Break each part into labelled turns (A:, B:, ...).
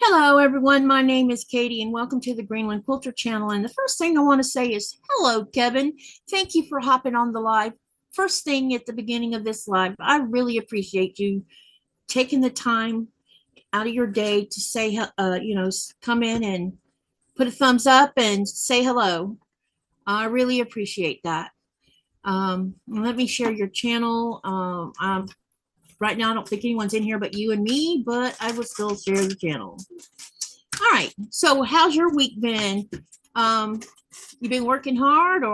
A: Hello, everyone. My name is Katie, and welcome to the Greenland Quilter channel. And the first thing I want to say is hello, Kevin. Thank you for hopping on the live. First thing at the beginning of this live, I really appreciate you taking the time out of your day to say, come in and put a thumbs up and say hello. I really appreciate that. Let me share your channel. Right now, I don't think anyone's in here but you and me, but I will still share the channel. All right. So how's your week been? You been working hard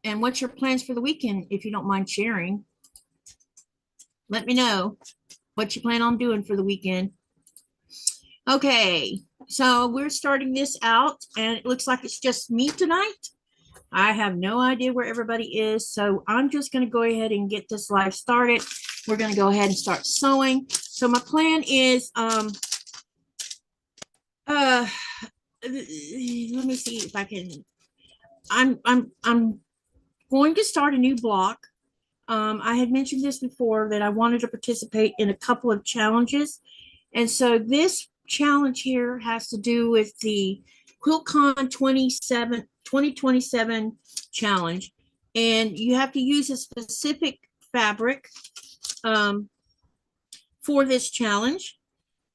A: and what's your plans for the weekend? If you don't mind sharing, let me know what you plan on doing for the weekend. Okay. So we're starting this out and it looks like it's just me tonight. I have no idea where everybody is. So I'm just going to go ahead and get this live started. We're going to go ahead and start sewing. So my plan is, let me see if I can. I'm going to start a new block. I had mentioned this before that I wanted to participate in a couple of challenges, and so this challenge here has to do with the QuiltCon 2027 challenge, and you have to use a specific fabric for this challenge.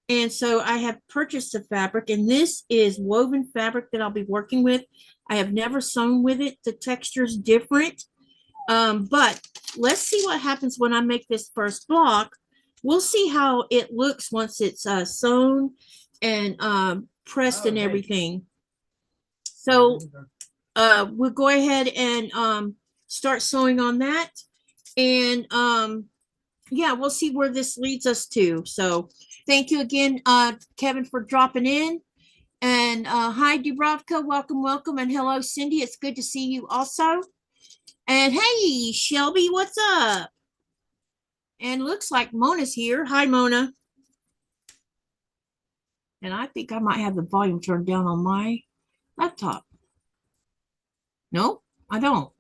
A: And so I have purchased a fabric, and this is woven fabric that I'll be working with. I have never sewn with it. The texture is different. But let's see what happens when I make this first block. We'll see how it looks once it's sewn and pressed and everything. So we'll go ahead and start sewing on that. And yeah, we'll see where this leads us to. So thank you again, Kevin, for dropping in. And hi, Dubravka. Welcome. And hello, Cindy. It's good to see you also. And hey, Shelby, what's up? And looks like Mona's here. Hi, Mona. And I think I might have the volume turned down on my laptop. No, I don't.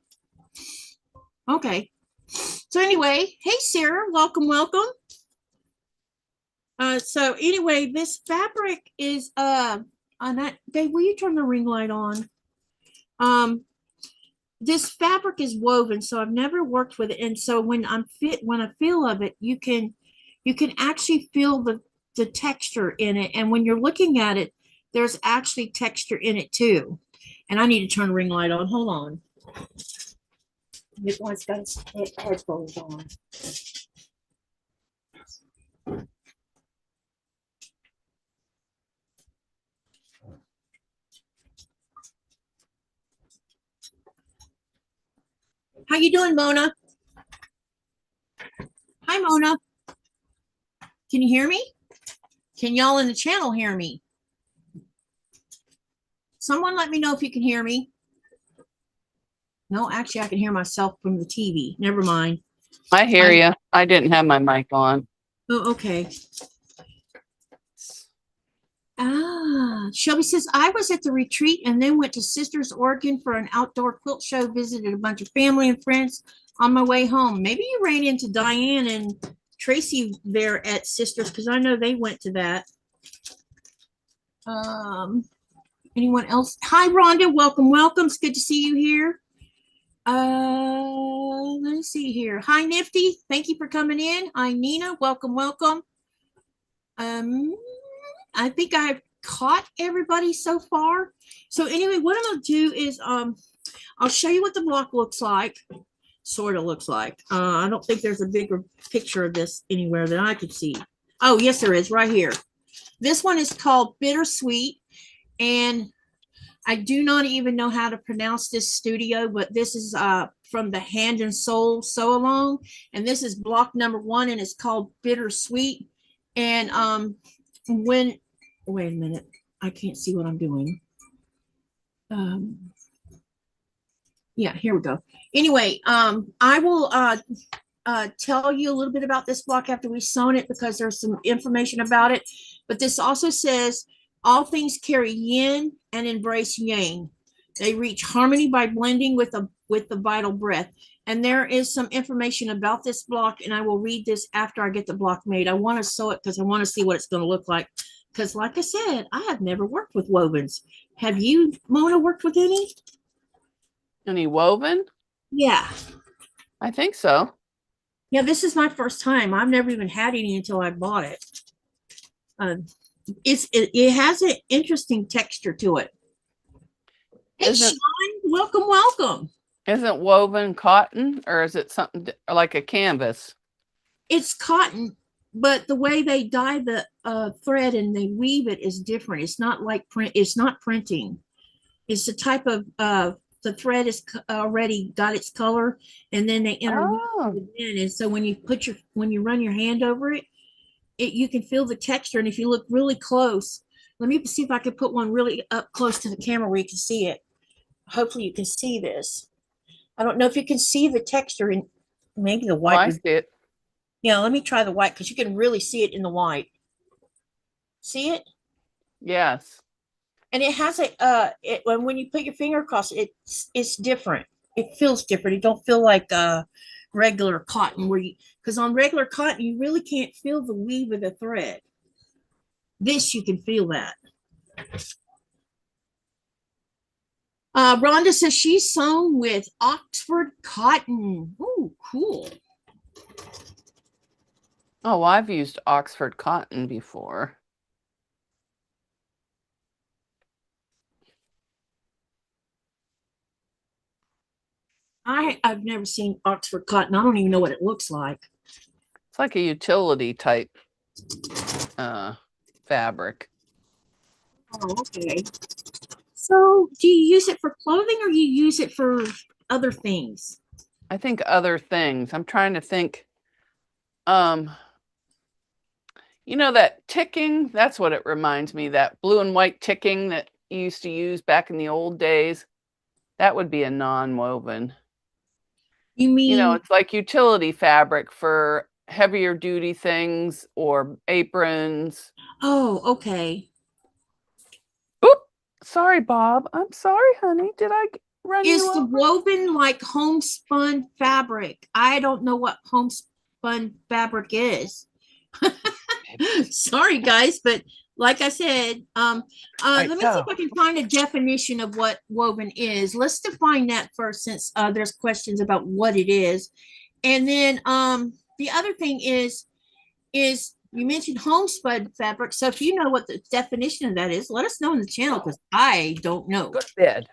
A: Okay. So anyway, hey, Sarah, welcome. So anyway, this fabric is on that. Babe, will you turn the ring light on? This fabric is woven, so I've never worked with it, and so when I feel of it, you can actually feel the texture in it, and when you're looking at it, there's actually texture in it too. And I need to turn the ring light on. Hold on. This one's got headphones on. How you doing, Mona? Hi, Mona. Can you hear me? Can y'all in the channel hear me? Someone let me know if you can hear me. No, actually, I can hear myself from the TV. Never mind.
B: I hear you. I didn't have my mic on.
A: Oh, okay. Shelby says, I was at the retreat and then went to Sisters, Oregon for an outdoor quilt show, visited a bunch of family and friends on my way home. Maybe you ran into Diane and Tracy there at Sisters, because I know they went to that. Anyone else? Hi, Rhonda. Welcome. It's good to see you here. Let's see here. Hi, Nifty. Thank you for coming in. Hi, Nina. Welcome. I think I've caught everybody so far. So anyway, what I'm going to do is I'll show you what the block looks like. Sort of looks like. I don't think there's a bigger picture of this anywhere that I could see. Oh, yes, there is right here. This one is called Bittersweet. And I do not even know how to pronounce this studio, but this is from the Hand and Soul Sew Along. And this is block number 1, and it's called Bittersweet. And wait a minute, I can't see what I'm doing. Yeah, here we go. Anyway, I will tell you a little bit about this block after we've sewn it, because there's some information about it. But this also says, all things carry yin and embrace yang. They reach harmony by blending with the vital breath. And there is some information about this block, and I will read this after I get the block made. I want to sew it because I want to see what it's going to look like because like I said, I have never worked with wovens. Have you, Mona, worked with any?
B: Any woven?
A: Yeah.
B: I think so.
A: Yeah, this is my first time. I've never even had any until I bought it. It has an interesting texture to it. Hey, Sean, welcome, welcome.
B: Isn't woven cotton, or is it something like a canvas?
A: It's cotton, but the way they dye the thread and they weave it is different. It's not like print. It's not printing. It's the type of the thread is already got its color, and then they interweave it in. And so when you run your hand over it, you can feel the texture. And if you look really close, let me see if I can put one really up close to the camera where you can see it. Hopefully you can see this. I don't know if you can see the texture in maybe the white.
B: I see it.
A: Yeah, let me try the white because you can really see it in the white. See it?
B: Yes.
A: And it has when you put your finger across it, it's different. It feels different. It don't feel like regular cotton because on regular cotton you really can't feel the weave of the thread. This you can feel that. Rhonda says she's sewn with Oxford cotton. Oh, cool.
B: Oh, I've used Oxford cotton before.
A: I've never seen Oxford cotton. I don't even know what it looks like.
B: It's like a utility type fabric.
A: Oh, okay. So do you use it for clothing or you use it for other things?
B: I think other things. I'm trying to think. You know, that ticking, that's what it reminds me, that blue and white ticking that you used to use back in the old days. That would be a non-woven.
A: You mean,
B: you know, it's like utility fabric for heavier duty things or aprons.
A: Oh, okay.
B: Oop, sorry, Bob. I'm sorry, honey. Did I run
A: Is
B: you
A: the
B: over?
A: woven like homespun fabric? I don't know what homespun fabric is. Sorry, guys, but like I said, let me see if I can find a definition of what woven is. Let's define that first, since there's questions about what it is. And then the other thing is you mentioned homespun fabric. So if you know what the definition of that is, let us know in the channel because I don't know.
B: Go to bed.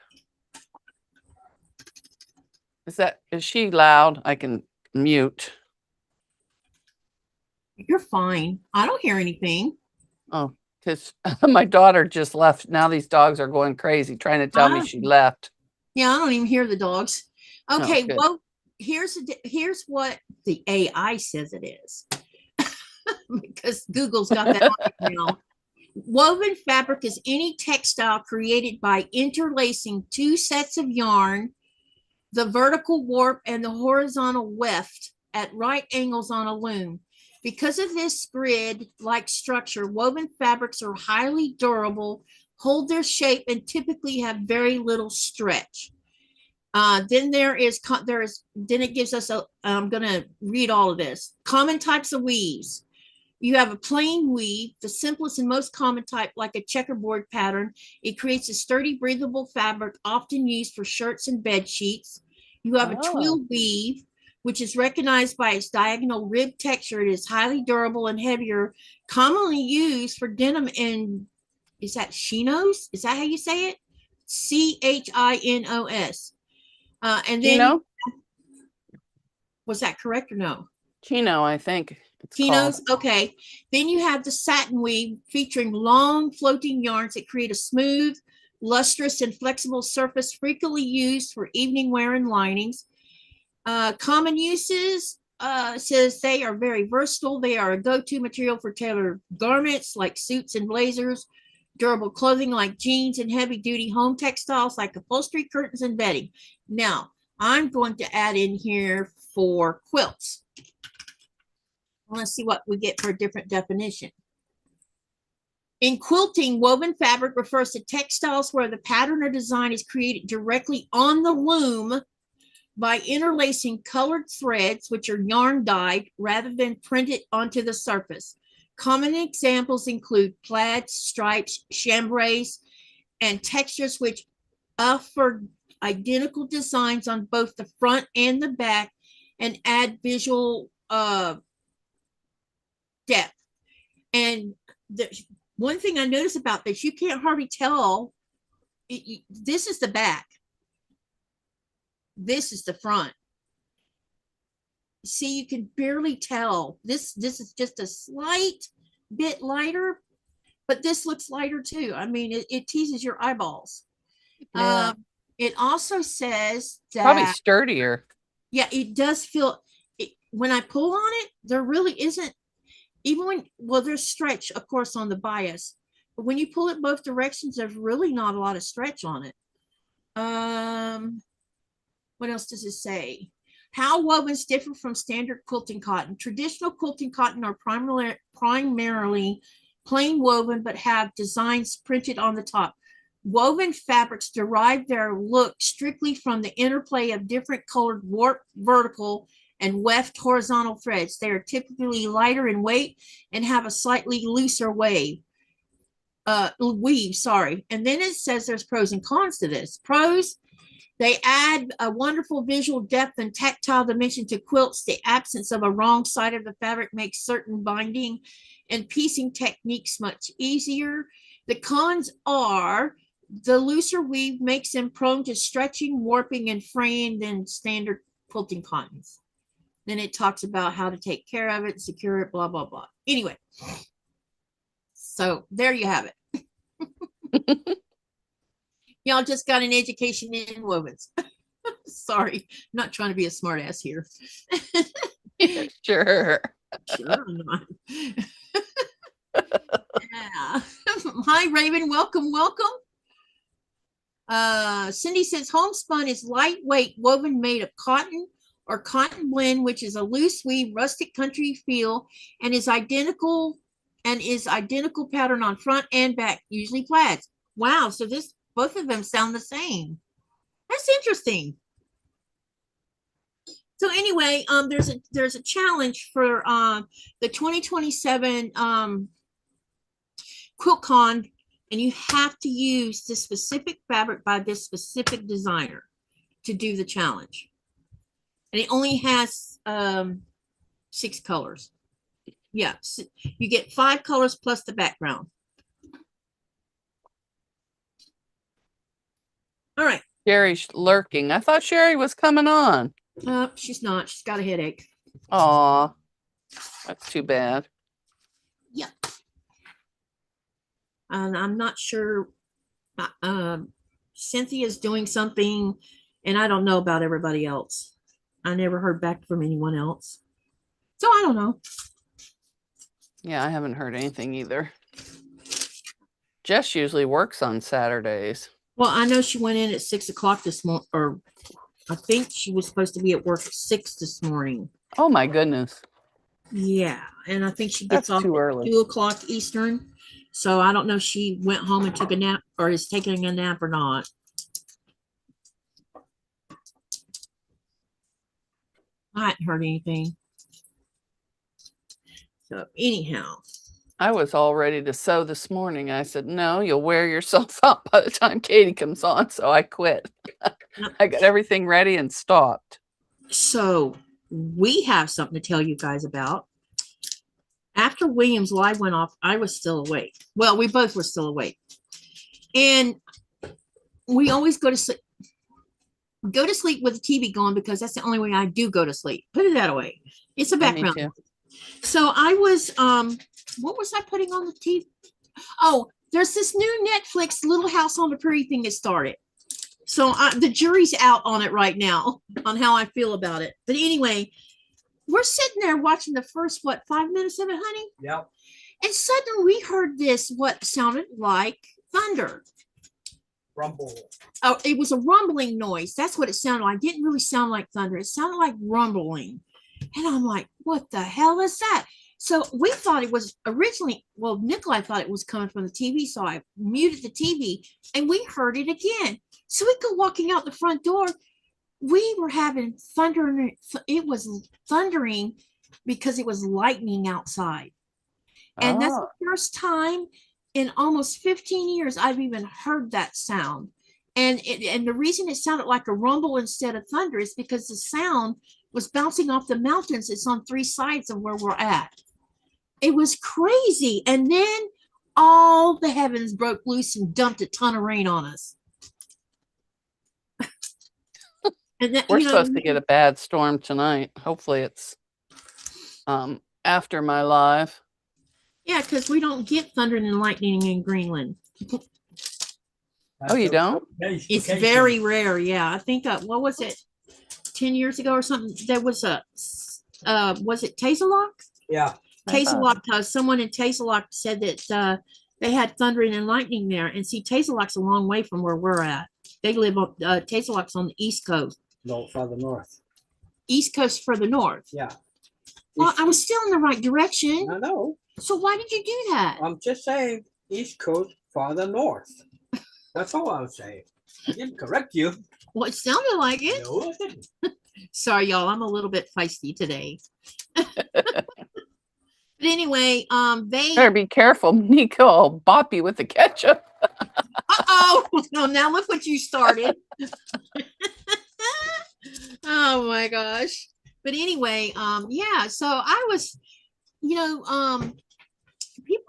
B: Is she loud? I can mute.
A: You're fine. I don't hear anything.
B: Oh, because my daughter just left. Now these dogs are going crazy trying to tell me she left.
A: Yeah, I don't even hear the dogs. Okay,
B: Oh,
A: well, here's what the AI says it is. Because Google's got that on now. Woven fabric is any textile created by interlacing two sets of yarn, the vertical warp and the horizontal weft at right angles on a loom. Because of this grid-like structure, woven fabrics are highly durable, hold their shape, and typically have very little stretch. Then it gives us I'm going to read all of this. Common types of weaves. You have a plain weave, the simplest and most common type, like a checkerboard pattern. It creates a sturdy, breathable fabric, often used for shirts and bed sheets. You have a twill weave, which is recognized by its diagonal rib texture. It is highly durable and heavier, commonly used for denim and, is that chinos? Is that how you say it? Chinos. And then, was that correct or no?
B: Chino, I think.
A: Chinos, okay. Then you have the satin weave featuring long floating yarns that create a smooth, lustrous, and flexible surface frequently used for evening wear and linings. Common uses says they are very versatile. They are a go-to material for tailored garments like suits and blazers, durable clothing like jeans, and heavy-duty home textiles like upholstery, curtains, and bedding. Now, I'm going to add in here for quilts. Let's see what we get for a different definition. In quilting, woven fabric refers to textiles where the pattern or design is created directly on the loom by interlacing colored threads, which are yarn dyed, rather than printed onto the surface. Common examples include plaids, stripes, chambrays, and textures which offer identical designs on both the front and the back and add visual depth. And one thing I noticed about this, you can't hardly tell. This is the back. This is the front. See, you can barely tell. This is just a slight bit lighter, but this looks lighter too. I mean, it teases your eyeballs.
B: Yeah.
A: It also says that
B: Probably sturdier.
A: yeah, it does feel when I pull on it, there really isn't, even when, well, there's stretch, of course, on the bias, but when you pull it both directions, there's really not a lot of stretch on it. What else does it say? How wovens differ from standard quilting cotton. Traditional quilting cotton are primarily plain woven, but have designs printed on the top. Woven fabrics derive their look strictly from the interplay of different colored warp, vertical, and weft horizontal threads. They are typically lighter in weight and have a slightly looser weave. Sorry. And then it says there's pros and cons to this. Pros: they add a wonderful visual depth and tactile dimension to quilts. The absence of a wrong side of the fabric makes certain binding and piecing techniques much easier. The cons are the looser weave makes them prone to stretching, warping, and fraying than standard quilting cottons. Then it talks about how to take care of it, secure it, blah, blah, blah. Anyway, so there you have it. Y'all just got an education in wovens. Sorry, I'm not trying to be a smart ass here.
B: Sure.
A: Sure I'm not. Yeah. Hi, Raven. Welcome, welcome. Cindy says homespun is lightweight woven made of cotton or cotton blend, which is a loose weave, rustic country feel, and is identical pattern on front and back, usually plaids. Wow, so this both of them sound the same. That's interesting. So anyway, there's a challenge for the 2027 QuiltCon, and you have to use this specific fabric by this specific designer to do the challenge. And it only has 6 colors. Yeah, so you get 5 colors plus the background. All right.
B: Sherry's lurking. I thought Sherry was coming on.
A: She's not. She's got a headache.
B: Aw, that's too bad.
A: Yeah. And I'm not sure. Cynthia's doing something, and I don't know about everybody else. I never heard back from anyone else. So I don't know.
B: Yeah, I haven't heard anything either. Jess usually works on Saturdays.
A: Well, I know she went in at 6 o'clock this morning, or I think she was supposed to be at work at 6 this morning.
B: Oh my goodness.
A: Yeah, and I think she gets
B: That's
A: off
B: too
A: at
B: early.
A: 2 o'clock Eastern. So I don't know if she went home and took a nap or is taking a nap or not. I hadn't heard anything. So anyhow.
B: I was all ready to sew this morning. I said, no, you'll wear yourself out by the time Katy comes on. So I quit. I got everything ready and stopped.
A: So we have something to tell you guys about. After William's live went off, I was still awake. Well, we both were still awake. And we always go to sleep with the TV going because that's the only way I do go to sleep. Put it that way. It's a background. So I was, what was I putting on the TV? Oh, there's this new Netflix Little House on the Prairie thing that started. So the jury's out on it right now on how I feel about it. But anyway, we're sitting there watching the first, 5 minutes of it, honey?
C: Yep.
A: And suddenly we heard this, what sounded like thunder.
C: Rumble.
A: Oh, it was a rumbling noise. That's what it sounded like. It didn't really sound like thunder. It sounded like rumbling. And I'm like, what the hell is that? So we thought it was originally, well, Nikolai thought it was coming from the TV. So I muted the TV and we heard it again. So we go walking out the front door. We were having thunder. It was thundering because it was lightning outside. And that's
B: Oh,
A: the first time in almost 15 years I've even heard that sound. And the reason it sounded like a rumble instead of thunder is because the sound was bouncing off the mountains. It's on three sides of where we're at. It was crazy. And then all the heavens broke loose and dumped a ton of rain on us. And that,
B: we're supposed to get a bad storm tonight. Hopefully it's after my live.
A: yeah, because we don't get thunder and lightning in Greenland.
B: Oh, you don't?
A: It's very rare. Yeah, I think what was it, 10 years ago or something? There was a was it Tazelok?
C: Yeah.
A: Tazelok. Someone in Tazelok said that they had thunder and lightning there. And see, Tazelok's a long way from where we're at. They live on Tazelok's on the East Coast.
C: No, further north.
A: East Coast further north.
C: Yeah.
A: Well, I was still in the right direction.
C: I know.
A: So why did you do that?
C: I'm just saying East Coast farther north. That's all I'm saying. I didn't correct you.
A: Well, it sounded like it.
C: No, I didn't.
A: Sorry, y'all. I'm a little bit feisty today. But anyway, they.
B: Better be careful. Nico will bop you with the ketchup.
A: Uh-oh. No, now look what you started. Oh my gosh. But anyway, yeah, so I was, people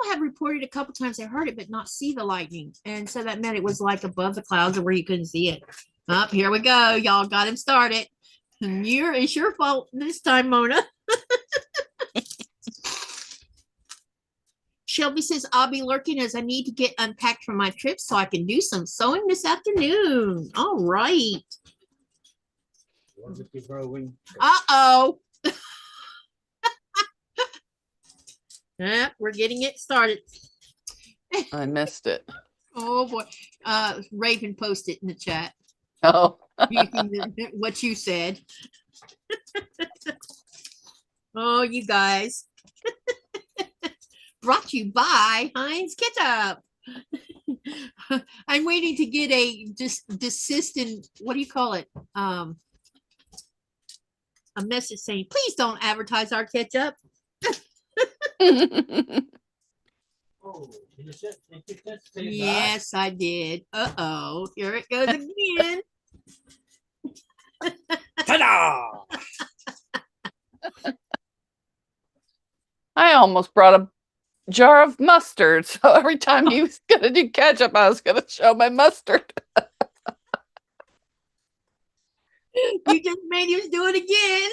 A: have reported a couple times they heard it but not see the lightning. And so that meant it was like above the clouds or where you couldn't see it. Up here we go. Y'all got him started. And it's your fault this time, Mona. Shelby says, I'll be lurking as I need to get unpacked for my trip so I can do some sewing this afternoon. All right. Uh-oh. Yeah, we're getting it started.
B: I missed it.
A: Oh boy. Raven posted in the chat
B: Oh,
A: what you said. Oh, you guys. Brought to you by Heinz Ketchup. I'm waiting to get a desist and what do you call it? A message saying, please don't advertise our ketchup.
C: Oh,
A: Yes, I did. Uh-oh. Here it goes again.
C: Ta-da!
B: I almost brought a jar of mustard. So every time he was going to do ketchup, I was going to show my mustard.
A: You just made him do it again.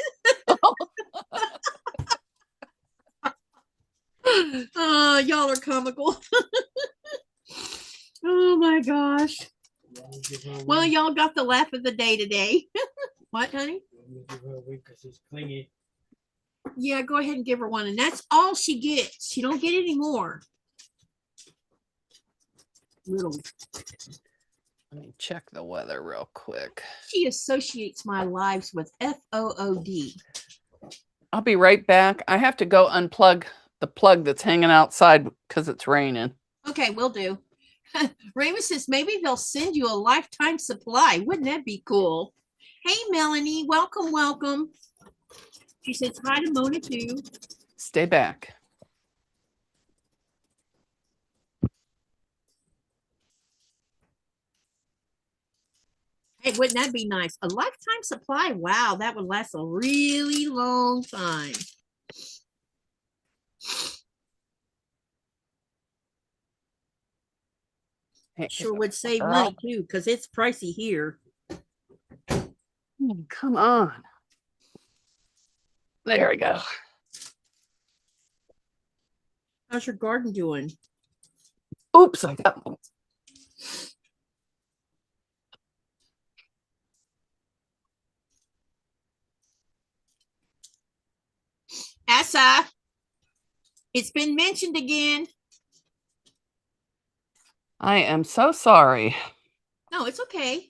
A: Oh, y'all are comical. Oh my gosh. Well, y'all got the laugh of the day today. What, honey? Yeah, go ahead and give her one. And that's all she gets. She don't get any more. Little.
B: Let me check the weather real quick.
A: She associates my lives with FOOD.
B: I'll be right back. I have to go unplug the plug that's hanging outside because it's raining.
A: Okay, will do. Raymond says maybe they'll send you a lifetime supply. Wouldn't that be cool? Hey, Melanie, welcome, welcome. She says hi to Mona too.
B: Stay back.
A: Hey, wouldn't that be nice? A lifetime supply? Wow, that would last a really long time. Sure would save money too, because it's pricey here.
B: Come on. There we go.
A: How's your garden doing?
B: Oops, I got one.
A: Asa, it's been mentioned again.
B: I am so sorry.
A: No, it's okay.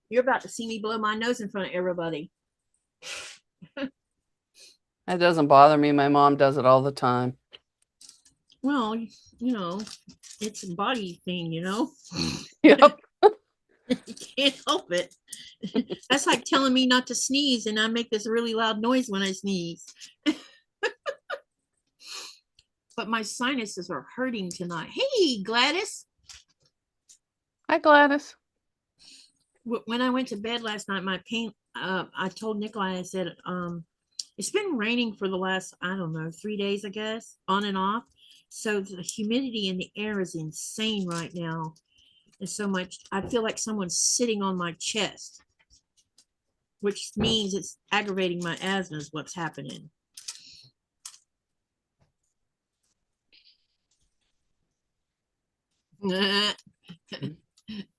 A: You're about to see me blow my nose in front of everybody.
B: That doesn't bother me. My mom does it all the time.
A: Well, it's a body thing,
B: Yep.
A: You can't help it. That's like telling me not to sneeze, and I make this really loud noise when I sneeze. but my sinuses are hurting tonight. Hey, Gladys.
B: Hi, Gladys.
A: When I went to bed last night, my pain, I told Nikolai, I said, it's been raining for the last, I don't know, 3 days, I guess, on and off. So the humidity in the air is insane right now. And so much, I feel like someone's sitting on my chest, which means it's aggravating my asthma is what's happening.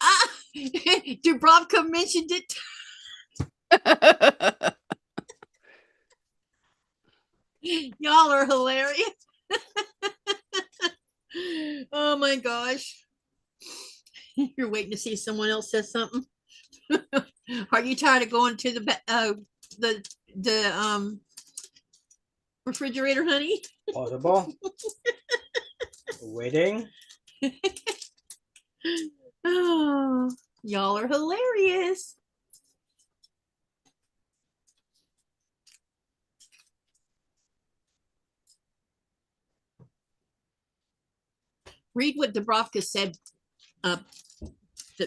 A: Ah, Dubrovka mentioned it. Y'all are hilarious. Oh my gosh. You're waiting to see if someone else says something. Are you tired of going to the refrigerator, honey?
C: Possible. Waiting.
A: Oh, y'all are hilarious. Read what Dubrovka said that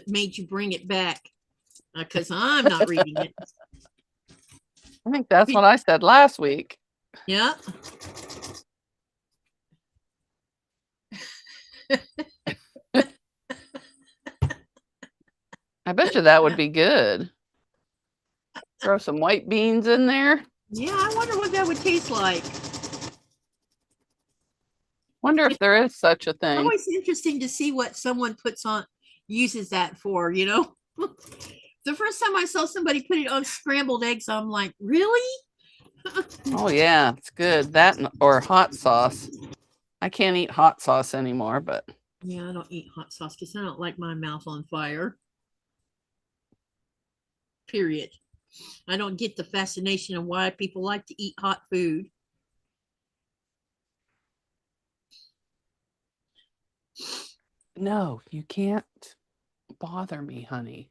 A: made you bring it back, because I'm not reading it.
B: I think that's what I said last week.
A: Yeah.
B: I bet you that would be good. Throw some white beans in there.
A: Yeah, I wonder what that would taste like.
B: Wonder if there is such a thing.
A: Always interesting to see what someone uses that for, you know? The first time I saw somebody put it on scrambled eggs, I'm like, really?
B: Oh yeah, it's good. That or hot sauce. I can't eat hot sauce anymore, but
A: Yeah, I don't eat hot sauce because I don't like my mouth on fire. Period. I don't get the fascination of why people like to eat hot food.
B: no, you can't bother me, honey.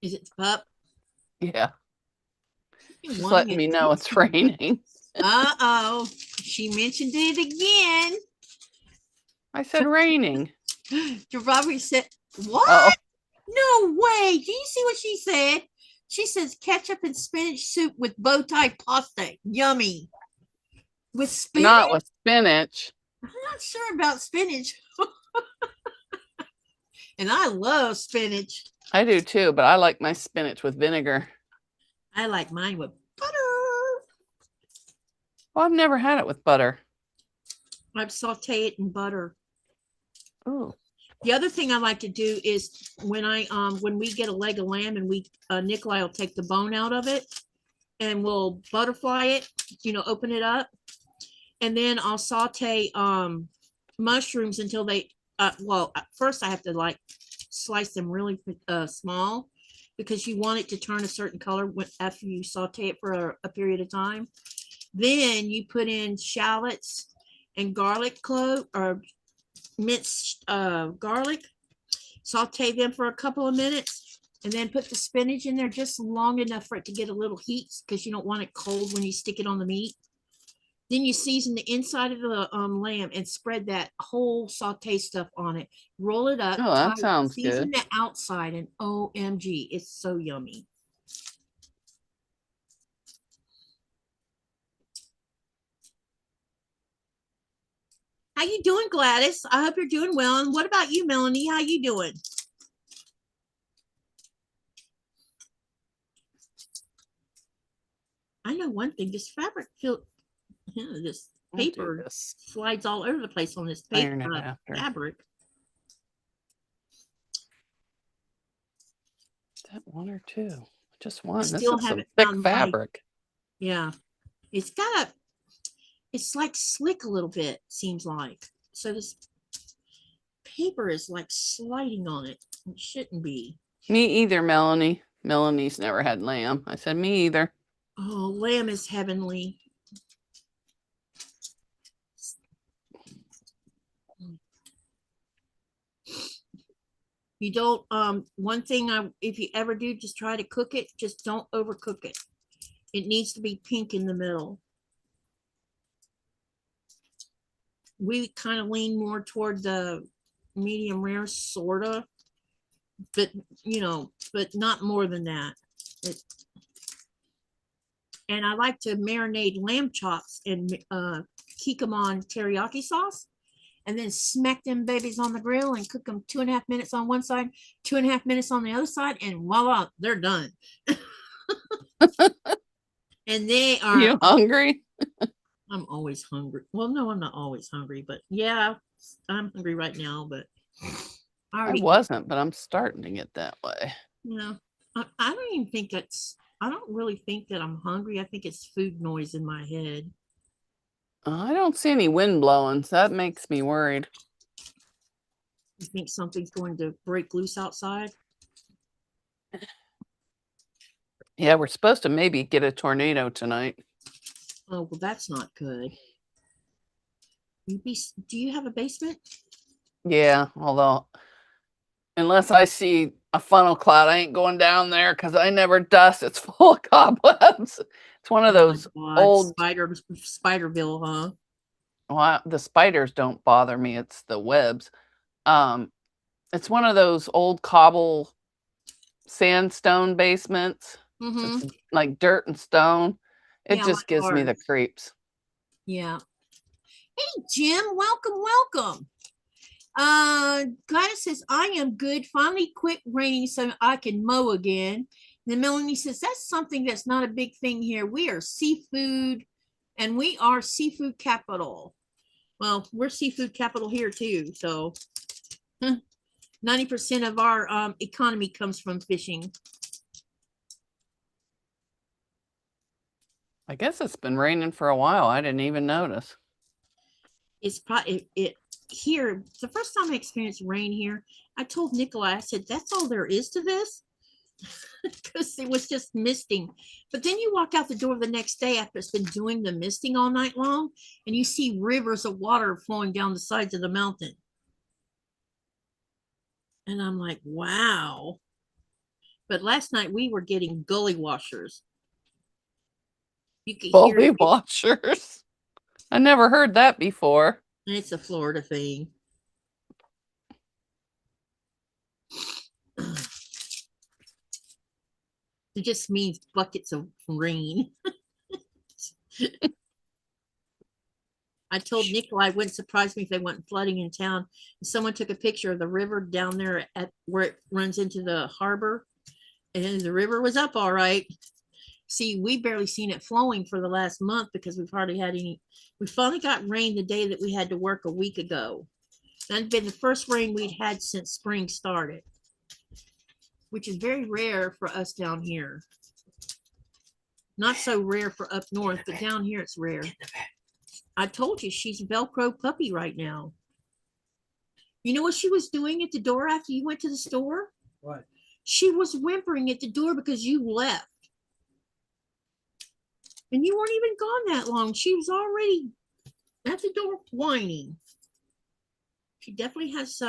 A: Is it the pup?
B: Yeah, just
A: Wanting
B: letting
A: it.
B: me know it's raining.
A: Uh-oh. She mentioned it again.
B: I said raining.
A: Robert said, what?
B: Oh,
A: No way. Do you see what she said? She says ketchup and spinach soup with bow tie pasta. Yummy. With spinach?
B: not with spinach.
A: I'm not sure about spinach. And I love spinach.
B: I do too, but I like my spinach with vinegar.
A: I like mine with butter.
B: Well, I've never had it with butter.
A: I saute it in butter.
B: Oh,
A: The other thing I like to do is when we get a leg of lamb and Nikolai will take the bone out of it and we'll butterfly it, open it up. And then I'll saute mushrooms until they first I have to slice them really small because you want it to turn a certain color after you saute it for a period of time. Then you put in shallots and garlic clove or minced garlic, saute them for a couple of minutes, and then put the spinach in there just long enough for it to get a little heat because you don't want it cold when you stick it on the meat. Then you season the inside of the lamb and spread that whole saute stuff on it. Roll it up.
B: oh, that sounds
A: season
B: good.
A: the outside, and OMG, it's so yummy. How you doing, Gladys? I hope you're doing well. And what about you, Melanie? How you doing? I know one thing. This fabric this paper slides all over the place on this paper fabric.
B: Is that one or two? Just one. This
A: Still
B: is some
A: haven't
B: thick
A: found
B: fabric.
A: Yeah. It's like slick a little bit, seems like. So this paper is like sliding on it. It shouldn't be.
B: Me either, Melanie. Melanie's never had lamb. I said me either.
A: Oh, lamb is heavenly. You don't, one thing if you ever do, just try to cook it, just don't overcook it. It needs to be pink in the middle. we kind of lean more toward the medium rare, sorta, but but not more than that. And I like to marinate lamb chops and keep them on teriyaki sauce, and then smack them babies on the grill and cook them 2.5 minutes on one side, 2.5 minutes on the other side, and voila, they're done. And they are.
B: You hungry?
A: I'm always hungry. Well, no, I'm not always hungry, but yeah, I'm hungry right now. But
B: I wasn't, but I'm starting to get that way.
A: I don't even think I don't really think that I'm hungry. I think it's food noise in my head.
B: I don't see any wind blowing, so that makes me worried.
A: You think something's going to break loose outside?
B: Yeah, we're supposed to maybe get a tornado tonight.
A: Oh, well, that's not good. Do you have a basement?
B: Yeah, although unless I see a funnel cloud, I ain't going down there because I never dust. It's full of cobwebs. It's one of those old
A: Spiderville, huh?
B: Well, the spiders don't bother me. It's the webs. It's one of those old cobble sandstone basements. It's like dirt and stone. It just gives me the creeps.
A: Yeah. Hey, Jim, welcome. Gladys says, I am good. Finally quit raining so I can mow again. And then Melanie says, that's something that's not a big thing here. We are seafood, and we are seafood capital. Well, we're seafood capital here too. So 90% of our economy comes from fishing.
B: I guess it's been raining for a while. I didn't even notice.
A: It's probably here. The first time I experienced rain here, I told Nikolai, I said, that's all there is to this, because it was just misting. But then you walk out the door the next day after it's been doing the misting all night long, and you see rivers of water flowing down the sides of the mountain. And I'm like, wow. But last night we were getting gully washers. You could hear
B: Gully washers. I never heard that before.
A: It's a Florida thing. It just means buckets of rain. I told Nikolai it wouldn't surprise me if they went flooding in town. Someone took a picture of the river down there at where it runs into the harbor, and the river was up all right. See, we barely seen it flowing for the last month because we've hardly had any. We finally got rain the day that we had to work a week ago. That'd been the first rain we'd had since spring started, which is very rare for us down here. Not so rare for up north, but down here it's rare. I told you she's a Velcro puppy right now. You know what she was doing at the door after you went to the store?
C: What?
A: She was whimpering at the door because you left. And you weren't even gone that long. She was already at the door whining. She definitely has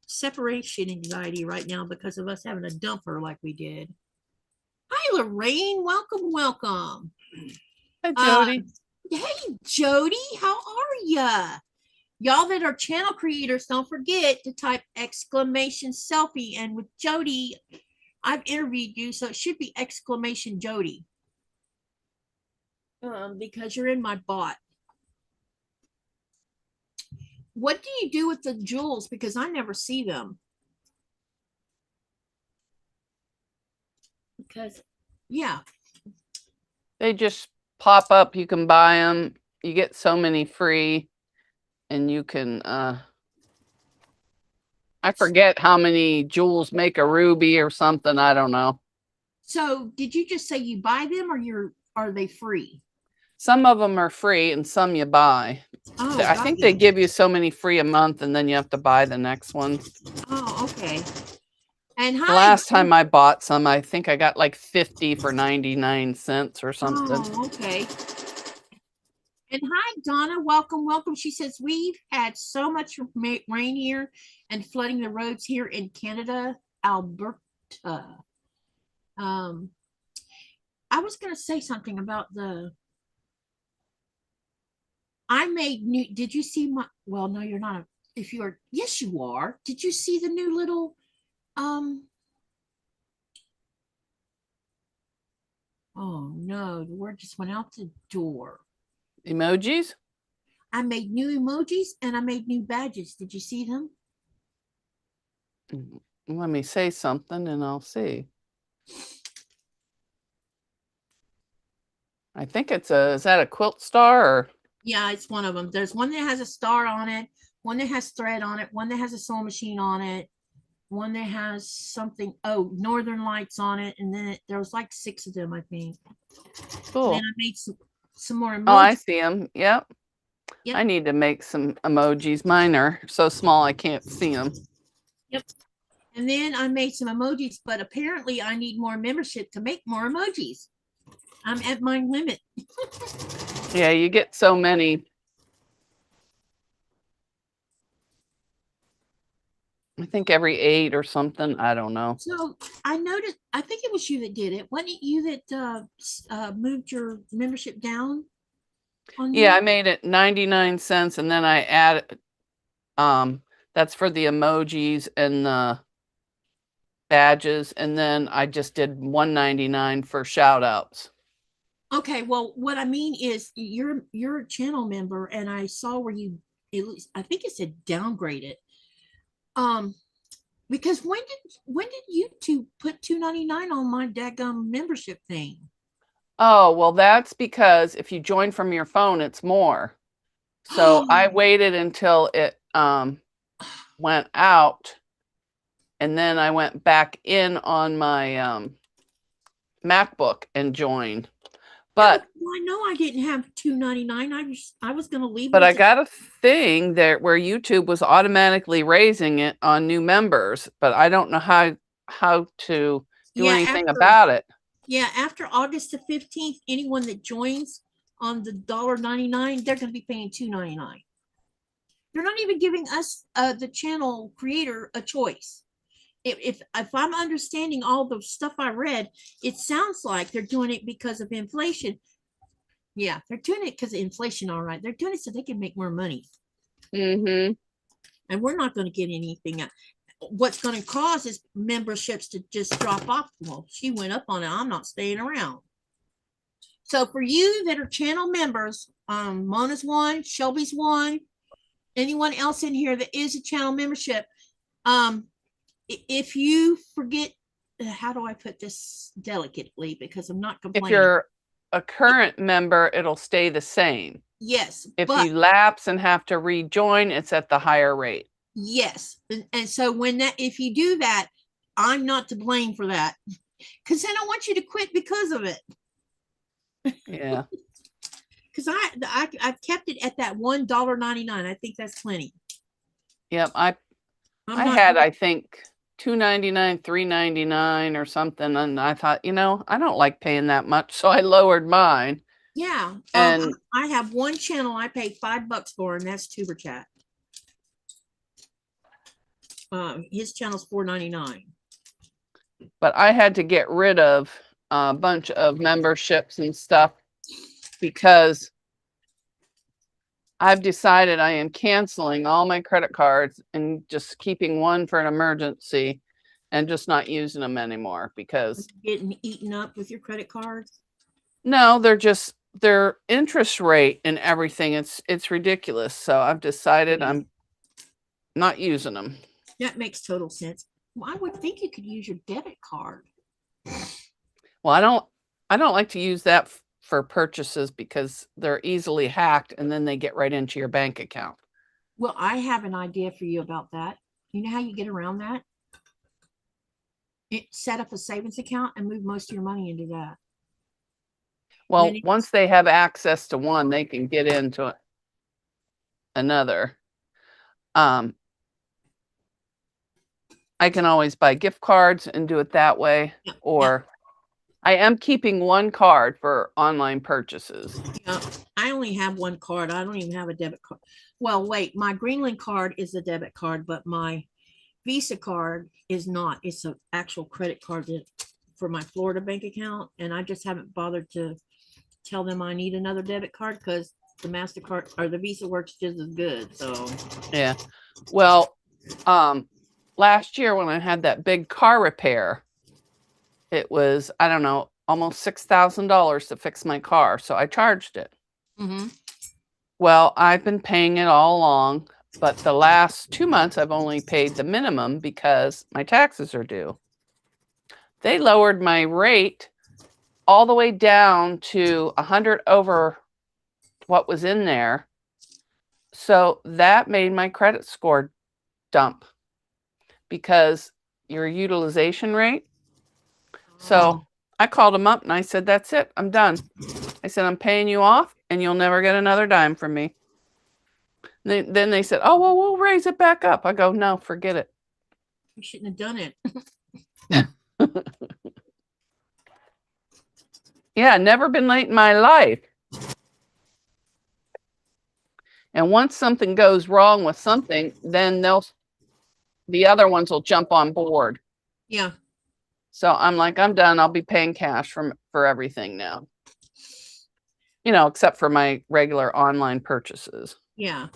A: separation anxiety right now because of us having to dump her like we did. Hi, Lorraine. Welcome.
B: Hi, Jody.
A: Hey, Jody. How are ya? Y'all that are channel creators, don't forget to type exclamation selfie. And with Jody, I've interviewed you, so it should be exclamation Jody. Because you're in my bot. What do you do with the jewels? Because I never see them. Because, yeah.
B: They just pop up. You can buy them. You get so many free. And you can, I forget how many jewels make a ruby or something. I don't know.
A: So did you just say you buy them, or are they free?
B: Some of them are free and some you buy.
A: Oh,
B: I think they give you so many free a month and then you have to buy the next one.
A: Oh, okay. And hi,
B: the last time I bought some, I think I got like 50 for 99 cents or something.
A: Oh, okay. And hi, Donna. Welcome. She says, we've had so much rain here and flooding the roads here in Canada, Alberta. I was going to say something about I made new. Did you see my? Well, no, you're not. If you're, yes, you are. Did you see the new little? Oh no, the word just went out the door.
B: Emojis?
A: I made new emojis and I made new badges. Did you see them?
B: Let me say something and I'll see. I think it's is that a quilt star or?
A: Yeah, it's one of them. There's one that has a star on it, one that has thread on it, one that has a sewing machine on it, one that has something, oh, Northern Lights on it, and then there was like 6 of them, I think.
B: Cool.
A: And then I made some more emojis.
B: Oh, I see them. Yep.
A: Yep.
B: I need to make some emojis. Mine are so small I can't see them.
A: Yep. And then I made some emojis, but apparently I need more membership to make more emojis. I'm at my limit.
B: Yeah, you get so many. I think every 8 or something. I don't know.
A: So I noticed, I think it was you that did it. Wasn't it you that moved your membership down?
B: Yeah, I made it 99 cents and then I added, that's for the emojis and the badges. And then I just did $1.99 for shout outs.
A: Okay, well, what I mean is you're a channel member, and I saw where you, I think it said downgraded. Because when did YouTube put $2.99 on my daggum membership thing?
B: Oh, well, that's because if you join from your phone, it's more. So I waited until it went out, and then I went back in on my MacBook and joined. But
A: well, I know I didn't have $2.99. I was going to leave.
B: But I got a thing there where YouTube was automatically raising it on new members, but I don't know how to do anything about it.
A: Yeah, after August the 15th, anyone that joins on the $1.99, they're going to be paying $2.99. They're not even giving us the channel creator a choice. If I'm understanding all the stuff I read, it sounds like they're doing it because of inflation. Yeah, they're doing it because of inflation. All right, they're doing it so they can make more money.
B: Mm-hmm.
A: And we're not going to get anything. What's going to cause is memberships to just drop off. Well, she went up on it. I'm not staying around. So for you that are channel members, Mona's one, Shelby's one, anyone else in here that is a channel membership, if you forget, how do I put this delicately, because I'm not complaining.
B: If you're a current member, it'll stay the same.
A: Yes.
B: If you lapse and have to rejoin, it's at the higher rate.
A: Yes. And so if you do that, I'm not to blame for that, because then I want you to quit because of it.
B: Yeah.
A: Because I've kept it at that $1.99. I think that's plenty.
B: Yep. I had, I think, $2.99, $3.99 or something, and I thought, I don't like paying that much, so I lowered mine.
A: Yeah.
B: And
A: I have one channel I pay $5 for, and that's Tuber Chat. His channel's $4.99.
B: But I had to get rid of a bunch of memberships and stuff because I've decided I am canceling all my credit cards and just keeping one for an emergency and just not using them anymore because
A: getting eaten up with your credit cards.
B: No, their interest rate and everything. It's ridiculous. So I've decided I'm not using them.
A: That makes total sense. Well, I would think you could use your debit card.
B: Well, I don't like to use that for purchases because they're easily hacked and then they get right into your bank account.
A: Well, I have an idea for you about that. You know how you get around that? Set up a savings account and move most of your money into that.
B: Well, once they have access to one, they can get into another. I can always buy gift cards and do it that way. Yeah. Or I am keeping one card for online purchases.
A: Yeah, I only have one card. I don't even have a debit card. Well, wait, my Greenland card is a debit card, but my Visa card is not. It's an actual credit card for my Florida bank account. And I just haven't bothered to tell them I need another debit card because the MasterCard or the Visa works just as good. So
B: Yeah. Well, last year when I had that big car repair, it was, I don't know, almost $6,000 to fix my car. So I charged it. Well, I've been paying it all along, but the last 2 months I've only paid the minimum because my taxes are due. They lowered my rate all the way down to 100 over what was in there. So that made my credit score dump because your utilization rate. So I called them up and I said, that's it. I'm done. I said, I'm paying you off and you'll never get another dime from me. Then they said, oh, well, we'll raise it back up. I go, no, forget it.
A: you shouldn't have done it.
B: Yeah, never been late in my life. And once something goes wrong with something, then the other ones will jump on board.
A: Yeah.
B: So I'm like, I'm done. I'll be paying cash for everything now. You know, except for my regular online purchases.
A: Yeah.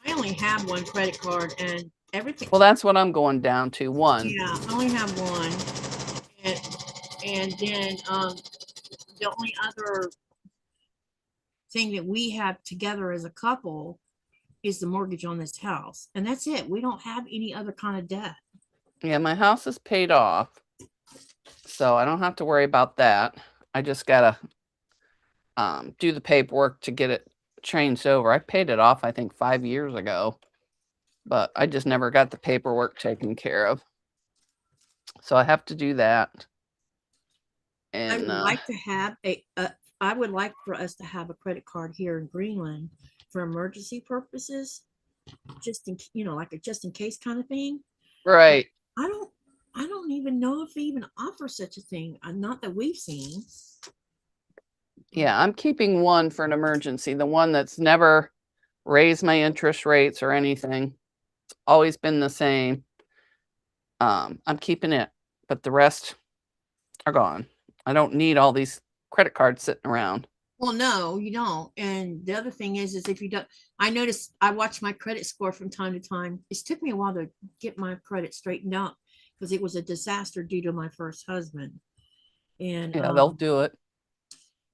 A: I only have one credit card and everything.
B: Well, that's what I'm going down to. One.
A: Yeah, I only have one. And then the only other thing that we have together as a couple is the mortgage on this house. And that's it. We don't have any other kind of debt.
B: Yeah, my house is paid off. So I don't have to worry about that. I just gotta do the paperwork to get it changed over. I paid it off, I think 5 years ago, but I just never got the paperwork taken care of. So I have to do that. And
A: I would like to have I would like for us to have a credit card here in Greenland for emergency purposes, just in, you know, like a just in case kind of thing.
B: right.
A: I don't even know if they even offer such a thing. Not that we've seen.
B: Yeah, I'm keeping one for an emergency, the one that's never raised my interest rates or anything. It's always been the same. I'm keeping it, but the rest are gone. I don't need all these credit cards sitting around.
A: Well, no, you don't. And the other thing is if you don't, I noticed I watch my credit score from time to time. It took me a while to get my credit straightened up because it was a disaster due to my first husband. And
B: Yeah, they'll do it.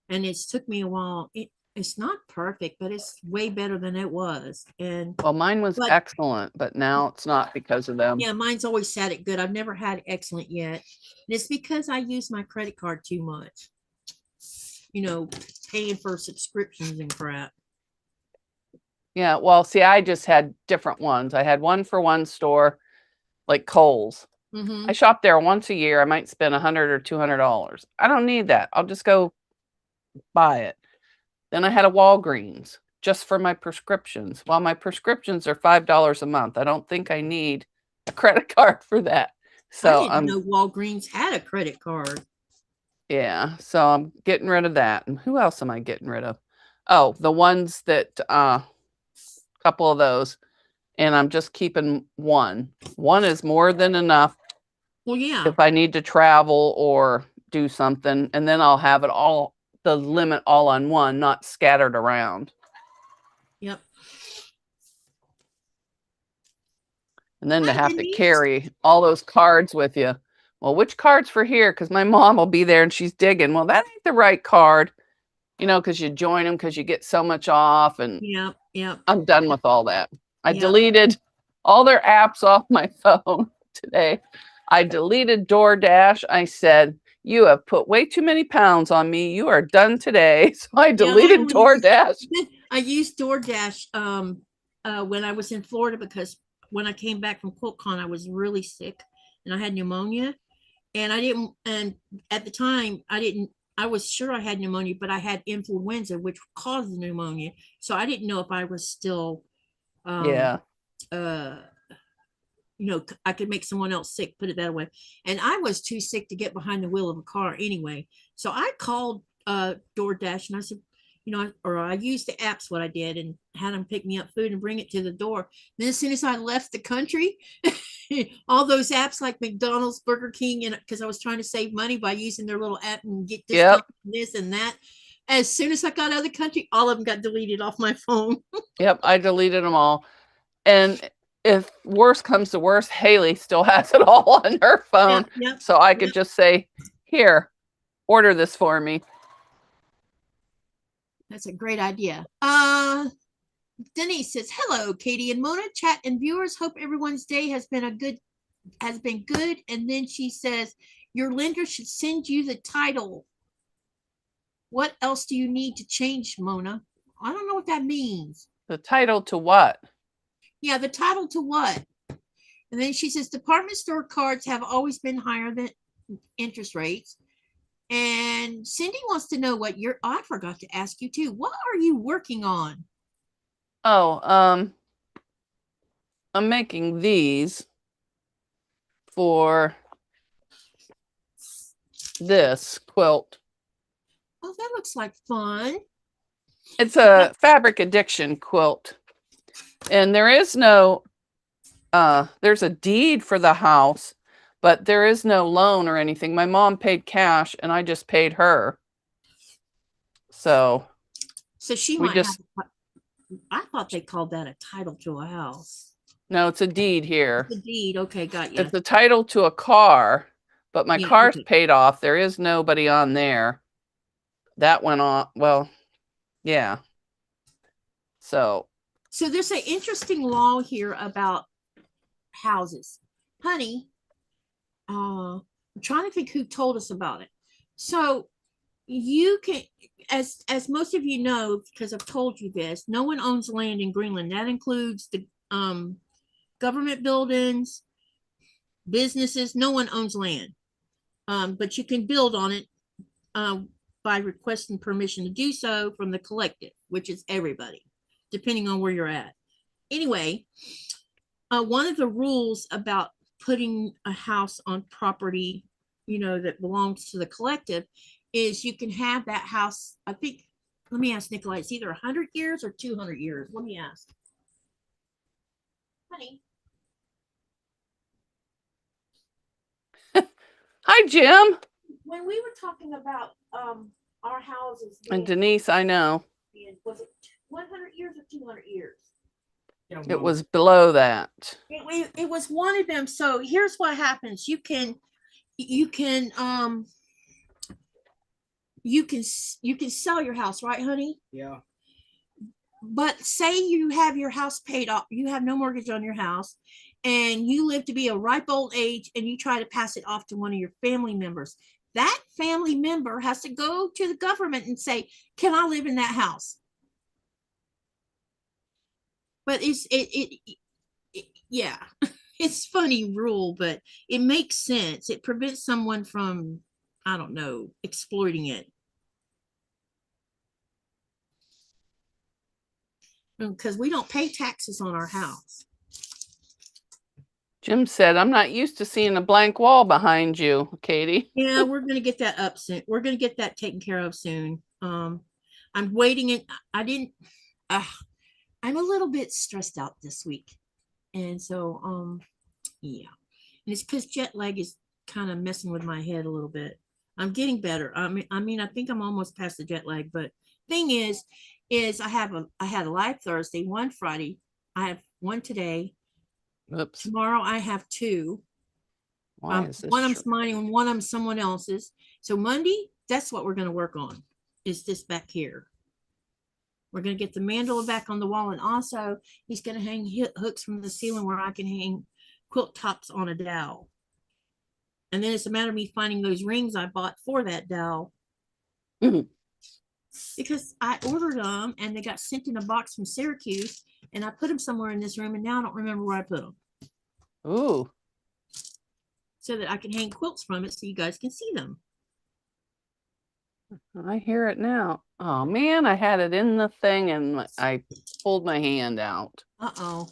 A: And it's took me a while. It's not perfect, but it's way better than it was. And
B: well, mine was excellent, but now it's not because of them.
A: Yeah, mine's always sat it good. I've never had excellent yet. And it's because I use my credit card too much. You know, paying for subscriptions and crap.
B: Yeah, well, see, I just had different ones. I had one for one store, like Kohl's. I shop there once a year. I might spend $100 or $200. I don't need that. I'll just go buy it. Then I had a Walgreens just for my prescriptions. Well, my prescriptions are $5 a month. I don't think I need a credit card for that. So
A: I didn't know Walgreens had a credit card.
B: Yeah, so I'm getting rid of that. And who else am I getting rid of? Oh, the ones that couple of those, and I'm just keeping one. One is more than enough.
A: Well, yeah.
B: If I need to travel or do something, and then I'll have it all, the limit all on one, not scattered around.
A: Yep.
B: And then to have to carry all those cards with you. Well, which card's for here? Because my mom will be there and she's digging. Well, that ain't the right card. You know, because you join them because you get so much off. And
A: yep.
B: I'm done with all that. I deleted all their apps off my phone today. I deleted DoorDash. I said, you have put way too many pounds on me. You are done today. So I deleted DoorDash.
A: I used DoorDash when I was in Florida because when I came back from QuiltCon, I was really sick and I had pneumonia. And at the time, I was sure I had pneumonia, but I had influenza, which caused the pneumonia. So I didn't know if I was still, you know, I could make someone else sick, put it that way. And I was too sick to get behind the wheel of a car anyway. So I called DoorDash and I said, you know, or I used the apps, what I did, and had them pick me up food and bring it to the door. Then as soon as I left the country, all those apps like McDonald's, Burger King, and because I was trying to save money by using their little app and get this and that, as soon as I got out of the country, all of them got deleted off my phone.
B: Yep, I deleted them all. And if worse comes to worse, Haley still has it all on her phone.
A: Yep,
B: So I could just say, here, order this for me.
A: that's a great idea. Denise says, hello, Katie and Mona, chat and viewers. Hope everyone's day has been good. And then she says, your lender should send you the title. What else do you need to change, Mona? I don't know what that means.
B: The title to what?
A: Yeah, the title to what? And then she says, department store cards have always been higher than interest rates. And Cindy wants to know what I forgot to ask you too. What are you working on?
B: Oh, I'm making these for this quilt.
A: Oh, that looks like fun.
B: It's a fabric addiction quilt. And there is no, there's a deed for the house, but there is no loan or anything. My mom paid cash and I just paid her. So
A: she
B: we
A: might
B: just,
A: have, I thought they called that a title to a house.
B: no, it's a deed here.
A: It's a deed. Okay, got you.
B: It's a title to a car, but my
A: Yeah,
B: car's
A: okay.
B: paid off. There is nobody on there. That went on. Well, yeah. So
A: there's an interesting law here about houses. Honey, I'm trying to think who told us about it. So you can, as most of you know, because I've told you this, no one owns land in Greenland. That includes the government buildings, businesses. No one owns land, but you can build on it by requesting permission to do so from the collective, which is everybody, depending on where you're at. Anyway, one of the rules about putting a house on property, that belongs to the collective, is you can have that house, I think, let me ask Nikolai, it's either 100 years or 200 years. Let me ask. Honey.
B: hi, Jim.
A: When we were talking about our houses,
B: And Denise, I know.
A: was it 100 years or 200 years?
B: It was below that.
A: It was one of them. So here's what happens. You can sell your house, right, honey?
C: Yeah.
A: But say you have your house paid off, you have no mortgage on your house, and you live to be a ripe old age, and you try to pass it off to one of your family members. That family member has to go to the government and say, can I live in that house? But yeah, it's funny rule, but it makes sense. It prevents someone from, I don't know, exploiting it. Because we don't pay taxes on our house.
B: Jim said, I'm not used to seeing a blank wall behind you, Katie.
A: Yeah, we're going to get that up soon. We're going to get that taken care of soon. I'm waiting it. I'm a little bit stressed out this week. And so, yeah. And it's because jet lag is kind of messing with my head a little bit. I'm getting better. I mean, I think I'm almost past the jet lag, but thing is I had a live Thursday, one Friday. I have one today.
B: Oops.
A: Tomorrow I have two.
B: Why is this
A: one of them's mine and one of them someone else's. So Monday, that's what we're going to work on, is this back here. We're going to get the mandala back on the wall, and also he's going to hang hooks from the ceiling where I can hang quilt tops on a dowel. And then it's a matter of me finding those rings I bought for that dowel. Because I ordered them and they got sent in a box from Syracuse, and I put them somewhere in this room, and now I don't remember where I put them.
B: Ooh.
A: So that I can hang quilts from it so you guys can see them.
B: I hear it now. Oh man, I had it in the thing and I pulled my hand out.
A: Uh-oh.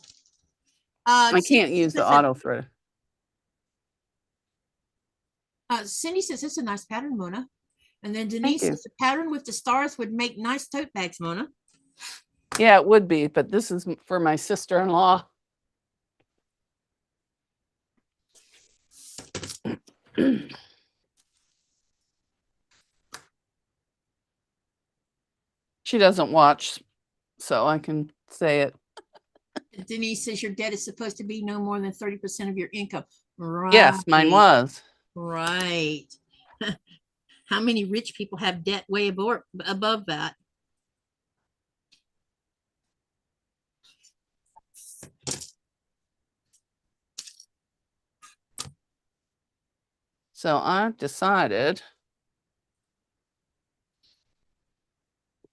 B: I can't use the auto thread.
A: Cindy says it's a nice pattern, Mona. And then Denise says the pattern with the stars would make nice tote bags, Mona.
B: Yeah, it would be, but this is for my sister-in-law. She doesn't watch, so I can say it.
A: Denise says your debt is supposed to be no more than 30% of your income. Right.
B: Yes, mine was.
A: Right. How many rich people have debt way above that?
B: So I've decided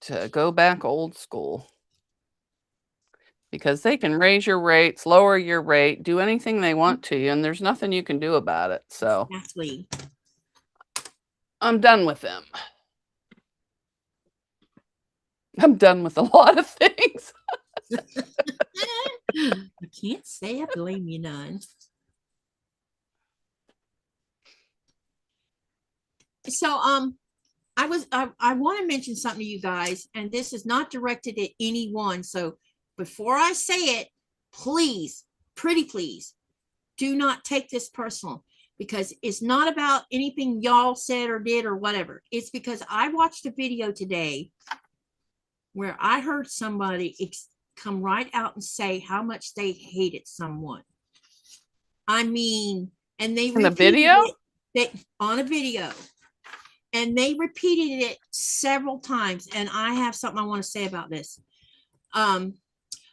B: to go back old school because they can raise your rates, lower your rate, do anything they want to you, and there's nothing you can do about it. So
A: Exactly.
B: I'm done with them. I'm done with a lot of things.
A: I can't say I blame you none. So I want to mention something to you guys, and this is not directed at anyone. So before I say it, please, pretty please, do not take this personal, because it's not about anything y'all said or did or whatever. It's because I watched a video today where I heard somebody come right out and say how much they hated someone. I mean, and they
B: in the video?
A: On a video. And they repeated it several times. And I have something I want to say about this.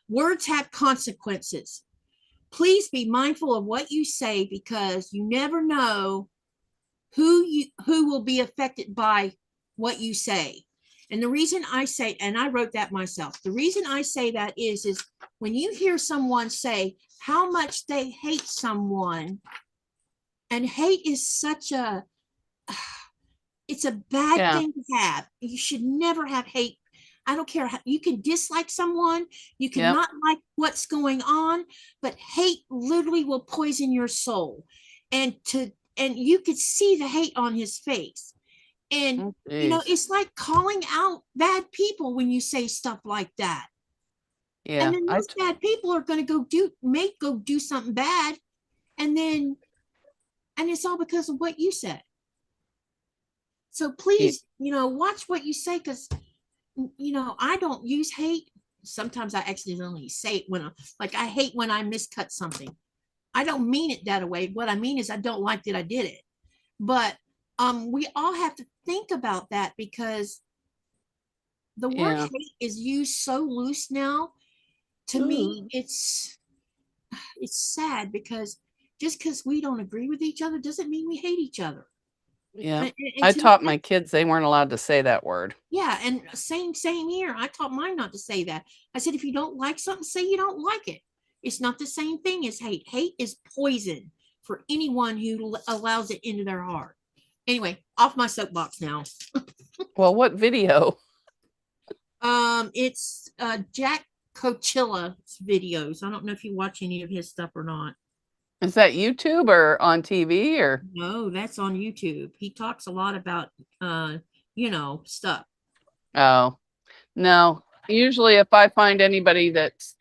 A: Words have consequences. Please be mindful of what you say, because you never know who will be affected by what you say. And the reason I say, and I wrote that myself, the reason I say that is when you hear someone say how much they hate someone, and hate is such a, it's a bad thing to have. You should never have hate. I don't care how you can dislike someone, you can not like what's going on, but hate literally will poison your soul. And you could see the hate on his face. And you know, it's like calling out bad people when you say stuff like that. Yeah. And then those bad people are going to go do something bad, and it's all because of what you said. So please, you know, watch what you say, because you know, I don't use hate. Sometimes I accidentally say it I hate when I miscut something. I don't mean it that way. What I mean is I don't like that I did it. But we all have to think about that, because the word hate is used so loose now. To me, it's sad, because just because we don't agree with each other doesn't mean we hate each other.
B: Yeah. And I taught my kids they weren't allowed to say that word. Yeah.
A: And same here. I taught mine not to say that. I said, if you don't like something, say you don't like it. It's not the same thing as hate. Hate is poison for anyone who allows it into their heart. Anyway, off my soapbox now.
B: Well, what video?
A: It's Jack Coachilla's videos. I don't know if you watch any of his stuff or not.
B: Is that YouTube or on TV or?
A: No, that's on YouTube. He talks a lot about, you know, stuff.
B: Oh, no. Usually if I find anybody that's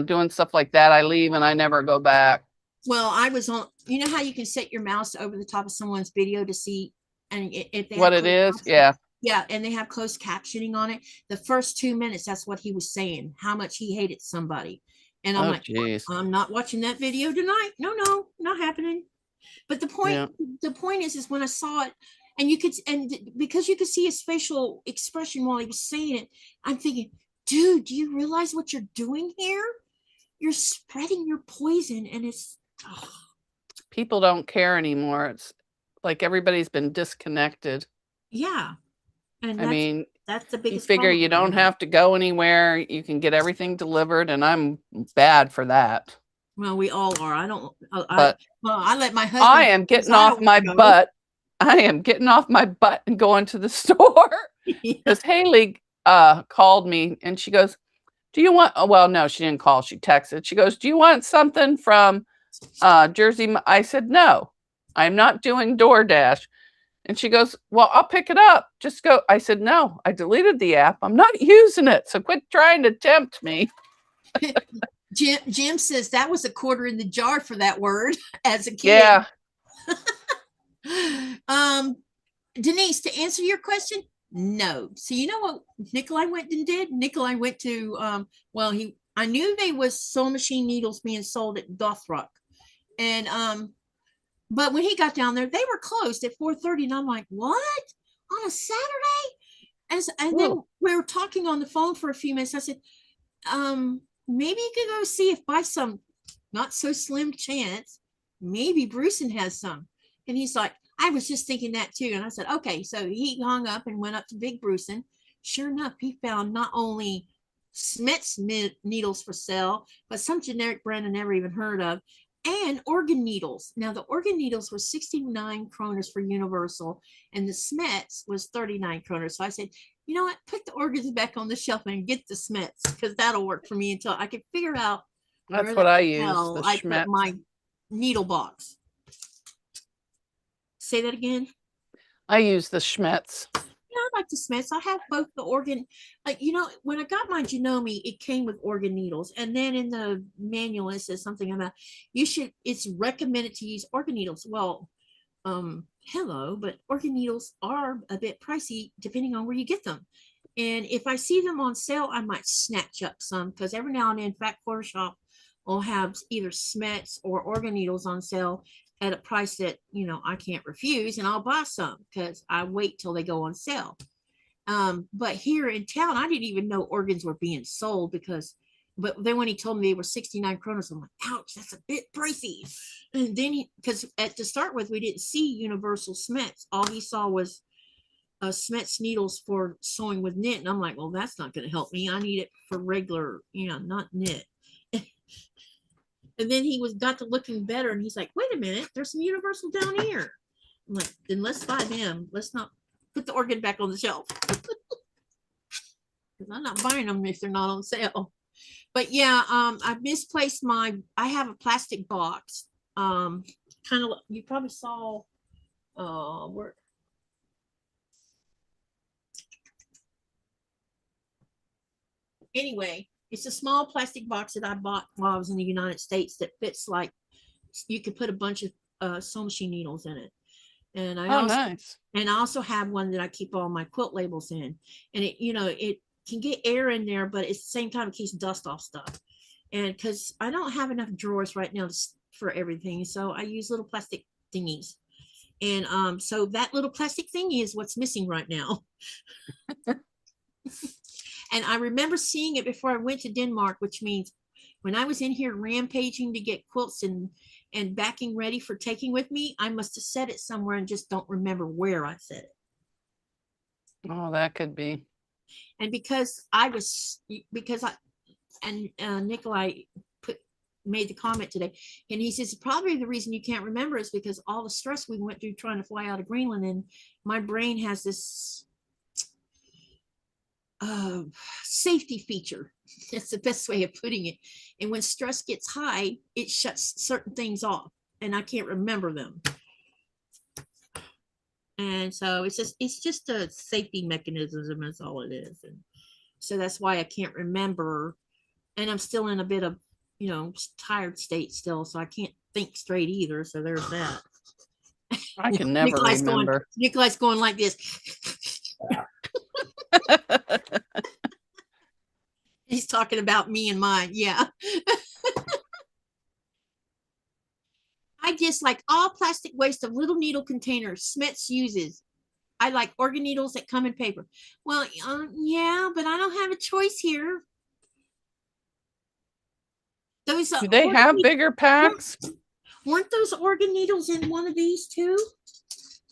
B: doing stuff like that, I leave and I never go back.
A: Well, I was on, you know how you can set your mouse over the top of someone's video to see and if they
B: what it is? Yeah.
A: Yeah, and they have closed captioning on it. The first 2 minutes, that's what he was saying, how much he hated somebody. And I'm I'm not watching that video tonight. No, not happening. But the point is when I saw it, and because you could see his facial expression while he was saying it, I'm thinking, dude, do you realize what you're doing here? You're spreading your poison, and it's
B: people don't care anymore. It's like everybody's been disconnected.
A: Yeah. And
B: I mean,
A: that's the biggest
B: you figure you don't have to go anywhere. You can get everything delivered, and I'm bad for that.
A: Well, we all are. I let my husband.
B: I am getting off my butt. I am getting off my butt and going to the store. Because Haley called me and she goes, do you want, well, no, she didn't call. She texted. She goes, do you want something from Jersey? I said, no, I'm not doing DoorDash. And she goes, well, I'll pick it up. Just go. I said, no, I deleted the app. I'm not using it. So quit trying to tempt me.
A: Jim says that was a quarter in the jar for that word as a kid.
B: Yeah.
A: Denise, to answer your question, No. So you know what Nikolai went and did? Nikolai went to well, I knew they was sewing machine needles being sold at Dothruck. And but when he got down there, they were closed at 4:30. And I'm like, what? On a Saturday? And then we were talking on the phone for a few minutes. I said, maybe you could go see if by some not so slim chance, maybe Brucein has some. And he's like, I was just thinking that too. And I said, okay. So he hung up and went up to Big Brucein. Sure enough, he found not only Smith's needles for sale, but some generic brand I never even heard of, and organ needles. Now the organ needles were 69 kroners for universal, and the Smiths was 39 kroners. So I said, you know what, put the organs back on the shelf and get the Smiths, because that'll work for me until I can figure out.
B: That's what I use. The
A: I
B: Schmetz.
A: put my needle box. Say that again.
B: I use the Schmetz.
A: Yeah, I like the Smiths. I have both the organ. You know, when I got my Janome, it came with organ needles, and then in the manual it says something about it's recommended to use organ needles. Well, hello, but organ needles are a bit pricey depending on where you get them. And if I see them on sale, I might snatch up some, because every now and then Fat Quarter Shop will have either Smiths or organ needles on sale at a price that, you know, I can't refuse, and I'll buy some because I wait till they go on sale. But here in town, I didn't even know organs were being sold, but then when he told me they were 69 kroners, I'm like, ouch, that's a bit pricey. And then because to start with, we didn't see universal Smiths. All he saw was Smiths needles for sewing with knit. And I'm like, well, that's not going to help me. I need it for regular, you know, not knit. And then he got to looking better, and he's like, wait a minute, there's some universal down here. I'm like, then let's buy them. Let's not put the organ back on the shelf. Because I'm not buying them if they're not on sale. But yeah, I misplaced I have a plastic box. Kind of, you probably saw where. Anyway, it's a small plastic box that I bought while I was in the United States that fits, like, you could put a bunch of sewing machine needles in it. And I
B: nice.
A: And I also have one that I keep all my quilt labels in. And it, you know, it can get air in there, but at the same time, it keeps dust off stuff. And because I don't have enough drawers right now for everything, so I use little plastic thingies. And so that little plastic thingy is what's missing right now. And I remember seeing it before I went to Denmark, which means when I was in here rampaging to get quilts and backing ready for taking with me, I must have set it somewhere and just don't remember where I set it.
B: Oh, that could be.
A: And Nikolai made the comment today, and he says probably the reason you can't remember is because all the stress we went through trying to fly out of Greenland, and my brain has this safety feature. That's the best way of putting it. And when stress gets high, it shuts certain things off, and I can't remember them. And so it's just a safety mechanism. That's all it is. And so that's why I can't remember. And I'm still in a bit of, you know, tired state still, so I can't think straight either. So there's that.
B: I can never remember.
A: Nikolai's going like this. He's talking about me and mine. Yeah. I dislike all plastic waste of little needle containers Smiths uses. I like organ needles that come in paper. Well, yeah, but I don't have a choice here. Those
B: do they have bigger packs?
A: Weren't those organ needles in one of these too?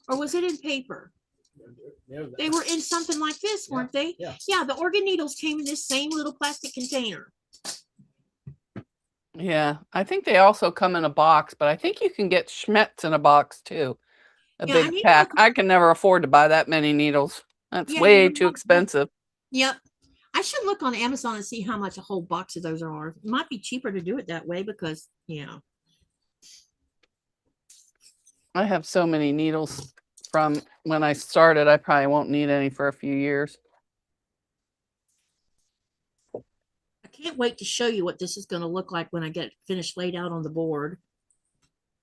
A: Or was it in paper? They were in something like this, weren't they?
C: Yeah.
A: Yeah, the organ needles came in this same little plastic container.
B: Yeah, I think they also come in a box, but I think you can get Schmetz in a box too. A big pack. I can never afford to buy that many needles. That's way too expensive.
A: Yep. I should look on Amazon and see how much a whole box of those are. It might be cheaper to do it that way because, yeah.
B: I have so many needles from when I started. I probably won't need any for a few years.
A: I can't wait to show you what this is going to look like when I get it finished laid out on the board.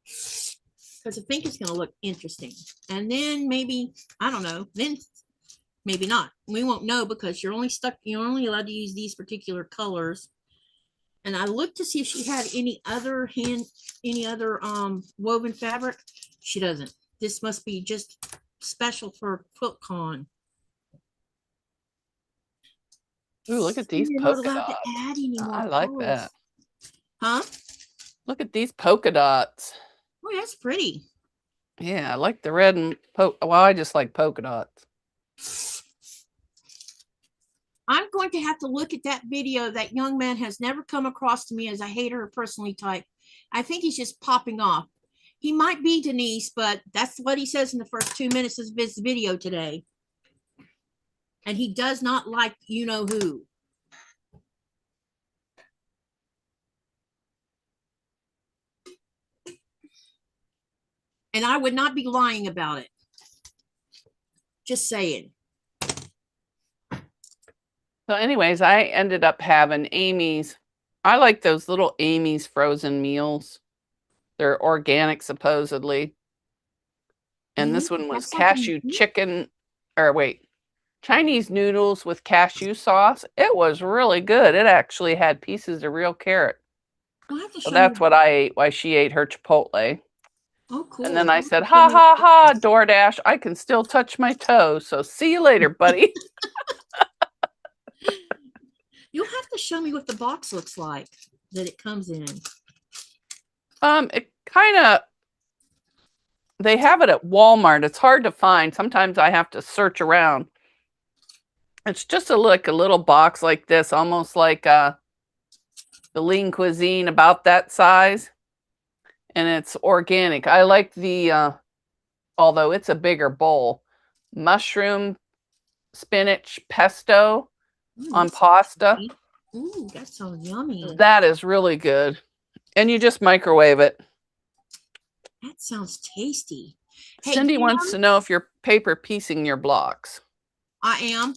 A: Because I think it's going to look interesting. And then maybe, I don't know, then Maybe not. We won't know because you're only allowed to use these particular colors. And I looked to see if she had any other woven fabric. She doesn't. This must be just special for QuiltCon.
B: Ooh, look at these
A: You're not
B: polka
A: allowed to
B: dots.
A: add any more
B: I like
A: colors.
B: that.
A: Huh?
B: Look at these polka dots.
A: Oh, that's pretty.
B: Yeah, I like the red and well, I just like polka dots.
A: I'm going to have to look at that video. That young man has never come across to me as a hater or personally type. I think he's just popping off. He might be Denise, but that's what he says in the first 2 minutes of his video today. And he does not like you know who. And I would not be lying about it. Just saying.
B: So anyways, I ended up having Amy's. I like those little Amy's frozen meals. They're organic, supposedly. And this one was cashew chicken, or wait, Chinese noodles with cashew sauce. It was really good. It actually had pieces of real carrot. So that's what I ate while she ate her Chipotle.
A: Oh, cool.
B: And then I said, ha, ha, ha, DoorDash, I can still touch my toes. So see you later, buddy.
A: You'll have to show me what the box looks like that it comes in.
B: It kind of, they have it at Walmart. It's hard to find. Sometimes I have to search around. It's just like a little box like this, almost like the Lean Cuisine, about that size. And it's organic. I like the, although it's a bigger bowl, mushroom spinach pesto on pasta.
A: Ooh, that sounds yummy.
B: That is really good. And you just microwave it.
A: That sounds tasty. Hey,
B: Cindy wants to know if you're paper piecing your blocks.
A: I am.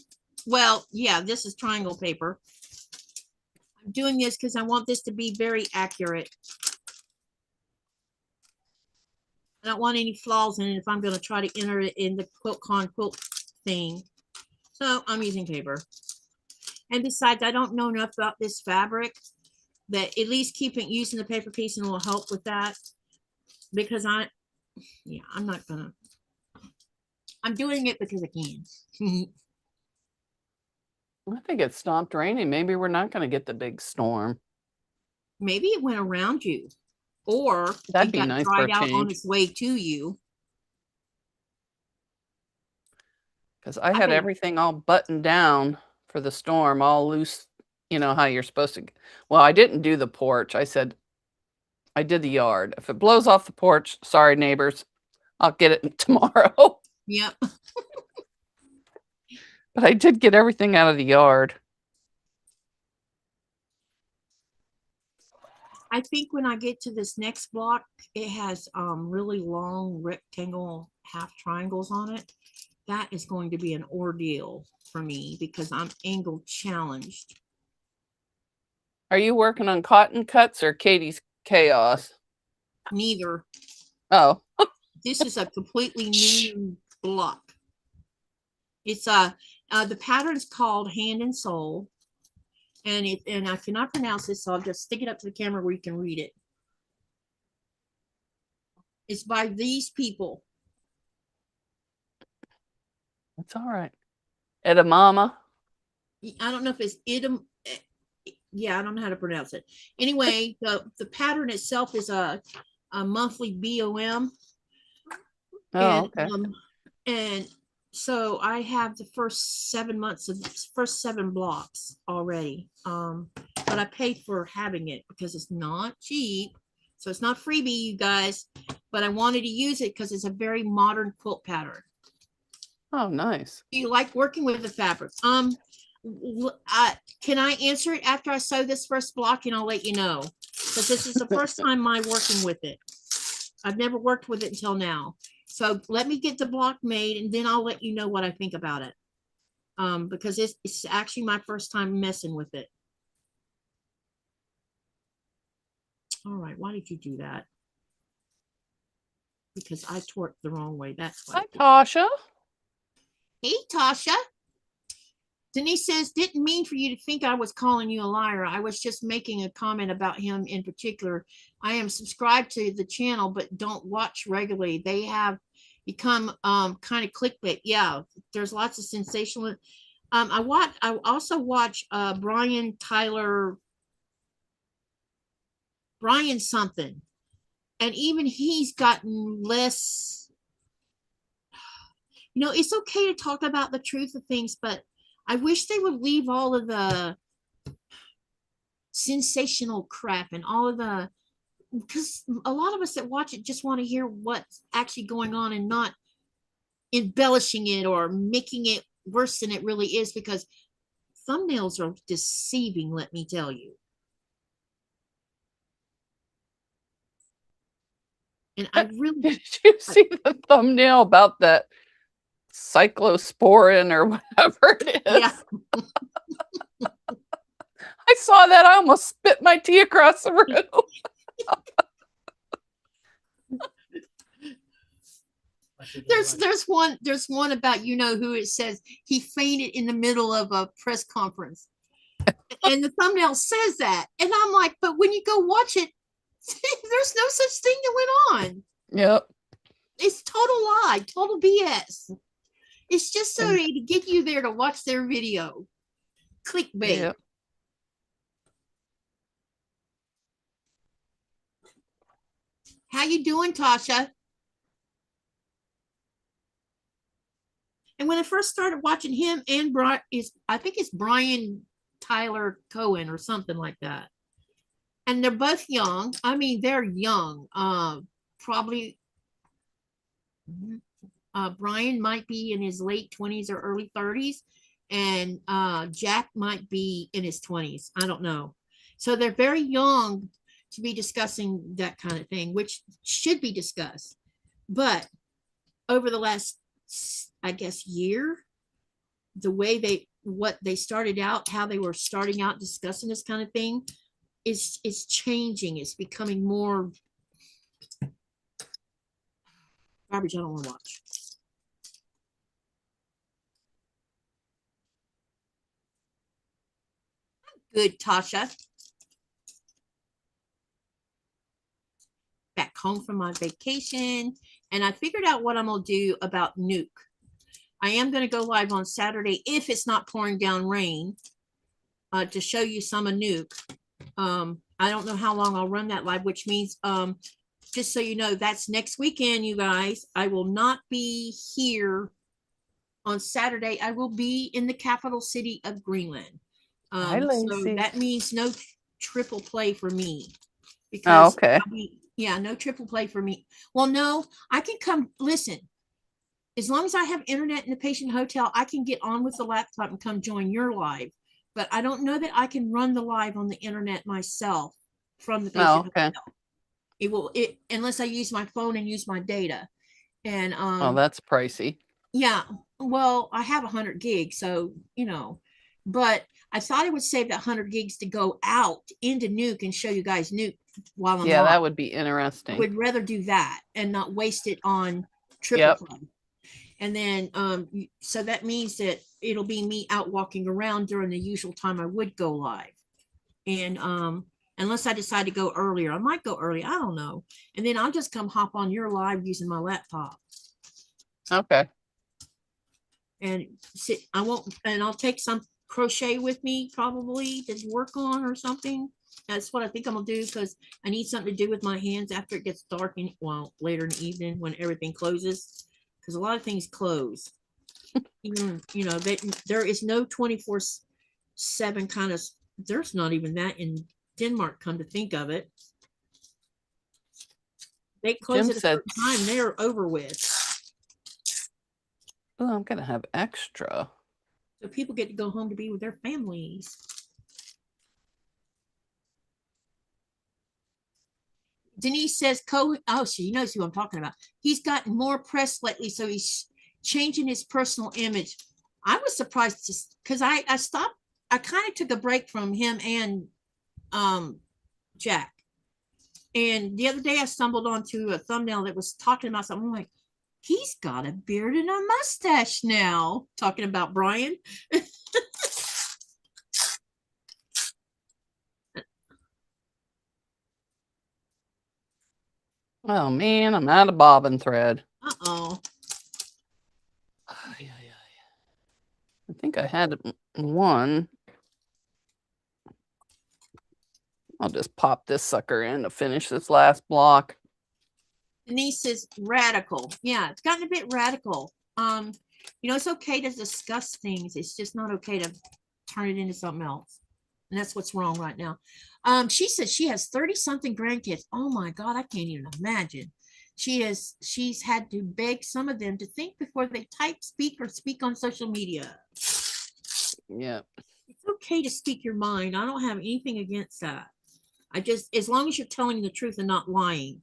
A: Well, yeah, this is triangle paper. I'm doing this because I want this to be very accurate. I don't want any flaws in it if I'm going to try to enter it in the QuiltCon quilt thing. So I'm using paper. And besides, I don't know enough about this fabric that at least using the paper piecing will help with that. Because I'm not going to. I'm doing it because I can.
B: I think it stopped raining. Maybe we're not going to get the big storm.
A: Maybe it went around you. Or
B: that'd
A: it
B: be
A: got
B: nice
A: dried
B: for a
A: out
B: change.
A: on its way to you.
B: Because I had everything all buttoned down for the storm, all loose. You know how you're supposed to. Well, I didn't do the porch. I said I did the yard. If it blows off the porch, sorry, neighbors, I'll get it tomorrow.
A: Yep.
B: But I did get everything out of the yard.
A: I think when I get to this next block, it has really long rectangle half triangles on it. That is going to be an ordeal for me because I'm angle challenged.
B: Are you working on cotton cuts or Katie's chaos?
A: Neither.
B: Oh.
A: This is a completely new block. It's the pattern's called Hand and Soul. And I cannot pronounce this, so I'll just stick it up to the camera where you can read it. It's by these people.
B: That's all right. Edamama.
A: I don't know if it's idem. Yeah, I don't know how to pronounce it. Anyway, the pattern itself is a monthly BOM.
B: Oh,
A: and,
B: okay.
A: And so I have the first 7 months of first 7 blocks already. But I paid for having it because it's not cheap. So it's not freebie, you guys. But I wanted to use it because it's a very modern quilt pattern.
B: Oh, nice.
A: Do you like working with the fabric? Can I answer it after I sew this first block and I'll let you know? Because this is the first time I'm working with it. I've never worked with it until now. So let me get the block made and then I'll let you know what I think about it. Because it's actually my first time messing with it. All right, why did you do that? Because I torqued the wrong way. That's why.
B: Hi, Tasha.
A: Hey, Tasha. Denise says, didn't mean for you to think I was calling you a liar. I was just making a comment about him in particular. I am subscribed to the channel, but don't watch regularly. They have become kind of clickbait. Yeah, there's lots of sensational. I also watch Brian something, and even he's gotten less. You know, it's okay to talk about the truth of things, but I wish they would leave all of the sensational crap and all of the, because a lot of us that watch it just want to hear what's actually going on and not embellishing it or making it worse than it really is, because thumbnails are deceiving, let me tell you. And I really
B: Did you see the thumbnail about that cyclosporin or whatever it is?
A: yeah.
B: I saw that. I almost spit my tea across the room.
A: There's one about, you know who, it says he fainted in the middle of a press conference, and the thumbnail says that, and I'm like, but when you go watch it, there's no such thing that went on.
B: Yep.
A: It's total lie, total BS. It's just so to get you there to watch their video. Clickbait.
B: Yep.
A: How you doing, Tasha? And when I first started watching him and I think it's Brian Tyler Cohen or something like that. And they're both young. I mean, they're young. Probably Brian might be in his late 20s or early 30s, and Jack might be in his 20s. I don't know. So they're very young to be discussing that kind of thing, which should be discussed. But over the last, I guess, year, the way what they started out, how they were starting out discussing this kind of thing is changing. It's becoming more garbage I don't want to watch. Good, Tasha. Back home from my vacation, and I figured out what I'm gonna do about Nuke. I am going to go live on Saturday if it's not pouring down rain, to show you some of Nuke. I don't know how long I'll run that live, which means just so you know, that's next weekend, you guys. I will not be here on Saturday. I will be in the capital city of Greenland. So that means no triple play for me. Because
B: okay.
A: No triple play for me. Well, no, I can come. Listen, as long as I have internet in the patient hotel, I can get on with the laptop and come join your live. But I don't know that I can run the live on the internet myself from the patient hotel. Unless I use my phone and use my data. And
B: that's pricey.
A: Yeah. Well, I have 100 gigs, so but I thought I would save that 100 gigs to go out into Nuke and show you guys Nuke while I'm live.
B: That would be interesting.
A: I would rather do that and not waste it on triple play. And then so that means that it'll be me out walking around during the usual time I would go live. And unless I decide to go earlier, I might go early, I don't know. And then I'll just come hop on your live using my laptop.
B: Okay.
A: And I'll take some crochet with me probably to work on or something. That's what I think I'm gonna do, because I need something to do with my hands after it gets dark and later in the evening when everything closes, because a lot of things close. Even there is no 24/7 kind of, there's not even that in Denmark, come to think of it. They close at a certain time, they're over with.
B: Oh, I'm gonna have extra.
A: So people get to go home to be with their families. Denise says, she knows who I'm talking about. He's gotten more press lately, so he's changing his personal image. I was surprised because I stopped. I kind of took a break from him and Jack. And the other day I stumbled onto a thumbnail that was talking about something. I'm like, he's got a beard and a mustache now. Talking about Brian.
B: Oh man, I'm out of bobbin thread.
A: Uh-oh.
B: I think I had one. I'll just pop this sucker in to finish this last block.
A: Denise says radical. Yeah, it's gotten a bit radical. You know, it's okay to discuss things. It's just not okay to turn it into something else. And that's what's wrong right now. She says she has 30-something grandkids. Oh my God, I can't even imagine. She's had to beg some of them to think before they type, speak, or speak on social media.
B: Yeah.
A: It's okay to speak your mind. I don't have anything against that. I just, as long as you're telling the truth and not lying,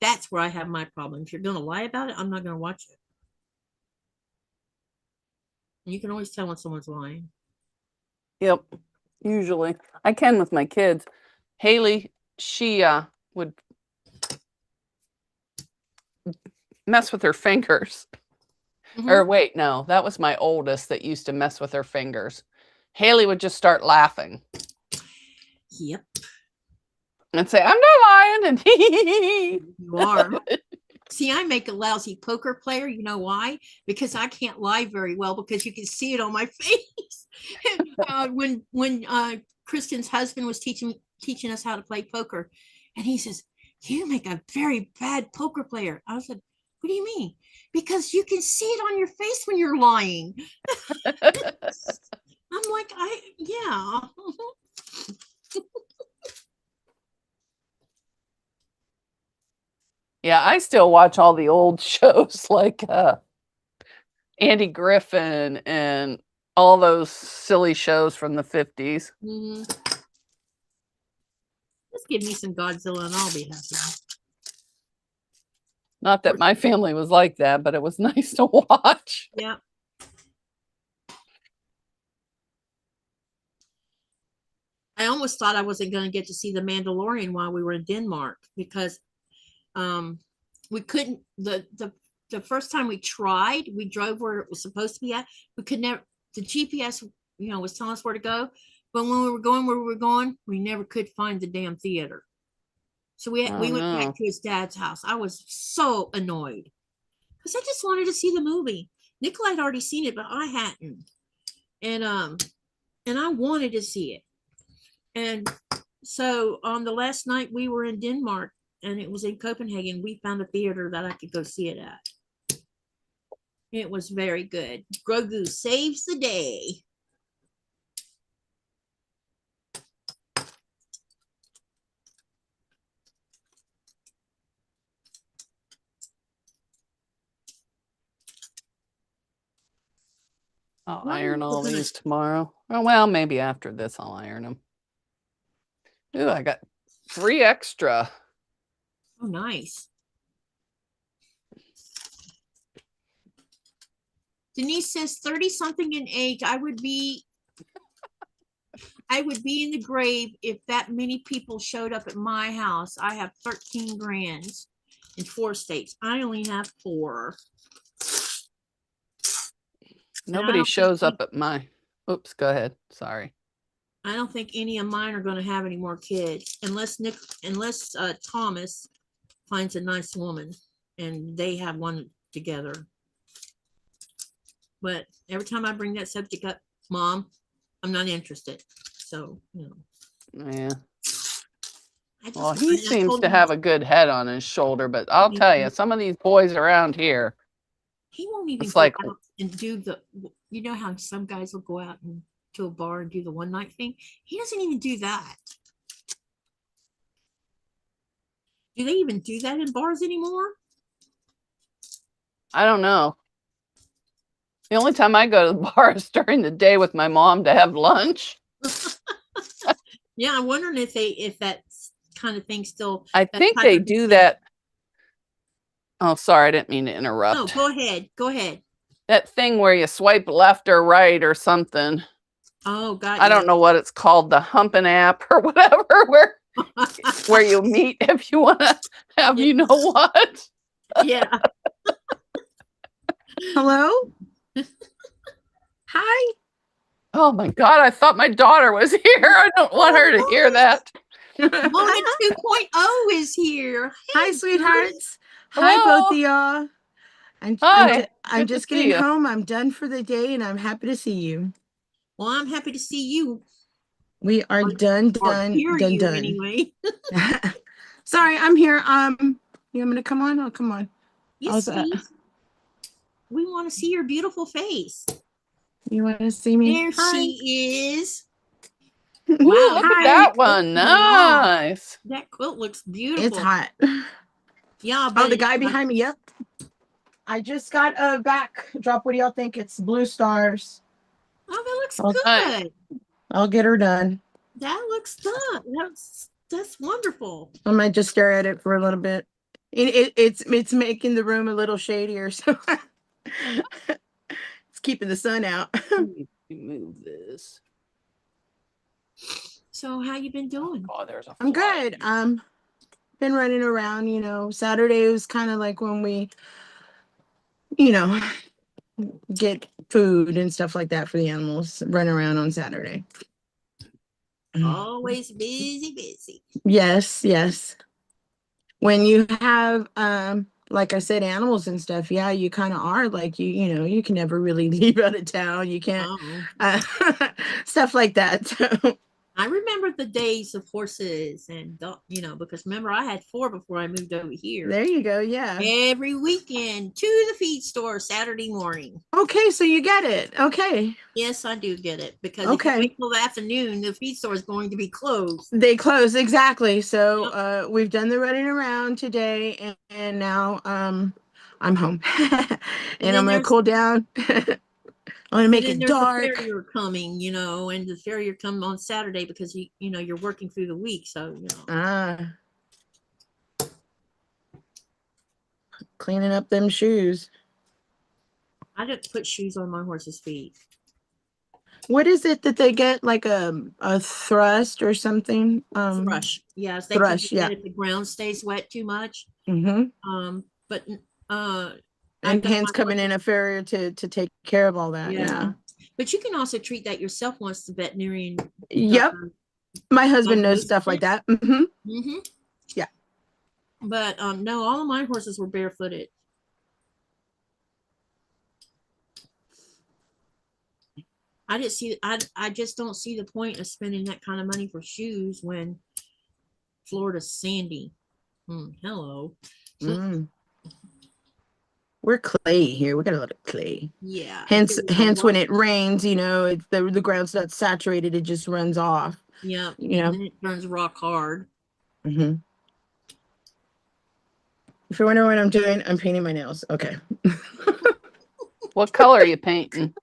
A: that's where I have my problem. If you're going to lie about it, I'm not going to watch it. And you can always tell when someone's lying.
B: Yep. Usually. I can with my kids. Haley, she would mess with her fingers. Or wait, no, that was my oldest that used to mess with her fingers. Haley would just start laughing.
A: Yep.
B: And say, I'm not lying. And
A: You are. See, I make a lousy poker player. You know why? Because I can't lie very well because you can see it on my face. when Kristen's husband was teaching us how to play poker, and he says, you make a very bad poker player. I said, what do you mean? Because you can see it on your face when you're lying. I'm like, yeah.
B: Yeah, I still watch all the old shows like Andy Griffin and all those silly shows from the 50s.
A: Just give me some Godzilla and I'll be happy.
B: Not that my family was like that, but it was nice to watch.
A: Yeah. I almost thought I wasn't going to get to see The Mandalorian while we were in Denmark because we couldn't, the first time we tried, we drove where it was supposed to be at. We could never, the GPS, was telling us where to go. But when we were going where we were going, we never could find the damn theater. So we went back to his dad's house. I was so annoyed because I just wanted to see the movie. Nikolai had already seen it, but I hadn't. And I wanted to see it. And so on the last night we were in Denmark and it was in Copenhagen, we found a theater that I could go see it at. It was very good. Grogu saves the day.
B: I'll iron all these tomorrow. Oh, well, maybe after this I'll iron them. Ooh, I got 3 extra.
A: Oh, nice. Denise says 30-something in age. I would be in the grave if that many people showed up at my house. I have 13 grands in 4 states. I only have 4.
B: Nobody shows up at my, oops, go ahead. Sorry.
A: I don't think any of mine are going to have any more kids unless Thomas finds a nice woman and they have one together. But every time I bring that subject up, Mom, I'm not interested. So,
B: Yeah. Well, he seems to have a good head on his shoulder, but I'll tell you, some of these boys around here,
A: he won't even go out and do you know how some guys will go out and to a bar and do the one night thing? He doesn't even do that. Do they even do that in bars anymore?
B: I don't know. The only time I go to the bar is during the day with my mom to have lunch.
A: Yeah, I'm wondering if that kind of thing still.
B: I think they do that. Oh, sorry, I didn't mean to interrupt.
A: No, go ahead. Go ahead.
B: That thing where you swipe left or right or something.
A: Oh, God.
B: I don't know what it's called, the humping app or whatever, where you meet if you want to have, you know what?
A: Yeah.
D: Hello? Hi.
B: Oh my God, I thought my daughter was here. I don't want her to hear that.
A: Mona 2.0 is here.
D: Hi,
A: Hey,
D: sweethearts. Hi, both of y'all.
B: Hi.
D: I'm
B: Good to
D: just
B: see
D: getting
B: you.
D: home. I'm done for the day, and I'm happy to see you.
A: well, I'm happy to see you.
D: We are
A: Or-
D: done.
A: Or hear you anyway.
D: Sorry, I'm here. You want me to come on? Oh, come on.
A: Yes, please. We want to see your beautiful face.
D: You want to see me?
A: There
D: Hi.
A: she is.
B: Ooh,
A: Wow,
B: look
D: Hi.
B: at that one. Nice.
A: that quilt looks beautiful.
D: It's hot.
A: Yeah,
D: Oh,
A: but
D: the guy behind me. Yep. I just got a backdrop. What do y'all think? It's blue stars.
A: Oh, that looks
B: Okay.
A: good.
D: I'll get her done.
A: That looks good. That's wonderful.
D: I might just stare at it for a little bit. It's making the room a little shadier, so it's keeping the sun out.
B: Let me move this.
A: So how you been doing?
B: Oh, there's a
D: I'm
B: fly.
D: good. Been running around, you know. Saturday was kind of like when we, you know, get food and stuff like that for the animals. Run around on Saturday.
A: Always busy.
D: Yes, yes. When you have like I said, animals and stuff, yeah, you kind of are like you know, you can never really leave out of town. You can't
A: Oh,
D: stuff like that. So
A: I remember the days of horses and you know, because remember I had 4 before I moved over here.
D: there you go. Yeah.
A: Every weekend to the feed store Saturday morning.
D: Okay, so you get it. Okay.
A: Yes, I do get it because if
D: Okay.
A: you wait till the afternoon, the feed store is going to be closed.
D: They close exactly. So
A: Yep.
D: we've done the running around today, and now I'm home, and I'm gonna
A: there's
D: cool down. I'm gonna make
A: then
D: it
A: there's the
D: dark.
A: farrier coming, you know, and the farrier come on Saturday because you know you're working through the week, so you know.
D: Ah, cleaning up them shoes.
A: I didn't put shoes on my horse's feet.
D: What is it that they get? Like a thrust or something?
A: Thrush, yes, they
D: Thrush,
A: can
D: yeah.
A: get if the ground stays wet too much. But I
D: And
A: got
D: hence
A: my
D: coming in a farrier to take care of all that. Yeah.
A: But you can also treat that yourself once the veterinarian.
D: Yep. My husband knows
A: diagnoses
D: stuff like
A: it.
D: that. Yeah.
A: But no, all of my horses were barefooted. I didn't see. I just don't see the point of spending that kind of money for shoes when Florida's sandy. Hello.
D: Mm. We're clay here. We got a lot of clay.
A: Yeah.
D: Hence when it rains, you know, the ground's not saturated. It just runs off.
A: Yeah.
D: You know.
A: And then it turns rock hard.
D: If you're wondering what I'm doing, I'm painting my nails. Okay.
B: What color are you painting?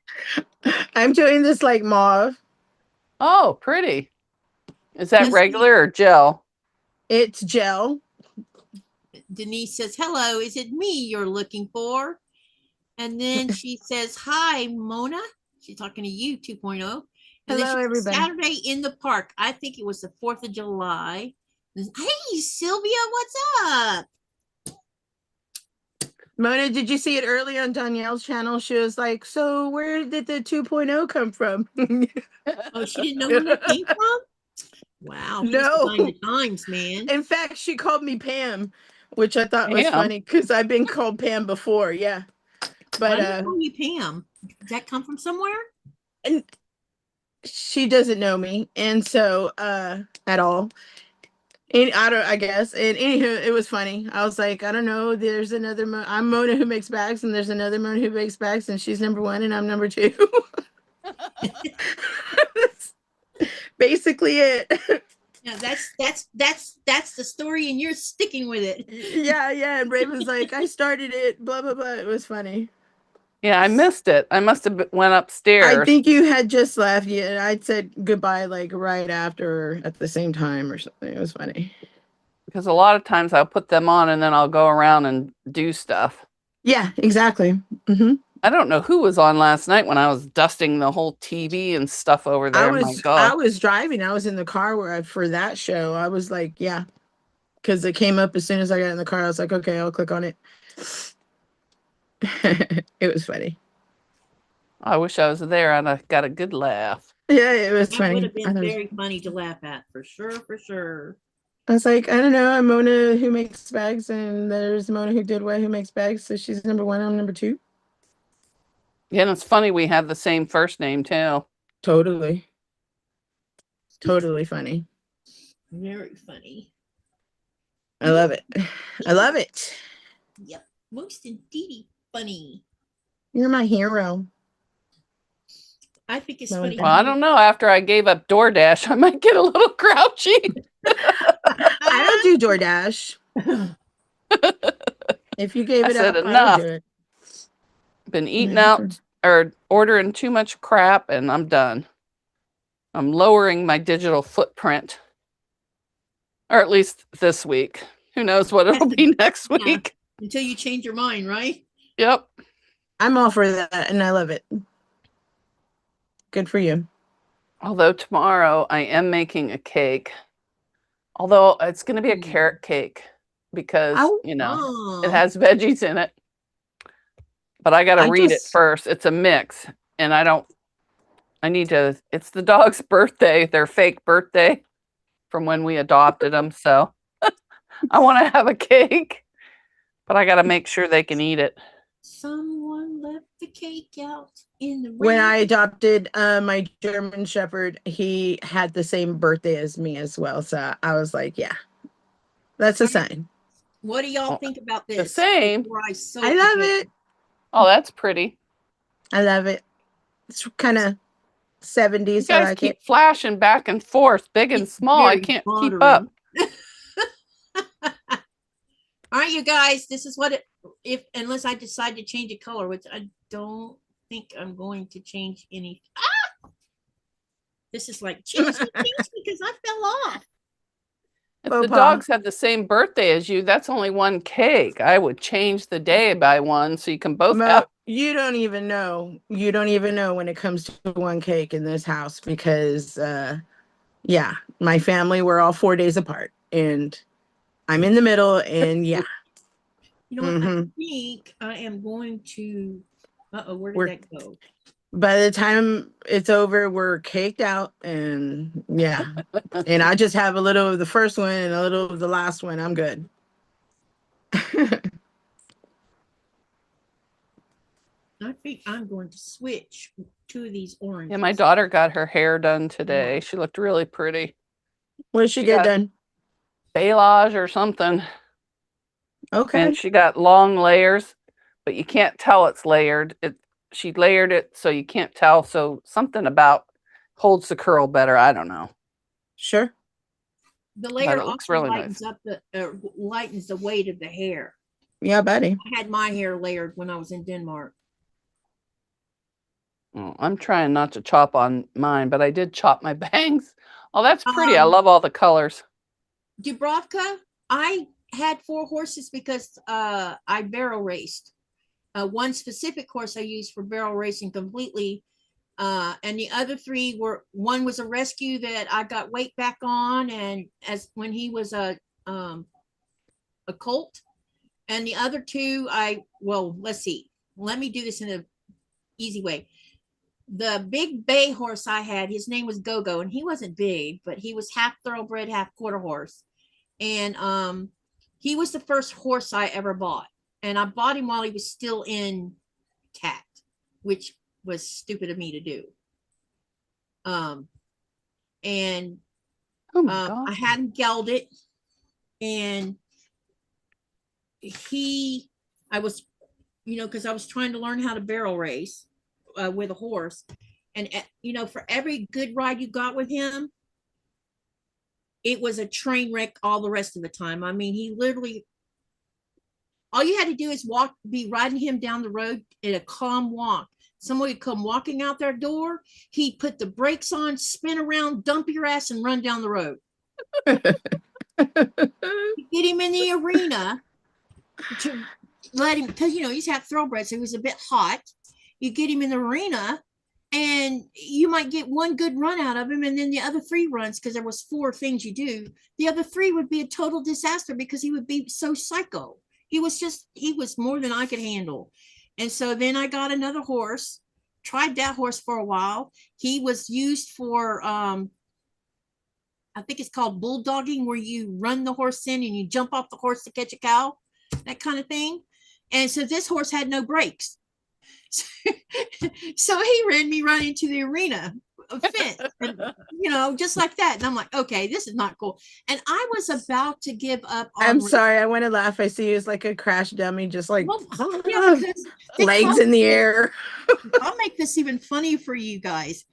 D: I'm doing this like mauve.
B: Oh, pretty. Is that
A: Yes.
B: regular or gel?
D: It's gel.
A: Denise says, "Hello, is it me you're looking for?" And then she says, "Hi, Mona." She's talking to you, 2.0. And then
D: Hello,
A: she says,
D: everybody.
A: Saturday in the park. I think it was the 4th of July. Hey, Sylvia, what's up?
D: Mona, did you see it early on Danielle's channel? She was like, so where did the 2.0 come from?
A: Oh, she didn't know where that came from? Wow, he's
D: No.
A: behind the times, man.
D: In fact, she called me Pam, which I thought was
B: Pam?
D: funny because I've been called Pam before. Yeah.
A: Why
D: But
A: do you call you Pam? Does that come from somewhere?
D: and she doesn't know me, and so at all. And I guess. And anywho, it was funny. I was like, I don't know. There's another I'm Mona who makes bags, and there's another Mona who makes bags, and she's number 1 and I'm number 2. That's basically it.
A: Yeah, that's the story, and you're sticking with it.
D: Yeah. And Raven's like, I started it, blah blah blah. It was funny.
B: Yeah, I missed it. I must have went upstairs.
D: I think you had just left. Yeah, I'd said goodbye like right after, at the same time or something. It was funny.
B: Because a lot of times I'll put them on and then I'll go around and do stuff.
D: Yeah, exactly.
B: I don't know who was on last night when I was dusting the whole TV and stuff over there. My
D: I
B: God.
D: was driving. I was in the car for that show. I was like, yeah, because it came up as soon as I got in the car. I was like, okay, I'll click on it. It was funny.
B: I wish I was there and I got a good laugh.
D: Yeah, it was
A: That
D: funny.
A: would have been
D: I was,
A: very funny to laugh at, for sure, for sure.
D: I was like, I don't know. I'm Mona who makes bags, and there's Mona who did what who makes bags. So she's number one. I'm number two.
B: Yeah, and it's funny we have the same first name too.
D: Totally. Totally funny.
A: Very funny.
D: I love it. I love it.
A: Yep. Most indeed funny.
D: You're my hero.
A: I think it's
D: No,
A: funny.
B: Well, I don't know. After I gave up DoorDash, I might get a little grouchy.
D: I don't do DoorDash. If you gave
B: I
D: it
B: said
D: up, I
B: enough.
D: would do it.
B: Been eating
D: Yeah,
B: out or ordering too much crap, and I'm done. I'm lowering my digital footprint, or at least this week. Who knows what it'll be next
A: Yeah.
B: week?
A: Until you change your mind, right?
B: Yep.
D: I'm all for that, and I love it. Good for you.
B: Although tomorrow I am making a cake. Although it's going to be a carrot cake because,
D: Oh.
B: it has veggies in it. But I got to read it
D: just-
B: first. It's a mix. And it's the dog's birthday, their fake birthday from when we adopted them. So I want to have a cake, but I got to make sure they can eat it.
A: Someone left the cake out in the rain.
D: When I adopted my German Shepherd, he had the same birthday as me as well. So I was like, yeah, that's a sign.
A: What do y'all
B: Well,
A: think about this?
B: the same.
A: Before I soak
D: I love
A: it.
D: it.
B: Oh, that's pretty.
D: I love it. It's kind of 70s.
B: You
D: I
B: guys
D: like
B: keep
D: it.
B: flashing back and forth, big and
A: It's
B: small. I
A: very
B: can't keep
A: bothering.
B: up.
A: All right, you guys, this is what unless I decide to change the color, which I don't think I'm going to change any. This is like change because I fell off.
B: If
D: Faux
B: the
D: pas.
B: dogs have the same birthday as you, that's only one cake. I would change the day by one so you can both have.
D: You don't even know. You don't even know when it comes to one cake in this house because, yeah, my family, we're all 4 days apart and I'm in the middle. And yeah,
A: You know what? I think I am going to. Where did that go?
D: by the time it's over, we're caked out. And yeah, and I just have a little of the first one and a little of the last one. I'm good.
A: I think I'm going to switch two of these oranges.
B: Yeah, my daughter got her hair done today. She looked really pretty.
D: What did she
B: She
D: get
B: got-
D: done?
B: Balayage or something.
D: Okay.
B: And she got long layers, but you can't tell it's layered. She layered it so you can't tell. So something about holds the curl better. I don't know.
D: Sure.
A: The layer
B: it looks
A: also
B: really
A: lightens up lightens the weight of the hair.
D: Yeah, buddy.
A: I had my hair layered when I was in Denmark.
B: Oh, I'm trying not to chop on mine, but I did chop my bangs. Oh, that's pretty. I
A: Um,
B: love all the colors.
A: Dubrovka, I had 4 horses because I barrel raced. One specific horse I used for barrel racing completely. And the other 3 one was a rescue that I got weight back on, and when he was a colt. And the other 2, let's see. Let me do this in an easy way. The big bay horse I had, his name was Go-Go, and he wasn't big, but he was half thoroughbred, half quarter horse. And he was the first horse I ever bought. And I bought him while he was still intact, which was stupid of me to do. And
B: Oh my God.
A: I hadn't gelded, and I was, because I was trying to learn how to barrel race with a horse. And, for every good ride you got with him, it was a train wreck all the rest of the time. I mean, he literally, all you had to do is be riding him down the road in a calm walk. Someone would come walking out their door. He'd put the brakes on, spin around, dump your ass, and run down the road. You get him in the arena to let him, because, he's half thoroughbred, so he was a bit hot. You get him in the arena, and you might get one good run out of him, and then the other 3 runs, because there was 4 things you do, the other 3 would be a total disaster because he would be so psycho. He was more than I could handle. And so then I got another horse, tried that horse for a while. He was used for I think it's called bulldogging, where you run the horse in and you jump off the horse to catch a cow, that kind of thing. And so this horse had no brakes. So he ran me right into the arena fence, and, just like that. And I'm like, okay, this is not cool. And I was about to give up on.
D: I'm sorry, I want to laugh. I see you as like a crash dummy, just like
A: yeah, because
D: legs in the air.
A: I'll make this even funny for you guys.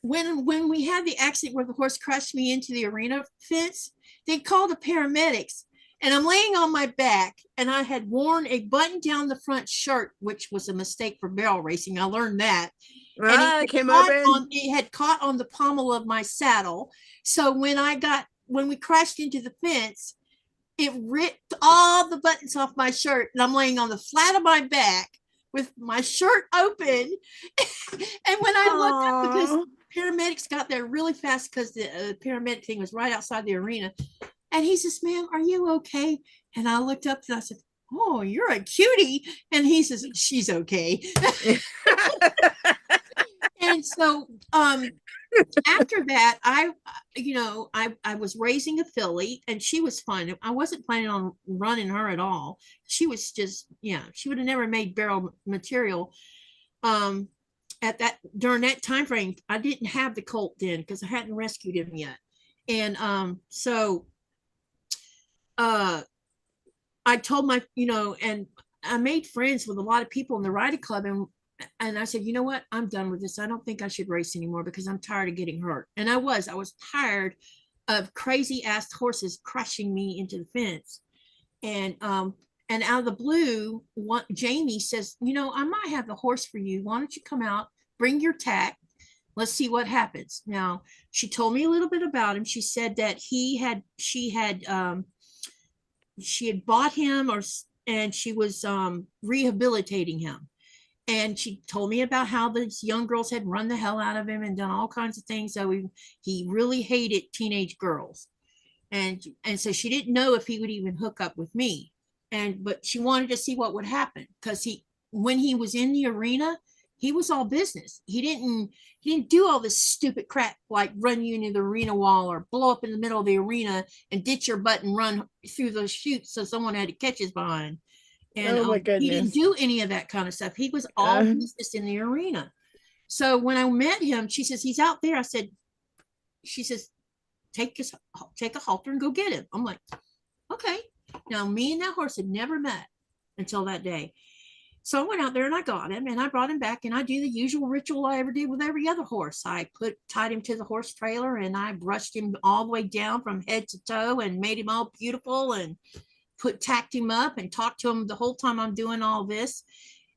A: When we had the accident where the horse crashed me into the arena fence, they called the paramedics, and I'm laying on my back, and I had worn a button down the front shirt, which was a mistake for barrel racing. I learned that. And it had caught on the pommel of my saddle. So when we crashed into the fence, it ripped all the buttons off my shirt, and I'm laying on the flat of my back with my shirt open. And when I looked up, because paramedics got there really fast, because the paramedic thing was right outside the arena, and he says, "Ma'am, are you okay?" And I looked up and I said, "Oh, you're a cutie." And he says, "She's okay." And so after that, I was raising a filly, and she was fun. I wasn't planning on running her at all. She was just, she would have never made barrel material. During that time frame, I didn't have the colt then, because I hadn't rescued him yet. And I told and I made friends with a lot of people in the riding club, and I said, you know what, I'm done with this. I don't think I should race anymore, because I'm tired of getting hurt. And I was tired of crazy ass horses crushing me into the fence. And out of the blue, Jamie says, I might have the horse for you. Why don't you come out, bring your tack, let's see what happens. Now, she told me a little bit about him. She said that she had bought him, and she was rehabilitating him. And she told me about how these young girls had run the hell out of him and done all kinds of things. So he really hated teenage girls. And so she didn't know if he would even hook up with me. But she wanted to see what would happen, because when he was in the arena, he was all business. He didn't do all this stupid crap like run you into the arena wall or blow up in the middle of the arena and ditch your butt and run through those chutes so someone had to catch his behind. And
D: oh my goodness,
A: he didn't do any of that kind of stuff. He was all business in the arena. So when I met him, she says, he's out there. She says, take a halter and go get him. I'm like, okay. Now, me and that horse had never met until that day. So I went out there and I got him, and I brought him back, and I do the usual ritual I ever did with every other horse. I tied him to the horse trailer, and I brushed him all the way down from head to toe and made him all beautiful, and tacked him up and talked to him the whole time I'm doing all this.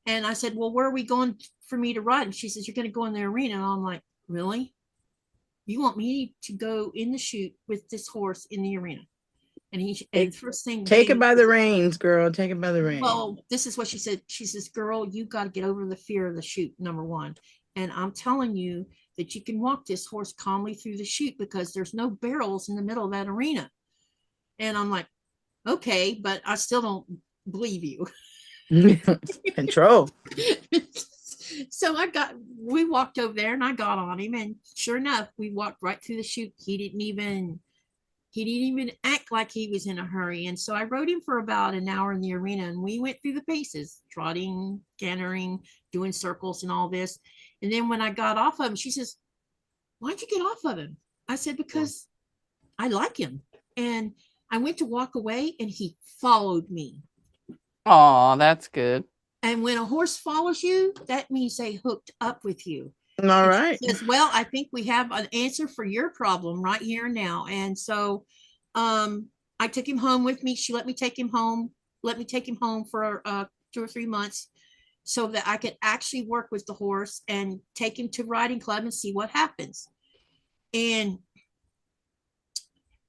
A: And I said, well, where are we going for me to ride? And she says, you're going to go in the arena. And I'm like, really? You want me to go in the chute with this horse in the arena? And first thing,
D: take it by the reins, girl. Take it by the reins.
A: Well, this is what she said. She says, girl, you got to get over the fear of the chute, number one. And I'm telling you that you can walk this horse calmly through the chute, because there's no barrels in the middle of that arena. And I'm like, okay, but I still don't believe you.
D: Control.
A: So we walked over there, and I got on him, and sure enough, we walked right through the chute. He didn't even act like he was in a hurry. And so I rode him for about an hour in the arena, and we went through the paces, trotting, cantering, doing circles and all this. And then when I got off of him, she says, why'd you get off of him? I said, because I like him. And I went to walk away, and he followed me.
B: Oh, that's good.
A: And when a horse follows you, that means they hooked up with you.
D: All right.
A: Says, well, I think we have an answer for your problem right here and now. And so I took him home with me. She let me take him home for 2 or 3 months, so that I could actually work with the horse and take him to riding club and see what happens. And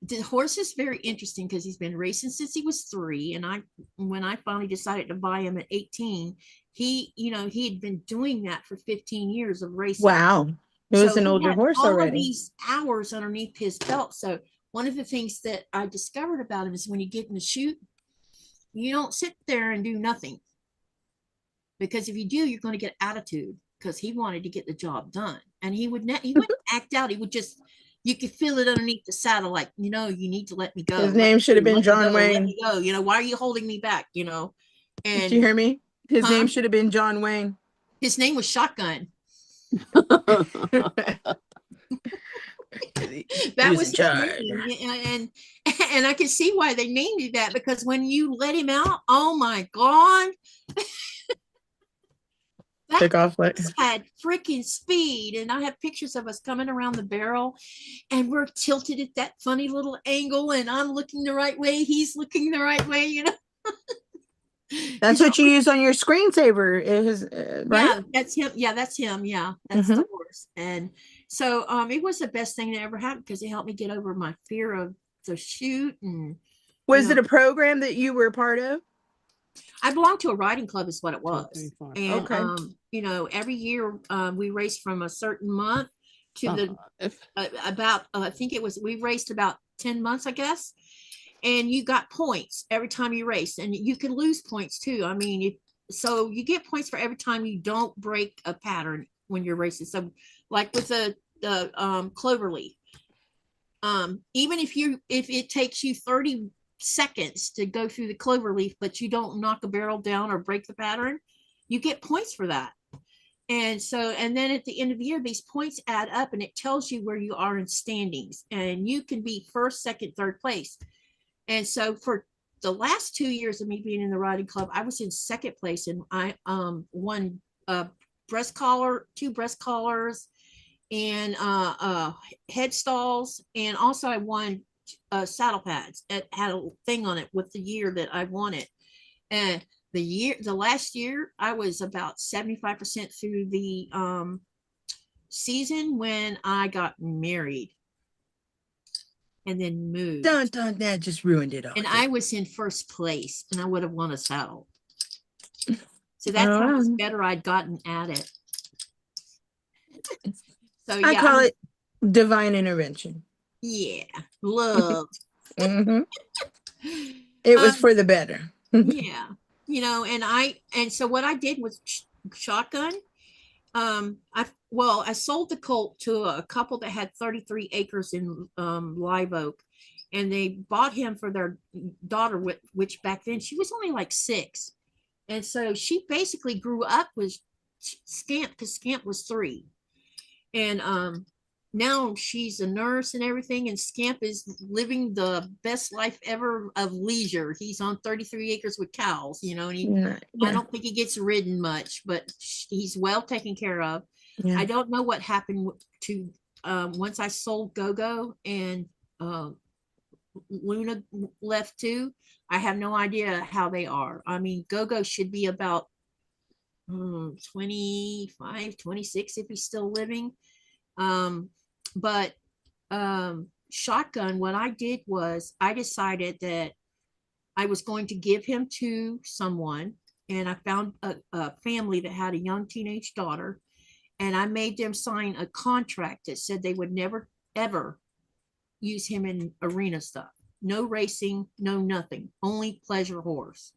A: the horse is very interesting, because he's been racing since he was 3. And when I finally decided to buy him at 18, he had been doing that for 15 years of racing.
D: Wow. He was an older horse already.
A: All of these hours underneath his belt. So one of the things that I discovered about him is, when you get in the chute, you don't sit there and do nothing, because if you do, you're going to get attitude. because he wanted to get the job done. And he wouldn't act out. He would just, you could feel it underneath the saddle, like, you need to let me go.
D: His name should have been John
A: Let
D: Wayne.
A: me go. Why are you holding me back? And
D: Did you hear me? His
A: Huh?
D: name should have been John Wayne.
A: His name was Shotgun. That was his name. And I can see why they named it that, because when you let him out, oh my God.
D: Took off like
A: had freaking speed, and I have pictures of us coming around the barrel, and we're tilted at that funny little angle, and I'm looking the right way, he's looking the right way,
D: That's what you use on your screensaver, right?
A: Yeah, that's him. Yeah, that's him. Yeah, that's the horse. And so it was the best thing that ever happened, because it helped me get over my fear of the shoot. And
D: was it a program that you were a part of?
A: I belonged to a riding club, is what it was. And
D: okay.
A: every year we raced from a certain month to I think we raced about 10 months, I guess. And you got points every time you race, and you can lose points too. I mean, so you get points for every time you don't break a pattern when you're racing. So like with the cloverleaf, even if it takes you 30 seconds to go through the cloverleaf, but you don't knock a barrel down or break the pattern, you get points for that. And so, and then at the end of the year, these points add up, and it tells you where you are in standings, and you can be first, second, third place. And so for the last 2 years of me being in the riding club, I was in second place, and I won breast collar, 2 breast collars, and head stalls, and also I won saddle pads. It had a thing on it with the year that I won it. And the last year, I was about 75% through the season when I got married. And then moved.
D: That just ruined it all.
A: And I was in first place, and I would have won a saddle. So that's how much better I'd gotten at it. So yeah,
D: I call it divine intervention.
A: Yeah, love.
D: It was for the better.
A: Yeah, and so what I did was shotgun. I sold the colt to a couple that had 33 acres in Live Oak, and they bought him for their daughter, which back then she was only like 6. And so she basically grew up with Scamp, because Scamp was 3. And now she's a nurse and everything, and Scamp is living the best life ever of leisure. He's on 33 acres with cows, and I don't think he gets ridden much, but he's well taken care of. I don't know what happened to once I sold Go-Go and Luna left too. I have no idea how they are. I mean, Go-Go should be about 25, 26 if he's still living. But Shotgun, what I did was I decided that I was going to give him to someone, and I found a family that had a young teenage daughter, and I made them sign a contract that said they would never, ever use him in arena stuff. No racing, no nothing, only pleasure horse.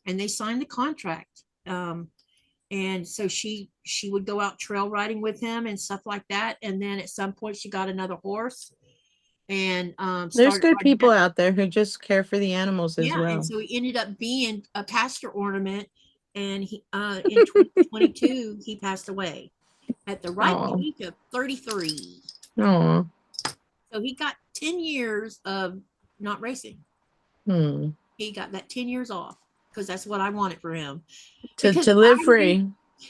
A: And they signed the contract. And so she would go out trail riding with him and stuff like that. And then at some point she got another horse. And
D: there's good people out there who just care for the animals as well.
A: And so he ended up being a pasture ornament. And he in 2022 he passed away at the ripe age of 33.
D: Oh.
A: So he got 10 years of not racing. He got that 10 years off, because that's what I wanted for him.
D: To live free.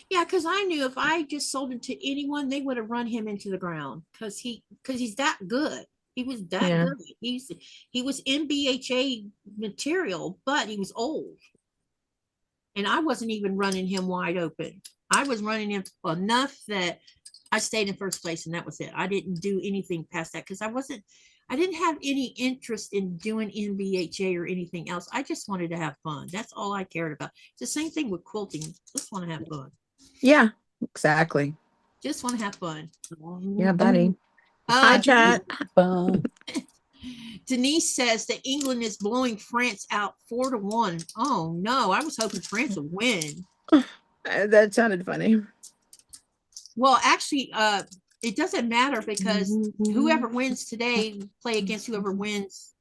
A: Yeah, because I knew if I just sold him to anyone, they would have run him into the ground, because he's that good. He was that good. He was NBHA material, but he was old. And I wasn't even running him wide open. I was running him enough that I stayed in first place, and that was it. I didn't do anything past that, because I didn't have any interest in doing NBHA or anything else. I just wanted to have fun. That's all I cared about. It's the same thing with quilting. Just want to have fun.
D: Yeah, exactly.
A: Just want to have fun.
D: Yeah, buddy. Hi, chat.
A: Denise says that England is blowing France out 4-1. Oh no, I was hoping France would win.
D: That sounded funny.
A: Well, actually, it doesn't matter because whoever wins today play against whoever wins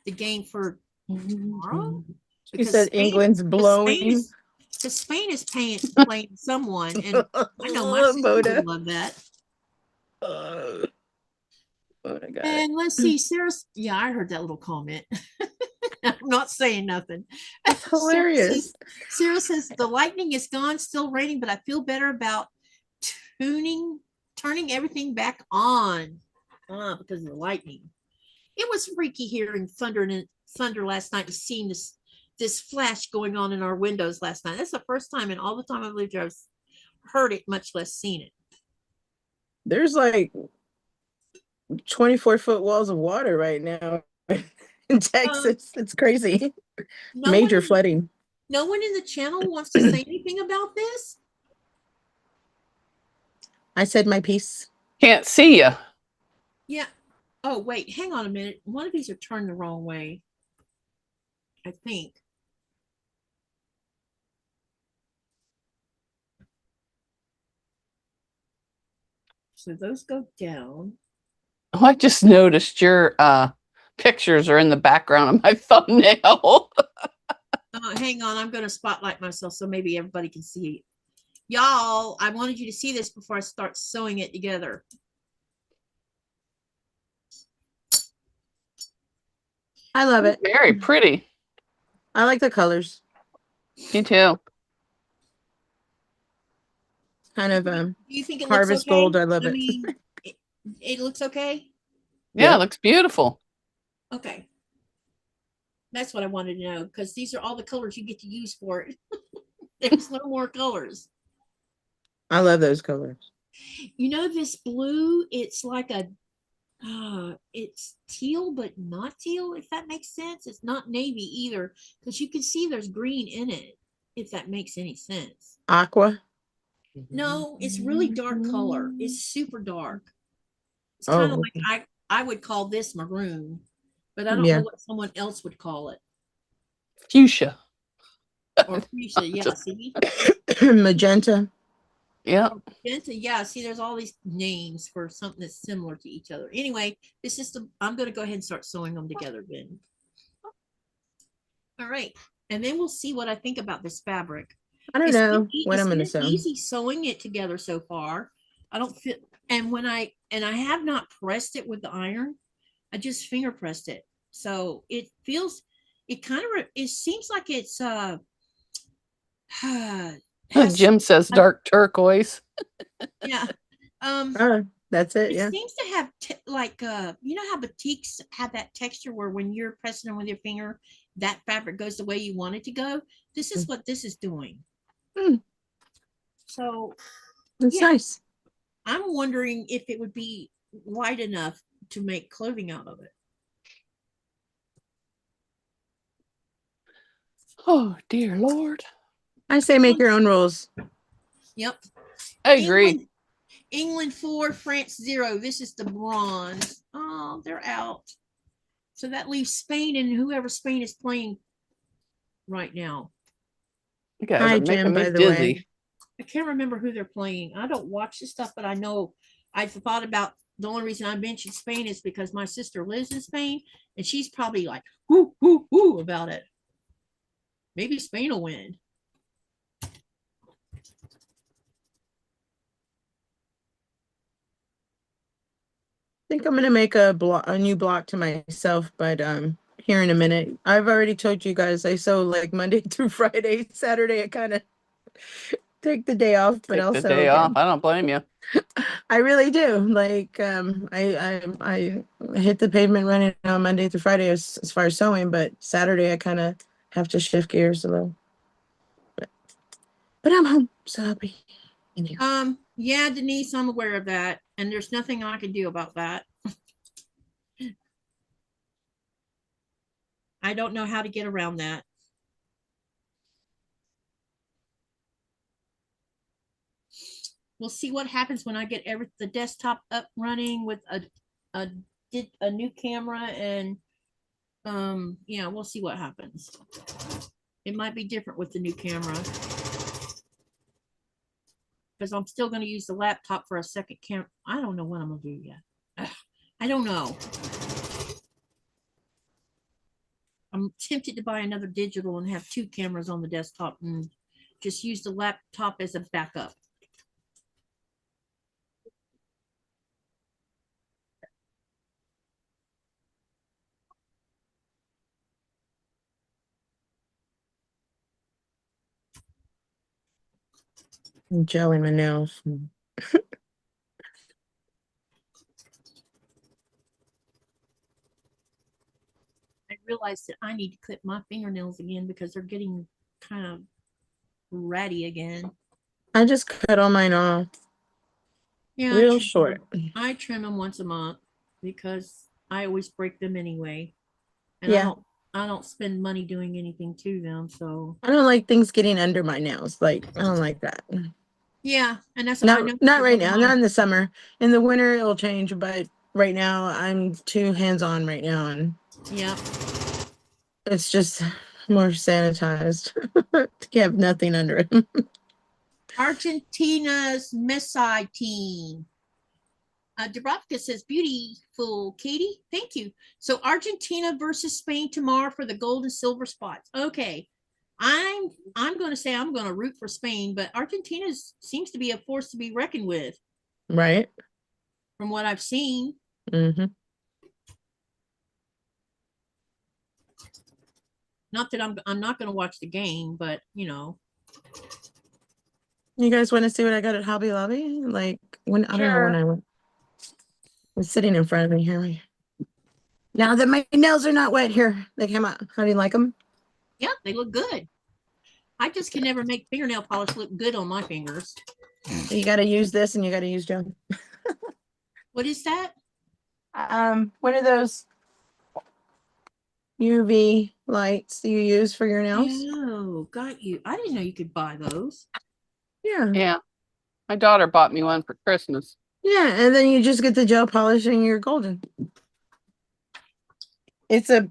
A: the game for tomorrow.
D: You said England's blowing.
A: Because Spain is playing someone, and I know my sister would love that. And let's see, Sarah's. Yeah, I heard that little comment. I'm not saying nothing.
D: That's hilarious.
A: Sarah says the lightning is gone, still raining, but I feel better about turning everything back on because of the lightning. It was freaky hearing thunder last night and seeing this flash going on in our windows last night. That's the first time in all the time I've lived here I've heard it, much less seen it.
D: There's like 24-foot walls of water right now in Texas. It's crazy. Major flooding.
A: No one in the channel wants to say anything about this?
D: I said my piece.
B: Can't see you.
A: Yeah. Oh, wait. Hang on a minute. One of these are turned the wrong way. I think. So those go down.
B: Oh, I just noticed your pictures are in the background of my thumbnail.
A: Hang on. I'm going to spotlight myself so maybe everybody can see it. Y'all, I wanted you to see this before I start sewing it together.
D: I love it.
B: Very pretty.
D: I like the colors.
B: Me too.
D: Kind of
A: Do you think it
D: harvest
A: looks okay?
D: gold. I love it.
A: Mean, it looks okay?
B: Yeah, it looks beautiful.
A: Okay. That's what I wanted to know because these are all the colors you get to use for it. There's no more colors.
D: I love those colors.
A: You know, this blue, it's like it's teal, but not teal, if that makes sense. It's not navy either because you can see there's green in it, if that makes any sense.
D: Aqua?
A: No, it's really dark color. It's super dark. It's kind of like I would call this maroon, but I don't know what someone else would call it.
B: Fuchsia.
A: Or fuchsia, yeah. See?
D: Magenta.
B: Yeah.
A: Magenta, yeah. See, there's all these names for something that's similar to each other. Anyway, this is I'm going to go ahead and start sewing them together then. All right, and then we'll see what I think about this fabric.
D: I don't know what I'm going to sew.
A: Easy sewing it together so far. I don't feel, and I have not pressed it with the iron. I just finger pressed it, so it feels. It kind of. It seems like it's.
B: Jim says dark turquoise.
A: Yeah.
D: That's it.
A: It seems to have you know how batiks have that texture where when you're pressing them with your finger, that fabric goes the way you want it to go. This is what this is doing. So
D: that's nice.
A: I'm wondering if it would be wide enough to make clothing out of it.
B: Oh dear Lord.
D: I say make your own rules.
A: Yep.
B: I agree.
A: England 4, France 0. This is the bronze. Oh, they're out. So that leaves Spain and whoever Spain is playing right now.
D: Hi, Jim, by the way.
A: I can't remember who they're playing. I don't watch this stuff, but I know I thought about the only reason I mentioned Spain is because my sister lives in Spain and she's probably like, whoo, whoo, whoo about it. Maybe Spain will win.
D: I think I'm going to make a new block to myself, but here in a minute. I've already told you guys I sew like Monday through Friday. Saturday I kind of take the day off, but I'll sew
B: the day off. I don't blame you.
D: I really do. Like I hit the pavement running on Monday through Friday as far as sewing, but Saturday I kind of have to shift gears a little. But I'm home, so I'll be in here.
A: Yeah, Denise, I'm aware of that, and there's nothing I can do about that. I don't know how to get around that. We'll see what happens when I get the desktop up running with a new camera, and yeah, we'll see what happens. It might be different with the new camera. because I'm still going to use the laptop for a second camera. I don't know what I'm going to do yet. Ugh, I don't know. I'm tempted to buy another digital and have 2 cameras on the desktop and just use the laptop as a backup.
D: I'm gelling my nails.
A: I realized that I need to clip my fingernails again because they're getting kind of ratty again.
D: I just cut all mine off.
A: Yeah,
D: Real short.
A: I trim them once a month because I always break them anyway. And
D: Yeah.
A: I don't spend money doing anything to them, so
D: I don't like things getting under my nails. Like, I don't like that.
A: yeah, and that's what I know.
D: Not right now. Not in the summer. In the winter, it'll change. But right now, I'm too hands-on right now, and
A: Yeah.
D: it's just more sanitized to have nothing under it.
A: Argentina's Messai team. Dubrovka says, beautiful, Katie. Thank you. So Argentina versus Spain tomorrow for the gold and silver spots. Okay. I'm going to say I'm going to root for Spain, but Argentina seems to be a force to be reckoned with.
D: Right.
A: From what I've seen.
D: Mm-hmm.
A: Not that I'm not going to watch the game, but you know.
D: You guys want to see what I got at Hobby Lobby? Like when I don't know when I went. It's sitting in front of me here. Now that my nails are not wet here, they came out. How do you like them?
A: Yeah, they look good. I just can never make fingernail polish look good on my fingers.
D: You got to use this and you got to use Joan.
A: What is that?
D: One of those UV lights you use for your nails.
A: Oh, got you. I didn't know you could buy those.
D: Yeah.
B: Yeah. My daughter bought me one for Christmas.
D: Yeah, and then you just get the gel polish and you're golden. It's a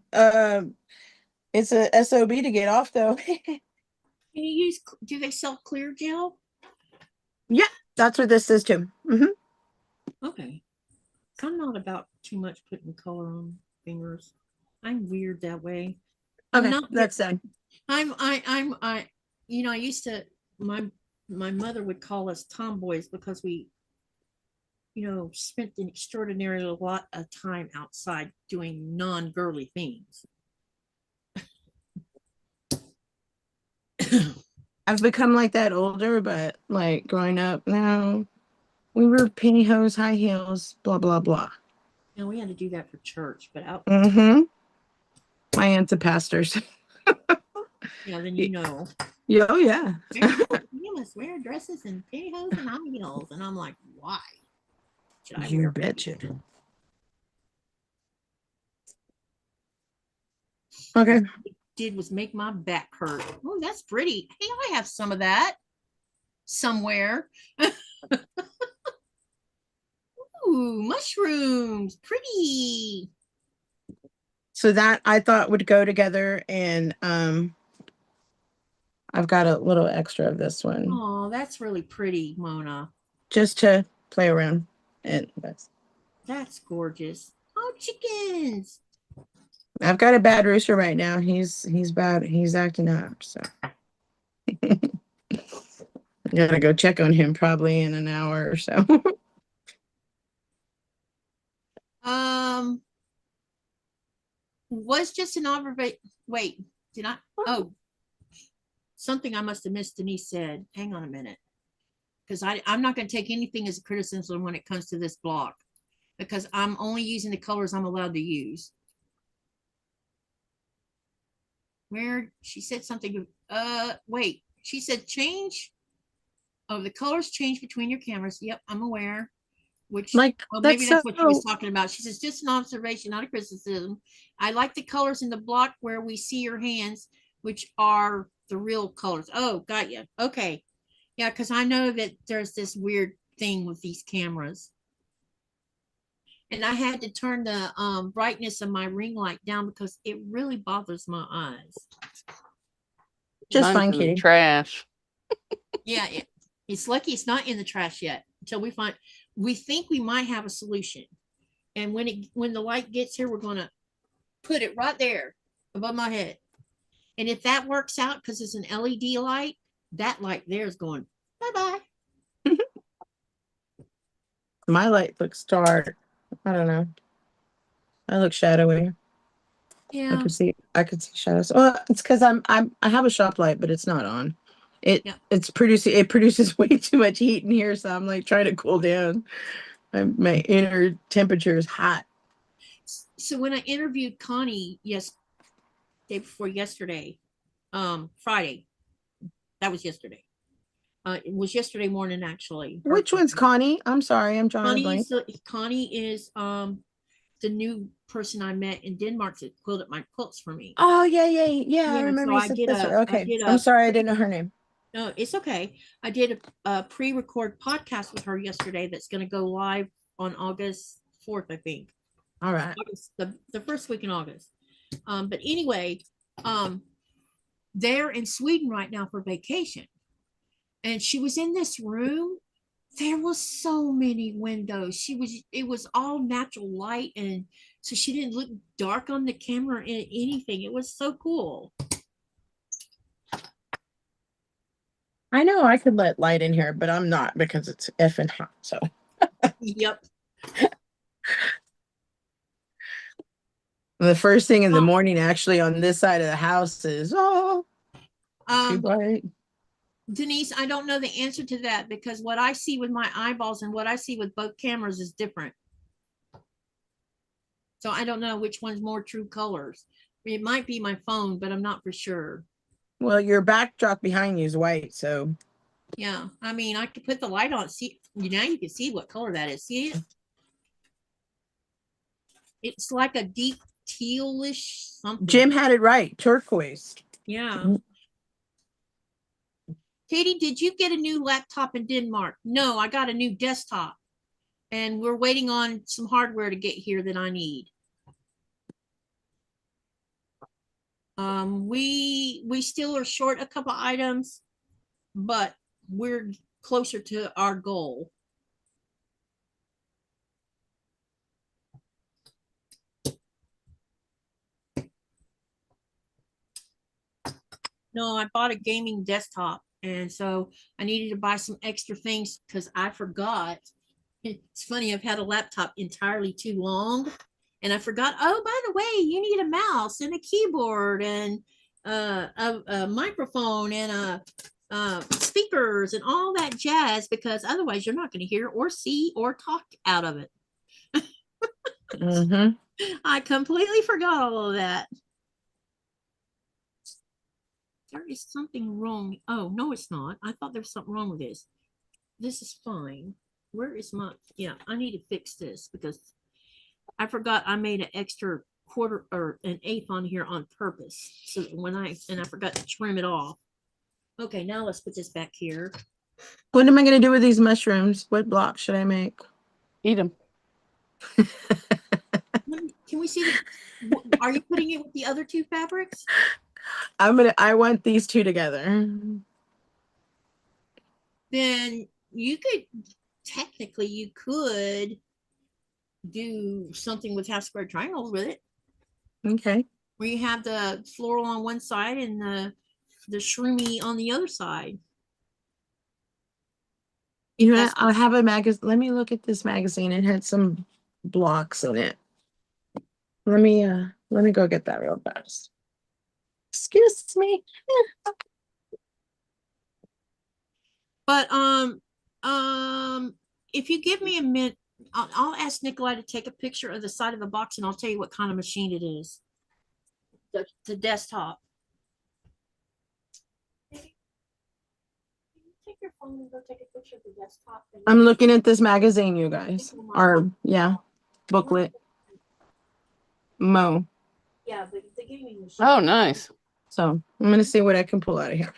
D: SOB to get off though.
A: Can you use? Do they sell clear gel?
D: Yeah, that's what this is too. Mm-hmm.
A: Okay. I'm not about too much putting color on fingers. I'm weird that way. I'm
D: Okay,
A: not.
D: that's sad.
A: I. You know, I used to. My mother would call us tomboys because we, you know, spent an extraordinary lot of time outside doing non-girly things.
D: I've become like that older, but like growing up now, we were pantyhose, high heels, blah blah blah.
A: And we had to do that for church, but out.
D: Mm-hmm. My aunt's a pastor.
A: Yeah, then you know.
D: Yeah, oh yeah.
A: You must wear dresses and pantyhose and high heels, and I'm like, why? Should I
D: You
A: wear
D: betcha. Okay.
A: did was make my back hurt. Oh, that's pretty. Hey, I have some of that somewhere. Ooh, mushrooms, pretty.
D: So that I thought would go together, and I've got a little extra of this one.
A: Oh, that's really pretty, Mona.
D: Just to play around, and
A: that's gorgeous. Oh, chickens.
D: I've got a bad rooster right now. He's bad. He's acting up. So I'm gonna go check on him probably in an hour or so.
A: Was just an observation. Wait, did I? Oh, something I must have missed. Denise said, "Hang on a minute," because I'm not going to take anything as a criticism when it comes to this block, because I'm only using the colors I'm allowed to use. Where she said something. Wait, she said change. Oh, the colors change between your cameras. Yep, I'm aware. Which,
D: like,
A: well, maybe that's what she was talking about. She says, just an observation, not a criticism. I like the colors in the block where we see your hands, which are the real colors. Oh, got you. Okay. Yeah, because I know that there's this weird thing with these cameras. And I had to turn the brightness of my ring light down because it really bothers my eyes.
D: Just
B: Mine's
D: fine,
B: in the
D: Kitty.
B: trash.
A: Yeah, It's lucky it's not in the trash yet until we think we might have a solution. And when the light gets here, we're going to put it right there above my head. And if that works out, because it's an LED light, that light there is going, bye-bye.
D: My light looks dark. I don't know. I look shadowy.
A: Yeah.
D: I could see shadows. Well, it's because I have a shop light, but it's not on. It produces way too much heat in here, so I'm like trying to cool down. My inner temperature is hot.
A: So when I interviewed Connie day before yesterday, Friday, that was yesterday. It was yesterday morning actually.
D: Which one's Connie? I'm sorry, I'm drawing a blank.
A: Connie is the new person I met in Denmark that quilted my quilts for me.
D: Oh yeah. I remember.
A: So
D: I'm sorry, I didn't know her name.
A: No, it's okay. I did a pre-record podcast with her yesterday that's going to go live on August 4th, I think.
D: All right.
A: August, the first week in August. But anyway, they're in Sweden right now for vacation. And she was in this room. There was so many windows. It was all natural light, and so she didn't look dark on the camera or anything. It was so cool.
D: I know I could let light in here, but I'm not because it's effing hot. So.
A: Yep.
D: The first thing in the morning, actually, on this side of the house is too bright.
A: Denise, I don't know the answer to that because what I see with my eyeballs and what I see with both cameras is different. So I don't know which one's more true colors. It might be my phone, but I'm not for sure.
D: Well, your backdrop behind you is white, so.
A: Yeah, I mean, I could put the light on. See, now you can see what color that is. See it? It's like a deep tealish something.
D: Jim had it right, turquoise.
A: Yeah. Katie, did you get a new laptop in Denmark? No, I got a new desktop. And we're waiting on some hardware to get here that I need. We still are short a couple items, but we're closer to our goal. No, I bought a gaming desktop, and so I needed to buy some extra things because I forgot. It's funny, I've had a laptop entirely too long, and I forgot, oh, by the way, you need a mouse and a keyboard and a microphone and speakers and all that jazz, because otherwise you're not going to hear or see or talk out of it. I completely forgot all of that. There is something wrong. Oh, no, it's not. I thought there was something wrong with this. This is fine. Where is my, yeah, I need to fix this because I forgot I made an extra quarter or an eighth on here on purpose. So when I forgot to trim it off. Okay, now let's put this back here.
D: What am I going to do with these mushrooms? What block should I make?
B: Eat them.
A: Can we see are you putting it with the other two fabrics?
D: I want these two together.
A: Then you could do something with half square triangles with it.
D: Okay.
A: Where you have the floral on one side and the shroomy on the other side.
D: You know, I'll have a magazine. Let me look at this magazine. It had some blocks in it. Let me go get that real fast. Excuse me.
A: But if you give me a minute, I'll ask Nikolai to take a picture of the side of the box, and I'll tell you what kind of machine it is. The desktop. Take your phone and go take a picture of the desktop.
D: I'm looking at this magazine, you guys. Or yeah, booklet. Mo.
A: Yeah, the gaming machine.
B: Oh, nice.
D: So I'm gonna see what I can pull out of here.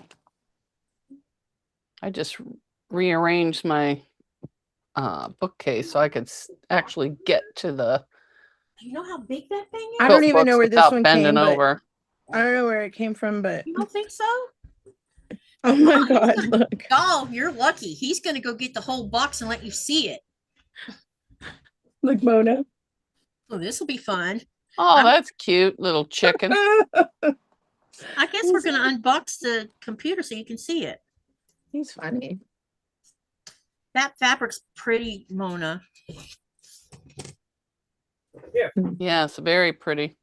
B: I just rearranged my bookcase so I could actually get to the.
A: Do you know how big that thing is?
D: I don't even know where this one came
B: over.
D: I don't know where it came from, but
A: You don't think so?
D: Oh my God, look.
A: Oh, you're lucky. He's going to go get the whole box and let you see it.
D: Look, Mona.
A: Oh, this will be fun.
B: Oh, that's cute, little chicken.
A: I guess we're going to unbox the computer so you can see it.
D: He's funny.
A: That fabric's pretty, Mona.
B: Yes, very pretty.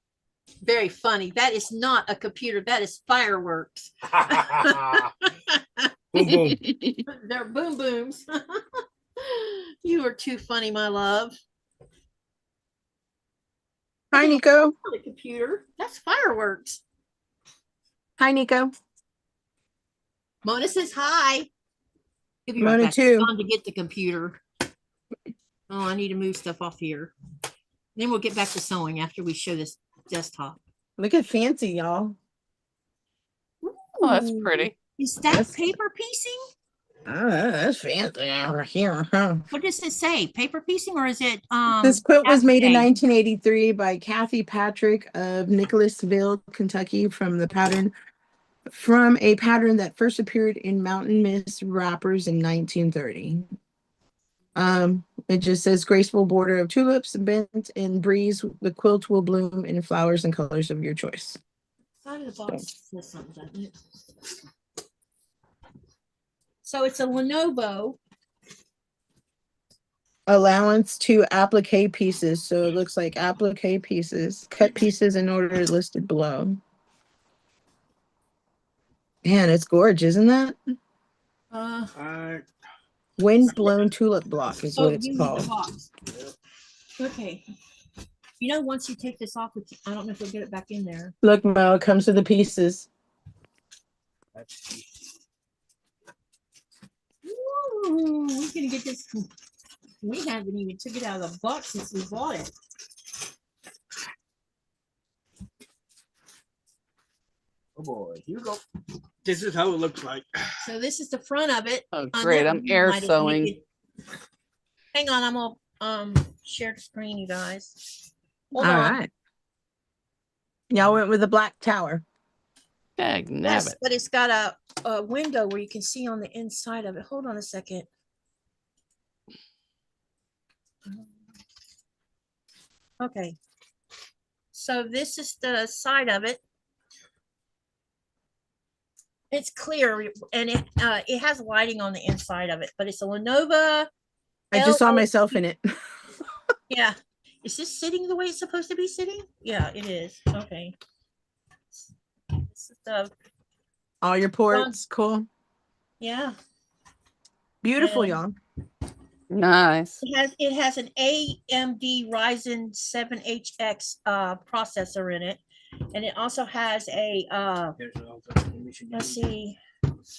A: Very funny. That is not a computer. That is fireworks.
C: Boom, boom.
A: They're boom booms. You are too funny, my love.
D: Hi, Nico.
A: Not a computer. That's fireworks.
D: Hi, Nico.
A: Mona says hi. He'll be
D: Mona
A: right back.
D: too.
A: He's gone to get the computer. Oh, I need to move stuff off here. Then we'll get back to sewing after we show this desktop.
D: Look at fancy, y'all.
B: Oh, that's pretty.
A: Is that paper piecing?
D: Oh, that's fancy over here, huh?
A: What does it say? Paper piecing, or is it
D: This quilt was made in
A: applique?
D: 1983 by Kathy Patrick of Nicholasville, Kentucky, from a pattern that first appeared in Mountain Mist wrappers in 1930. It just says graceful border of tulips bent in breeze. The quilt will bloom in flowers and colors of your choice.
A: Side of the box says something, doesn't it? So it's a Lenovo.
D: Allowance to applique pieces. So it looks like applique pieces, cut pieces in order listed below. Man, it's gorgeous, isn't that? Wind blown tulip block is what it's
A: you need the
D: called.
A: box. Okay. You know, once you take this off, I don't know if we'll get it back in there.
D: Look, Mo, it comes with the pieces.
A: Ooh, we're gonna get this. We haven't even took it out of the box since we bought it.
C: Oh boy, here you go. This is how it looks like.
A: So this is the front of it.
B: Oh,
A: On
B: great.
A: that
B: I'm
A: one,
B: air
A: might as
B: sewing.
A: make it- Hang on, I'm gonna share the screen, you guys. Hold
D: All
A: on.
D: right. Y'all went with the black tower.
B: Dag
A: Yes,
B: nabbit.
A: but it's got a window where you can see on the inside of it. Hold on a second. Okay. So this is the side of it. It's clear and it has lighting on the inside of it, but it's a Lenovo.
D: I just saw
A: LO
D: myself in it.
A: Yeah. Is this sitting the way it's supposed to be sitting? Yeah, it is. Okay. This is the,
D: All your ports. Cool.
A: yeah.
D: Beautiful,
A: And-
D: y'all.
B: Nice.
A: It has an AMD Ryzen 7HX processor in it, and it also has a
C: Here's all the information you
A: let's
C: need.
A: see.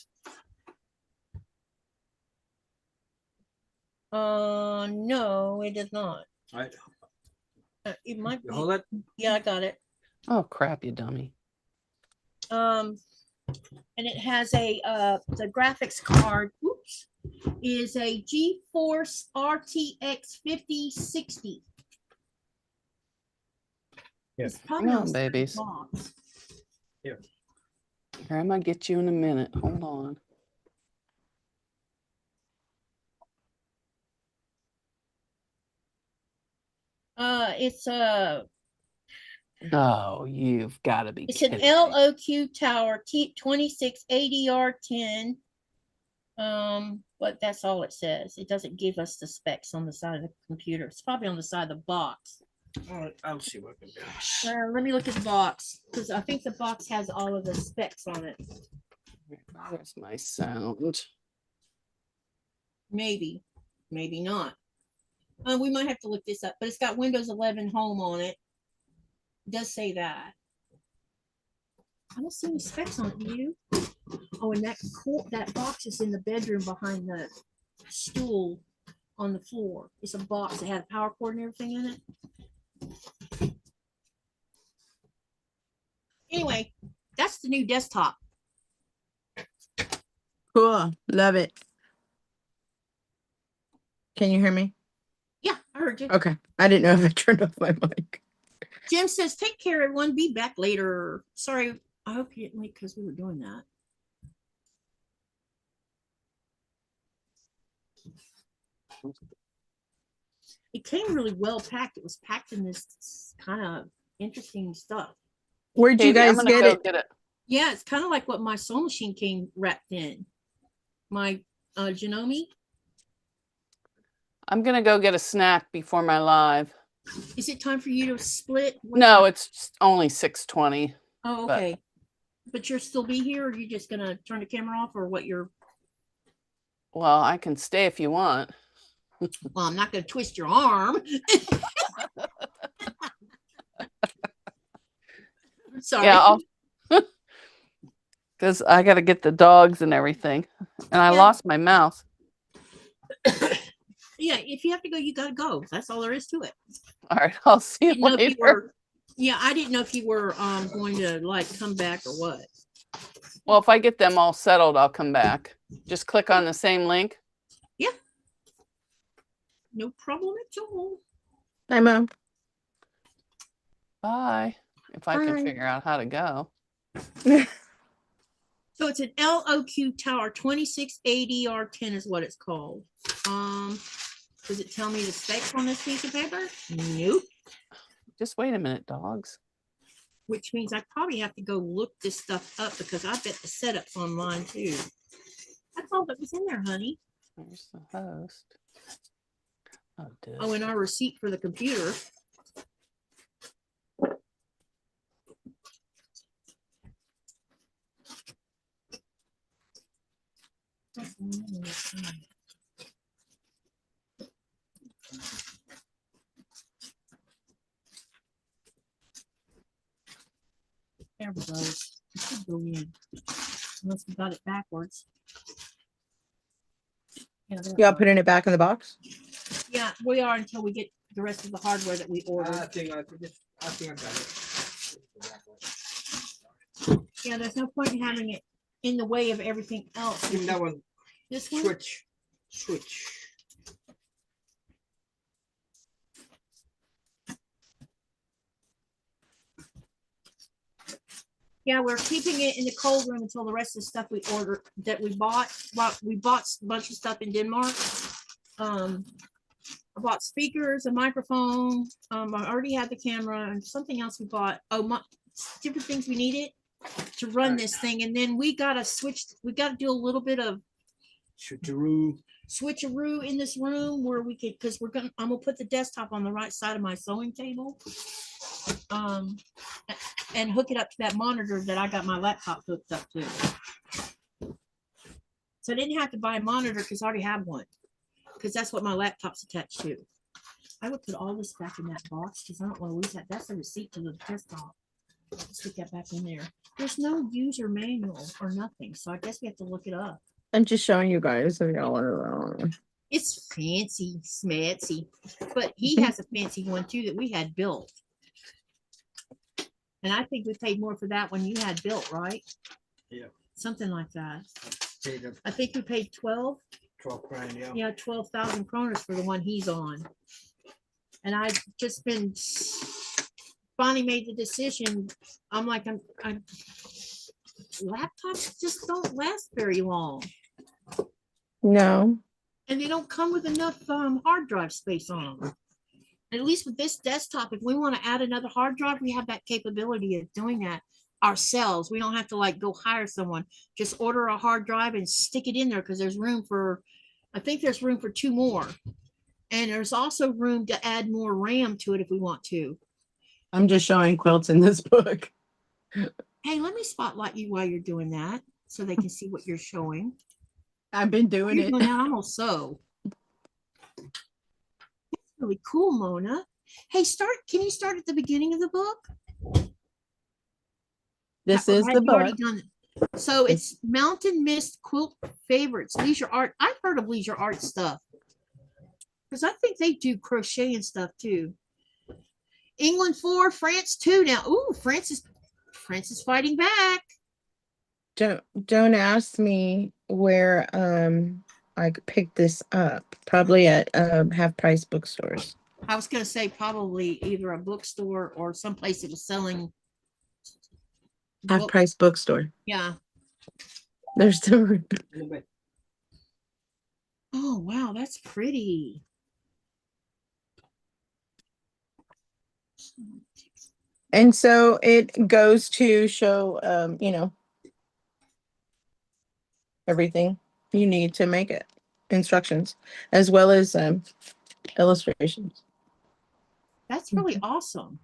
A: No, it does not.
C: All right.
A: It might
C: You
A: be.
C: hold it.
A: Yeah, I got it.
B: Oh, crap, you dummy.
A: And it has a the graphics card. Oops, is a GeForce RTX 5060.
C: Yeah.
A: It's probably
B: Come
A: on
B: on,
A: the side
B: babies.
A: box.
B: Here, I'm gonna get you in a minute. Hold on.
A: It's
B: Oh, you've got to be
A: it's
B: kidding
A: an
B: me.
A: LOQ tower T26 ADR10. But that's all it says. It doesn't give us the specs on the side of the computer. It's probably on the side of the box.
C: All right, I'll see what I can do.
A: Let me look at the box because I think the box has all of the specs on it.
B: Where's my sound?
A: Maybe, maybe not. We might have to look this up, but it's got Windows 11 Home on it. It does say that. I don't see any specs on it, do you? Oh, and that box is in the bedroom behind the stool on the floor. It's a box that had a power cord and everything in it. Anyway, that's the new desktop.
D: Cool. Love it. Can you hear me?
A: Yeah, I heard you.
D: Okay. I didn't know if I turned off my mic.
A: Jim says, take care, everyone. Be back later. Sorry, I hope you didn't wait because we were doing that. It came really well packed. It was packed in this kind of interesting stuff.
D: Where'd you
B: Katie, I'm
D: guys
B: gonna
D: get
B: go
D: it?
B: get it.
A: Yeah, it's kind of like what my sewing machine came wrapped in. My Janome.
B: I'm gonna go get a snack before my live.
A: Is it time for you to split? What
B: No,
A: time?
B: it's just only 6:20.
A: Oh,
B: but-
A: okay. But you'll still be here, or are you just gonna turn the camera off, or what you're?
B: Well, I can stay if you want.
A: Well, I'm not gonna twist your arm. Sorry.
B: Yeah, because I got to get the dogs and everything, and I
A: Yeah.
B: lost my mouse.
A: Yeah, if you have to go, you gotta go. That's all there is to it.
B: All right, I'll see you
A: Didn't know if you
B: later.
A: were, yeah, I didn't know if you were going to like come back or what.
B: Well, if I get them all settled, I'll come back. Just click on the same link.
A: No problem at all.
D: Hi, Mom.
B: Bye. If I can
D: Bye.
B: figure out how to go.
A: So it's an LOQ tower, 2680 R10 is what it's called. Does it tell me the specs on this piece of paper? Nope.
B: Just wait a minute, dogs.
A: Which means I probably have to go look this stuff up because I bet the setup's online too. That's all that was in there, honey.
B: There's the host. Oh,
A: Oh, and our receipt for the computer. There we go. It should go in. Unless we got it backwards. Yeah, there it
D: Y'all
A: goes.
D: putting it back in the box?
A: Yeah, we are until we get the rest of the hardware that we
C: I
A: ordered.
C: think I got it.
A: Yeah, there's no point in having it in the way of everything else.
C: Give me that one.
A: This one?
C: Switch.
A: Yeah, we're keeping it in the cold room until the rest of the stuff we ordered that we bought. Well, we bought a bunch of stuff in Denmark. I bought speakers, a microphone. I already had the camera and something else we bought. Oh, different things we needed to run this thing. And then we got to switch. We got to do a little bit of switcheroo in this room where we could, because I'm gonna put the desktop on the right side of my sewing table. And hook it up to that monitor that I got my laptop hooked up to. So I didn't have to buy a monitor because I already have one. Because that's what my laptop's attached to. I would put all this back in that box because I don't want to lose that. That's the receipt to the desktop. Stick that back in there. There's no user manual or nothing, so I guess we have to look it up.
D: I'm just showing you guys if y'all want to know.
A: It's fancy, smancy, but he has a fancy one too that we had built. And I think we paid more for that one you had built, right?
C: Yeah.
A: Something like that.
C: Paid up
A: I think we paid 12.
C: 12 grand, yeah.
A: Yeah, 12,000 kroners for the one he's on. And I've just been finally made the decision. I'm like, laptops just don't last very long.
D: No.
A: And they don't come with enough hard drive space on them. At least with this desktop, if we want to add another hard drive, we have that capability of doing that ourselves. We don't have to like go hire someone. Just order a hard drive and stick it in there because there's room for, I think there's room for 2 more. And there's also room to add more RAM to it if we want to.
D: I'm just showing quilts in this book.
A: Hey, let me spotlight you while you're doing that so they can see what you're showing.
D: I've been doing
A: You're
D: it.
A: doing that almost so. Really cool, Mona. Hey, can you start at the beginning of the book?
D: This
A: Or
D: is
A: had
D: the
A: you already
D: book.
A: done it? So it's Mountain Mist Quilt Favorites, Leisure Art. I've heard of Leisure Art stuff. Because I think they do crochet and stuff too. England 4, France 2 now. Ooh, France is fighting back.
D: Don't ask me where I picked this up. Probably at half price bookstores.
A: I was going to say probably either a bookstore or someplace that was selling.
D: Half price bookstore.
A: Yeah.
D: There's the
C: In a bit.
A: Oh, wow, that's pretty.
D: And so it goes to show, everything you need to make it, instructions, as well as illustrations.
A: That's really awesome.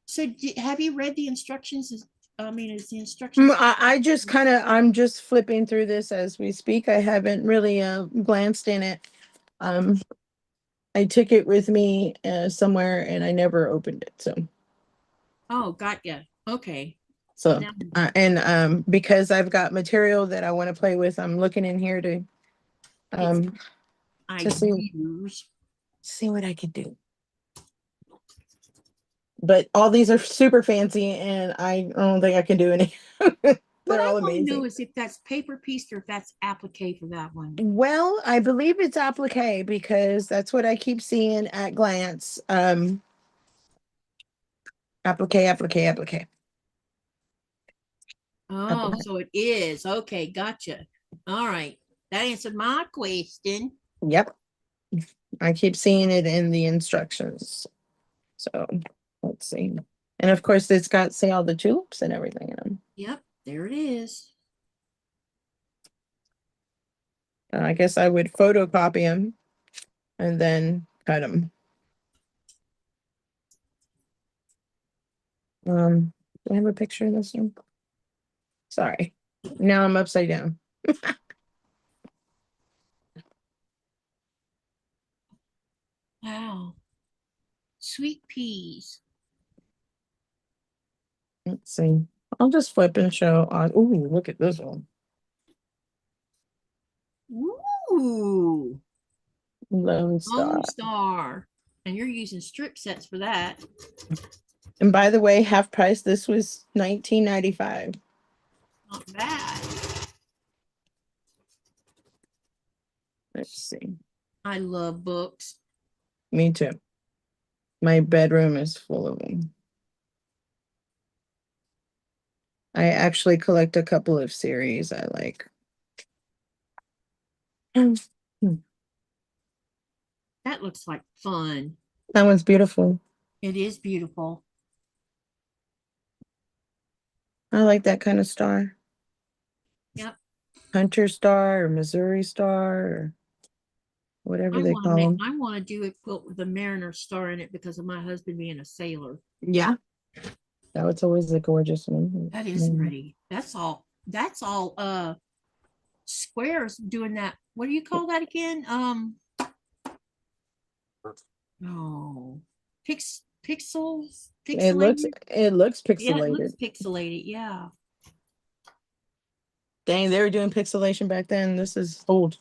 A: So have you read the instructions? Is the instructions?
D: I just I'm just flipping through this as we speak. I haven't really glanced in it. I took it with me somewhere and I never opened it.
A: Oh, got ya. Okay.
D: So
A: Now-
D: because I've got material that I want to play with, I'm looking in here to to see what I could do. But all these are super fancy, and I don't think I can do any.
A: What
D: They're
A: I
D: all
A: want to
D: amazing.
A: know is if that's paper piece or if that's applique for that one.
D: Well, I believe it's applique because that's what I keep seeing at glance. Applique.
A: Oh, so it is. Okay, gotcha. All right. That answered my question.
D: Yep. I keep seeing it in the instructions. So let's see. And of course, it's got, say, all the tulips and everything in them.
A: Yep, there it is.
D: I guess I would photocopy them and then cut them. Do I have a picture of this one? Sorry. Now I'm upside down.
A: Wow. Sweet peas.
D: Let's see. I'll just flip and show on. Ooh, look at this one.
A: Ooh.
D: Lone Star.
A: Lone Star. And you're using strip sets for that.
D: And by the way, half price, this was $19.95.
A: Not bad.
D: Let's see.
A: I love books.
D: Me too. My bedroom is full of them. I actually collect a couple of series I like.
A: That looks like fun.
D: That one's beautiful.
A: It is beautiful.
D: I like that kind of star.
A: Yep.
D: Hunter star or Missouri star or whatever they call them.
A: I want to do a quilt with a mariner star in it because of my husband being a sailor.
D: Yeah. That was always a gorgeous one.
A: That is pretty. That's all squares doing that. What do you call that again? No. Pixels.
D: It looks
A: Yeah, it
D: pixelated.
A: looks pixelated. Yeah.
D: Dang, they were doing pixelation back then. This is old.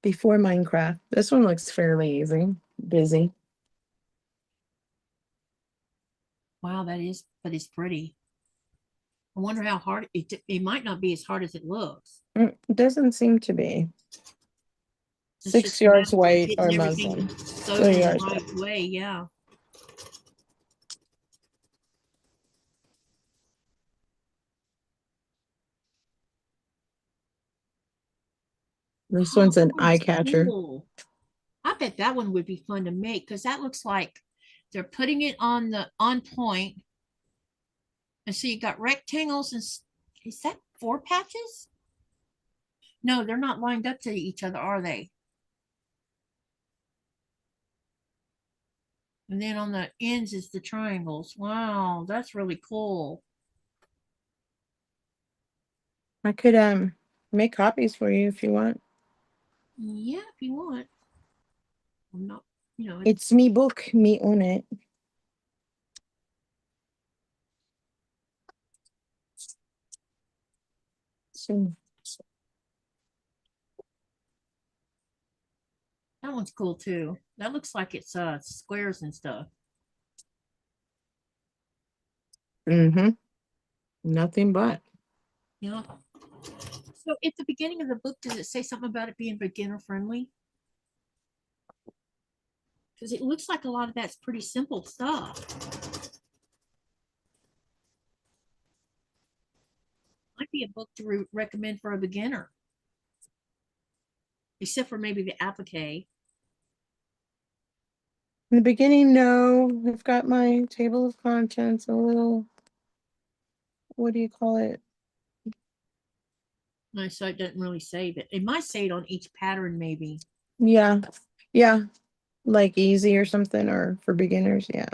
D: Before Minecraft. This one looks fairly easy. Busy.
A: Wow, that is pretty. I wonder how hard it might not be as hard as it looks.
D: It doesn't seem to be.
A: It's
D: 6
A: just
D: yards white
A: getting
D: or
A: everything
D: muslin.
A: sewed
D: 3
A: in the
D: yards
A: right way, yeah.
D: This
A: Oh,
D: one's an
A: that
D: eye
A: one's
D: catcher.
A: cool. I bet that one would be fun to make because that looks like they're putting it on point. And so you got rectangles and is that 4 patches? No, they're not lined up to each other, are they? And then on the ends is the triangles. Wow, that's really cool.
D: I could make copies for you if you want.
A: Yeah, if you want. I'm not,
D: It's me book, me own it. So
A: that one's cool too. That looks like it's squares and stuff.
D: Nothing but.
A: Yeah. So at the beginning of the book, does it say something about it being beginner friendly? Because it looks like a lot of that's pretty simple stuff. I be a book to recommend for a beginner. Except for maybe the applique.
D: In the beginning, no. I've got my table of contents, a little, what do you call it?
A: My site doesn't really say that. It might say it on each pattern, maybe.
D: Yeah. Yeah. Like easy or something, or for beginners. Yeah.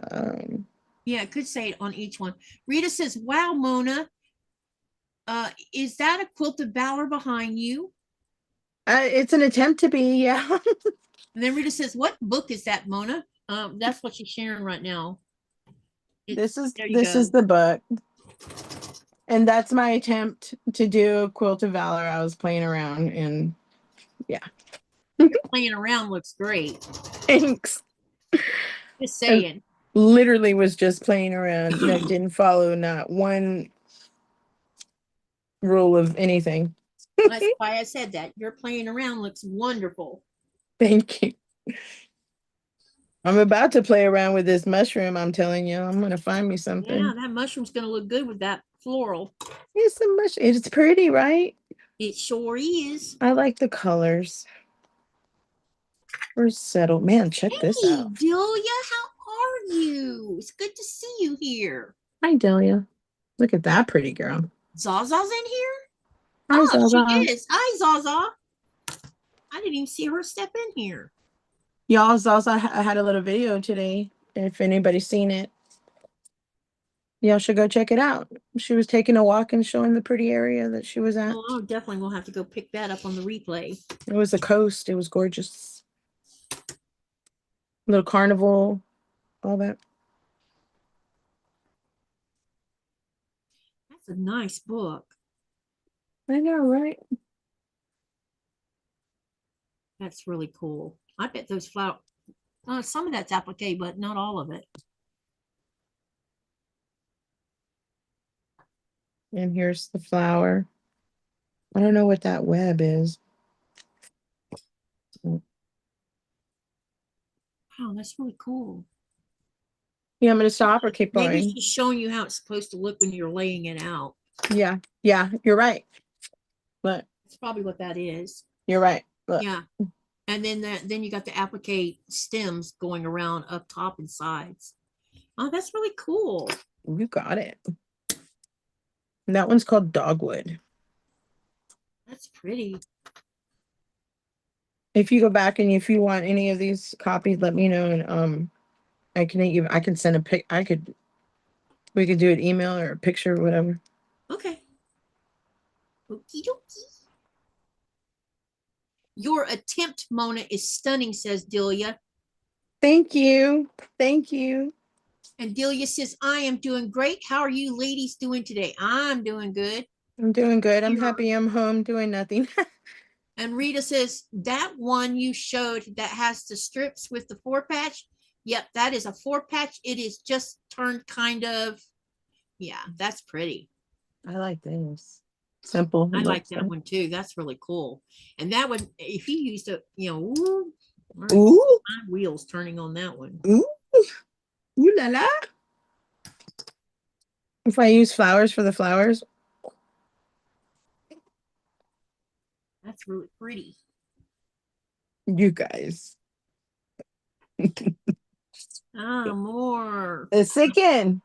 A: Yeah, it could say it on each one. Rita says, wow, Mona. Is that a quilted valor behind you?
D: It's an attempt to be, yeah.
A: And then Rita says, what book is that, Mona? That's what she's sharing right now.
D: This is
A: go.
D: the book. And that's my attempt to do Quilt of Valor. I was playing around and yeah.
A: Playing around looks great.
D: Thanks.
A: Just saying.
D: Literally was just playing around. I didn't follow not one rule of anything.
A: That's why I said that. Your playing around looks wonderful.
D: Thank you. I'm about to play around with this mushroom. I'm telling you, I'm gonna find me something.
A: Yeah, that mushroom's gonna look good with that floral.
D: It's a mushroom. It's pretty, right?
A: It sure is.
D: I like the colors. We're settled. Man, check this
A: Hey,
D: out.
A: Delia, how are you? It's good to see you here.
D: Hi, Delia. Look at that pretty girl.
A: Zaza's in here?
D: Hi,
A: Oh,
D: Zaza.
A: she is. Hi, Zaza. I didn't even see her step in here.
D: Y'all, Zaza I had a little video today. If anybody's seen it, y'all should go check it out. She was taking a walk and showing the pretty area that she was at.
A: Oh, definitely we'll have to go pick that up on the replay.
D: It was a coast. It was gorgeous. Little carnival, all that.
A: That's a nice book.
D: I know, right?
A: That's really cool. I bet those flowers, some of that's applique, but not all of it.
D: And here's the flower. I don't know what that web is.
A: Wow, that's really cool.
D: Yeah, I'm going to stop or keep
A: Maybe
D: going.
A: she's showing you how it's supposed to look when you're laying it out.
D: Yeah, you're right. But
A: That's probably what that is.
D: you're right. Look.
A: Yeah. And then you got the applique stems going around up top and sides. Oh, that's really cool.
D: You got it. And that one's called Dogwood.
A: That's pretty.
D: If you go back and if you want any of these copies, let me know, and I can send a pic. We could do an email or a picture or whatever.
A: Okay. Okie dokie. Your attempt, Mona, is stunning, says Delia.
D: Thank you. Thank you.
A: And Delia says, I am doing great. How are you ladies doing today? I'm doing good.
D: I'm doing good. I'm happy I'm home doing nothing.
A: And Rita says, that one you showed that has the strips with the 4-patch. Yep, that is a 4-patch. It is just turned kind of, yeah, that's pretty.
D: I like this. Simple.
A: I like that one too. That's really cool. And that one, if you used it, ooh,
D: Ooh.
A: my wheels turning on that one.
D: Ooh. Ooh la la. If I use flowers for the flowers.
A: That's really pretty.
D: You guys.
A: More.
D: The second.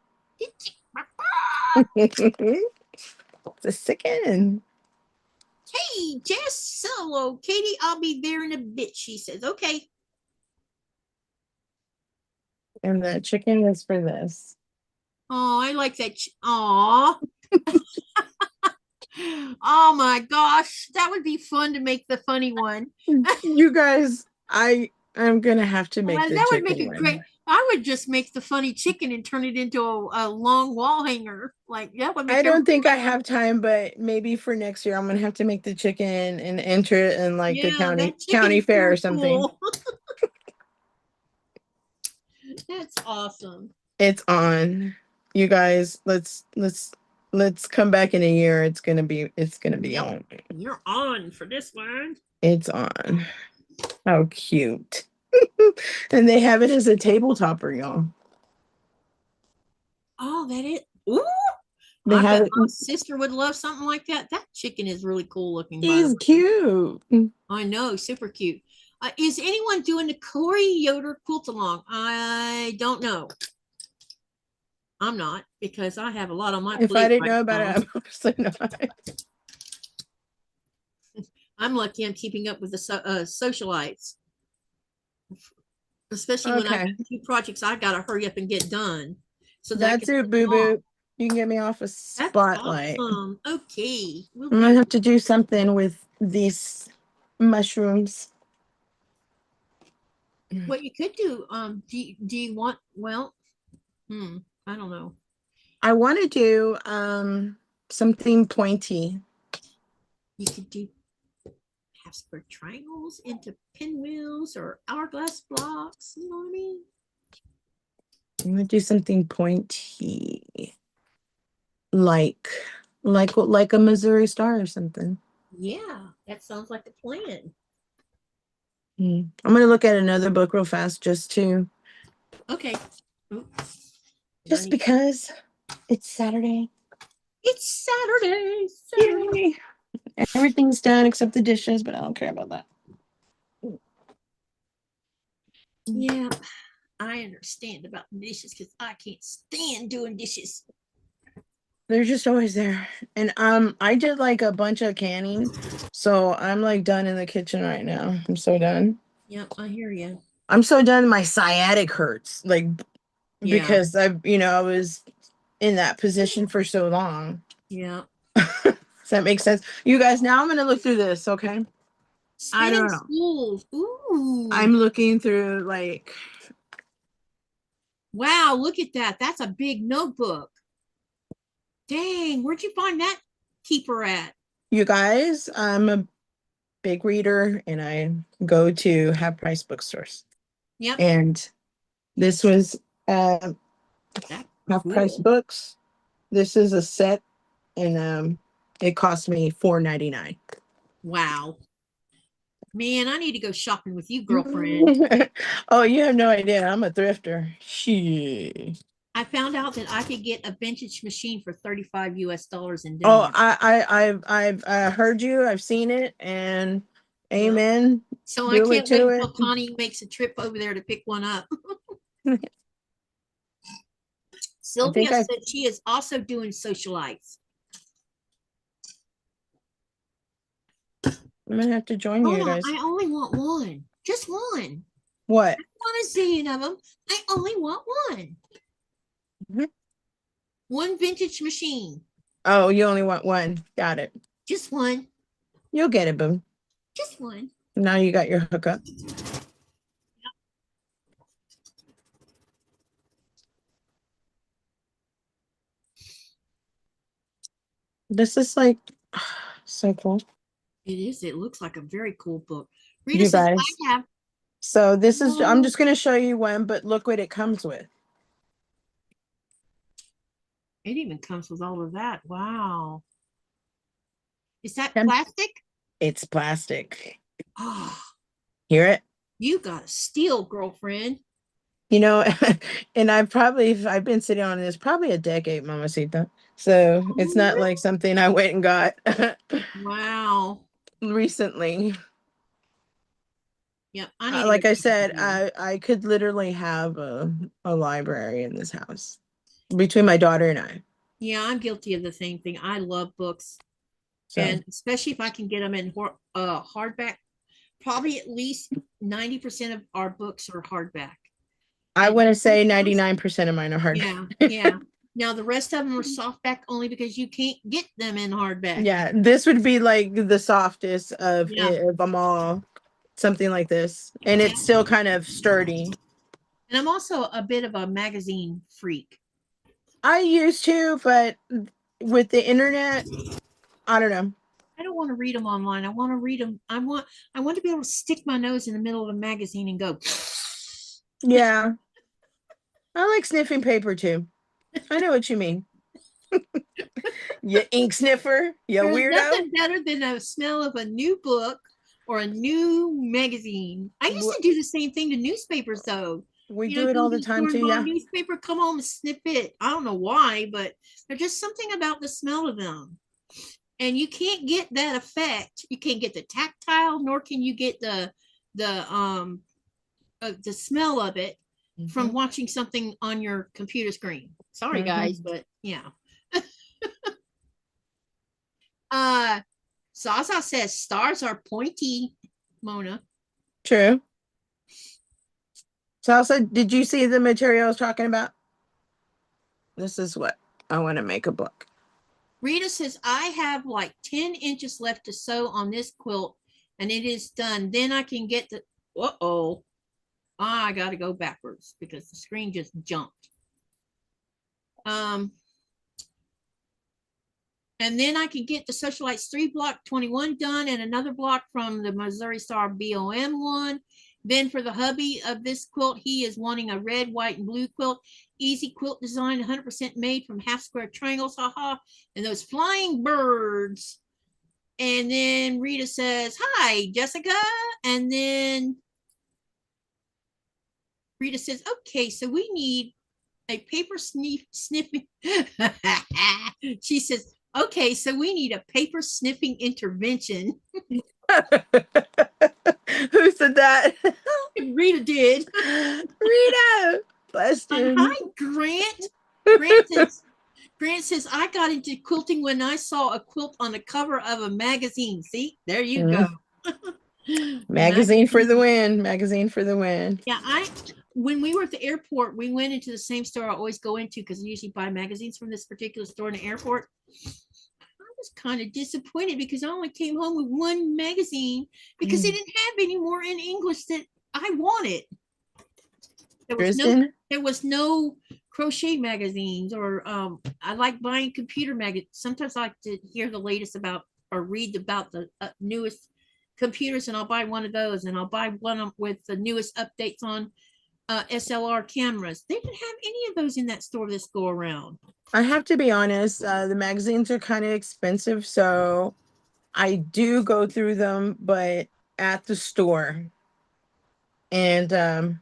D: The second.
A: Hey, Jess, hello, Katie. I'll be there in a bit. She says, okay.
D: And the chicken is for this.
A: Oh, I like that. Aw. Oh my gosh, that would be fun to make the funny one.
D: You guys, I'm gonna have to make the
A: that would
D: chicken
A: make it
D: one.
A: great. I would just make the funny chicken and turn it into a long wall hanger. Like that would make
D: I don't think I have time, but maybe for next year I'm gonna have to make the chicken and enter it in like the county fair or something.
A: Cool. That's awesome.
D: It's on. You guys, let's come back in a year. It's gonna be on.
A: You're on for this one.
D: It's on. How cute. And they have it as a table topper, y'all.
A: Oh, that is. Ooh,
D: They
A: I
D: have
A: bet
D: it.
A: my sister would love something like that. That chicken is really cool looking. By the
D: He's
A: way.
D: cute.
A: I know, super cute. Is anyone doing the Corey Yoder quilt along? I don't know. I'm not, because I have a lot on my plate.
D: If I didn't
A: right
D: know about
A: now.
D: it, I'm honestly not.
A: I'm lucky I'm keeping up with the socialites, especially when I
D: Okay.
A: got 2 projects I gotta hurry up and get done. So that
D: That's
A: I can
D: it, boo boo. You can get me off a
A: That's
D: spotlight.
A: awesome. Okay, we'll
D: I'm gonna
A: do
D: have to do something with these mushrooms.
A: what you could do. Do you want? Well, I don't know.
D: I want to do something pointy.
A: You could do half square triangles into pinwheels or hourglass blocks. You know what I mean?
D: I'm gonna do something pointy, like a Missouri Star or something.
A: Yeah, that sounds like a plan.
D: I'm gonna look at another book real fast just
A: Okay. Oops.
D: just because it's Saturday.
A: It's Saturday. Saturday.
D: Yay! Everything's done except the dishes, but I don't care about that.
A: Yeah, I understand about the dishes because I can't stand doing dishes.
D: They're just always there. And I did like a bunch of canning, so I'm like done in the kitchen right now. I'm so done.
A: Yep, I hear you.
D: I'm so done. My sciatic hurts, like
A: Yeah.
D: because I was in that position for so long.
A: Yeah.
D: Does that make sense? You guys, now I'm gonna look through this, okay? I
A: Spinning
D: don't know.
A: spools. Ooh.
D: I'm looking through like
A: Wow, look at that. That's a big notebook. Dang, where'd you find that keeper at?
D: you guys. I'm a big reader and I go to half price bookstores.
A: Yep.
D: And this was
A: That's
D: half price
A: cool.
D: books. This is a set and it cost me $4.99.
A: Wow. Man, I need to go shopping with you, girlfriend.
D: Oh, you have no idea. I'm a thrifter. Shit.
A: I found out that I could get a vintage machine for $35 US in
D: Oh,
A: Denmark.
D: I've heard you. I've seen it, and
A: Yeah.
D: amen.
A: So I
D: Do it
A: can't wait
D: to
A: until
D: it.
A: Connie makes a trip over there to pick one up. Sylvia
D: I-
A: said she is also doing socialites.
D: I'm gonna have to join
A: Hold
D: you
A: on,
D: guys.
A: I only want one. Just one.
D: What?
A: I don't want a zillion of them. I only want one.
D: Mhm.
A: One vintage machine.
D: Oh, you only want one. Got it.
A: Just one.
D: You'll get it, boo.
A: Just one.
D: Now you got your hookup. This is like so cool.
A: It is. It looks like a very cool book. Rita
D: You
A: says,
D: guys.
A: I have.
D: So this is, I'm
A: Oh.
D: just going to show you one, but look what it comes with.
A: It even comes with all of that. Wow. Is that
D: Yep.
A: plastic?
D: It's plastic.
A: Oh,
D: Hear it?
A: you got a steal, girlfriend.
D: You know, and I've been sitting on this probably a decade, Mamacita. So it's not like something I went and got
A: Wow.
D: recently.
A: Yep. I need
D: Like
A: to
D: I
A: go
D: said, I could literally have a library in this house between my daughter and I.
A: Yeah, I'm guilty of the same thing. I love books.
D: So
A: And especially if I can get them in hardback, probably at least 90% of our books are hardback.
D: I want to say 99% of mine are hard.
A: Yeah, yeah. Now the rest of them are softback only because you can't get them in hardback.
D: Yeah, this would be like the softest of
A: Yeah.
D: of them all, something like this, and it's still kind of sturdy.
A: And I'm also a bit of a magazine freak.
D: I used to, but with the internet, I don't know.
A: I don't want to read them online. I want to read them. I want to be able to stick my nose in the middle of a magazine and go.
D: Yeah, I like sniffing paper too. I know what you mean. You ink sniffer, you
A: There's
D: weirdo.
A: nothing better than the smell of a new book or a new magazine. I used to do the same thing to newspapers though.
D: We
A: You
D: do
A: know,
D: it
A: go
D: all
A: to
D: the time too.
A: store and buy
D: Yeah.
A: a newspaper, come home and snip it. I don't know why, but there's just something about the smell of them. And you can't get that effect. You can't get the tactile, nor can you get the smell of it from watching something on your computer screen. Sorry, guys, but yeah. Zaza says stars are pointy, Mona.
D: True. Salsa, did you see the material I was talking about? This is what I want to make a book.
A: Rita says, I have like 10 inches left to sew on this quilt and it is done. Then I can get the, I got to go backwards because the screen just jumped. And then I can get the Socialites 3 block 21 done and another block from the Missouri Star BOM one. Then for the hubby of this quilt, he is wanting a red, white, and blue quilt. Easy quilt design, 100% made from half square triangles, haha, and those flying birds. And then Rita says, hi, Jessica. And then Rita says, okay, so we need a paper sniffing. She says, okay, so we need a paper sniffing intervention.
D: Who said that?
A: Rita did.
D: Rita, bless you.
A: Hi, Grant. Grant says, I got into quilting when I saw a quilt on the cover of a magazine. See, there you go.
D: Magazine for the win. Magazine for the win.
A: Yeah, when we were at the airport, we went into the same store I always go into because I usually buy magazines from this particular store in the airport. I was kind of disappointed because I only came home with one magazine because they didn't have any more in English that I wanted. There was no crochet magazines or I like buying computer magazines. Sometimes I like to hear the latest about or read about the newest computers, and I'll buy one of those, and I'll buy one with the newest updates on SLR cameras. They didn't have any of those in that store this go around.
D: I have to be honest, the magazines are kind of expensive, so I do go through them, but at the store. And and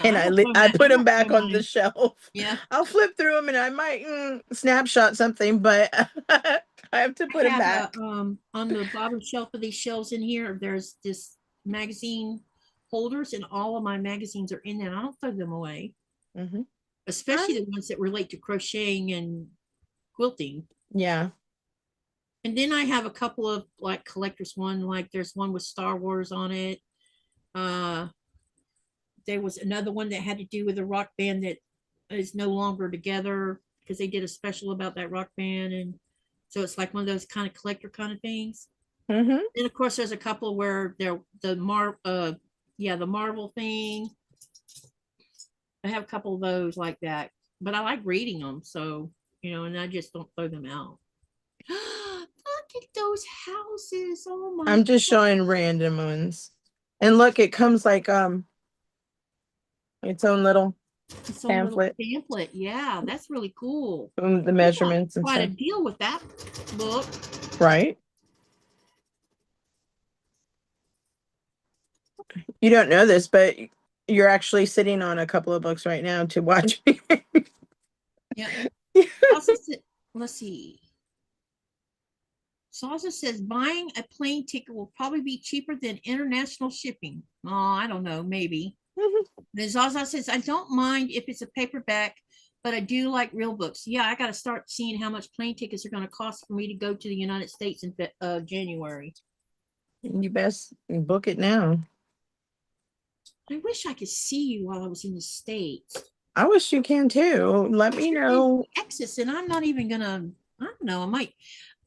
D: I put them back on the shelf.
A: Yeah,
D: I'll flip through them and I might snapshot something, but I have to put them back.
A: On the bottom shelf of these shelves in here, there's this magazine holders, and all of my magazines are in there. I don't throw them away, especially the ones that relate to crocheting and quilting.
D: Yeah.
A: And then I have a couple of like collectors one, like there's one with Star Wars on it. There was another one that had to do with a rock band that is no longer together because they did a special about that rock band, and so it's like one of those kind of collector kind of things. And of course, there's a couple where they're the Marvel thing. I have a couple of those like that, but I like reading them, so and I just don't throw them out. Look at those houses! Oh my!
D: I'm just showing random ones, and look, it comes like its own little pamphlet.
A: Yeah, that's really cool.
D: The measurements and
A: quite
D: stuff.
A: a deal with that book,
D: right? You don't know this, but you're actually sitting on a couple of books right now to watch me.
A: Yeah. Let's see. Salsa says buying a plane ticket will probably be cheaper than international shipping. Oh, I don't know, maybe. Then Zaza says, I don't mind if it's a paperback, but I do like real books. Yeah, I got to start seeing how much plane tickets are going to cost for me to go to the United States in January.
D: You best book it now.
A: I wish I could see you while I was in the States.
D: I wish you can too. Let me know.
A: Texas, and I'm not even gonna. I don't know. I might.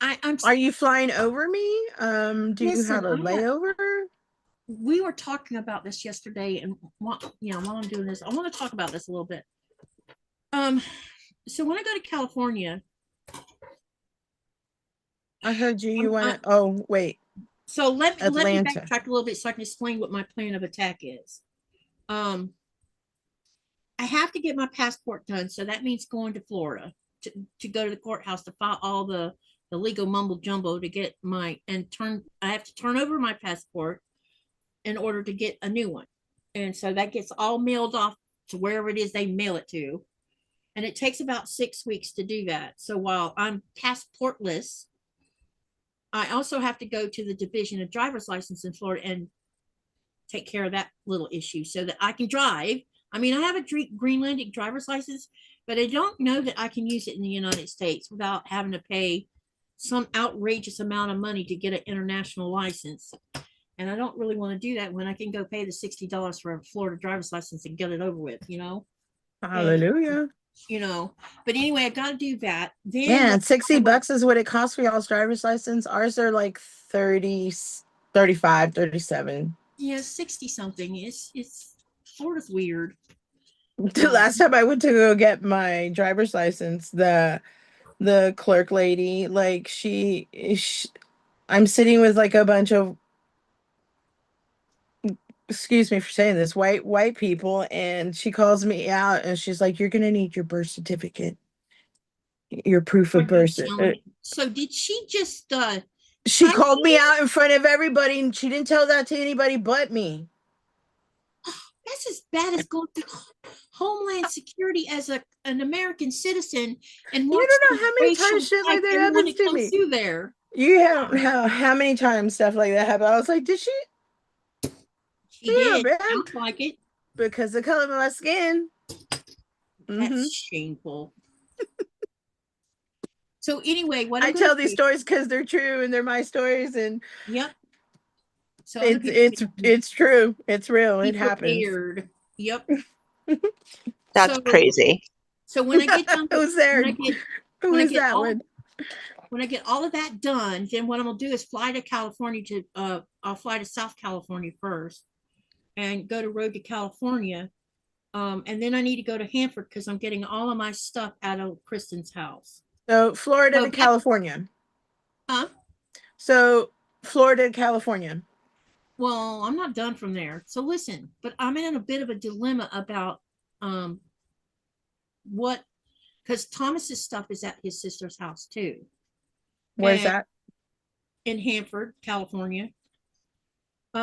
A: I'm.
D: Are you flying over me? Do you have a layover?
A: We were talking about this yesterday, and while I'm doing this, I want to talk about this a little bit. So when I go to California,
D: I heard you want to. Oh, wait.
A: So let me backtrack a little bit so I can explain what my plan of attack is. I have to get my passport done, so that means going to Florida to go to the courthouse to file all the legal mumbo jumbo to get I have to turn over my passport in order to get a new one. And so that gets all mailed off to wherever it is they mail it to. And it takes about 6 weeks to do that. So while I'm passportless, I also have to go to the Division of Driver's License in Florida and take care of that little issue so that I can drive. I mean, I have a Greenlandic driver's license, but I don't know that I can use it in the United States without having to pay some outrageous amount of money to get an international license. And I don't really want to do that when I can go pay the $60 for a Florida driver's license and get it over with, you know?
D: Hallelujah.
A: And, you know, but anyway, I got to do that. Then
D: Yeah, $60 is what it costs for y'all's driver's license. Ours are like 30, 35, 37.
A: Yeah, 60 something. It's Florida's weird.
D: The last time I went to go get my driver's license, the clerk lady, like I'm sitting with like a bunch of, excuse me for saying this, white people, and she calls me out and she's like, "You're gonna need your birth certificate, your proof of birth."
A: So did she just
D: She called me out in front of everybody, and she didn't tell that to anybody but me.
A: That's as bad as going to Homeland Security as an American citizen, and
D: you don't know how many times shit like that happens to me.
A: Through there,
D: you have how many times stuff like that happened? I was like, did she?
A: She did. Sounds like it.
D: Because the color of my skin.
A: That's shameful. So anyway, what
D: I tell these stories because they're true and they're my stories, and
A: yep. So
D: it's true. It's real. It happens.
A: Prepared. Yep.
E: That's crazy.
A: So when I get done,
D: who's there? Who is that one?
A: When I get all of that done, then what I'm gonna do is fly to California I'll fly to South California first and go to Road to California. And then I need to go to Hanford because I'm getting all of my stuff out of Kristen's house.
D: So Florida to California.
A: Huh?
D: So Florida to California.
A: Well, I'm not done from there. So listen, but I'm in a bit of a dilemma about what, because Thomas's stuff is at his sister's house too.
D: Where's that?
A: In Hanford, California.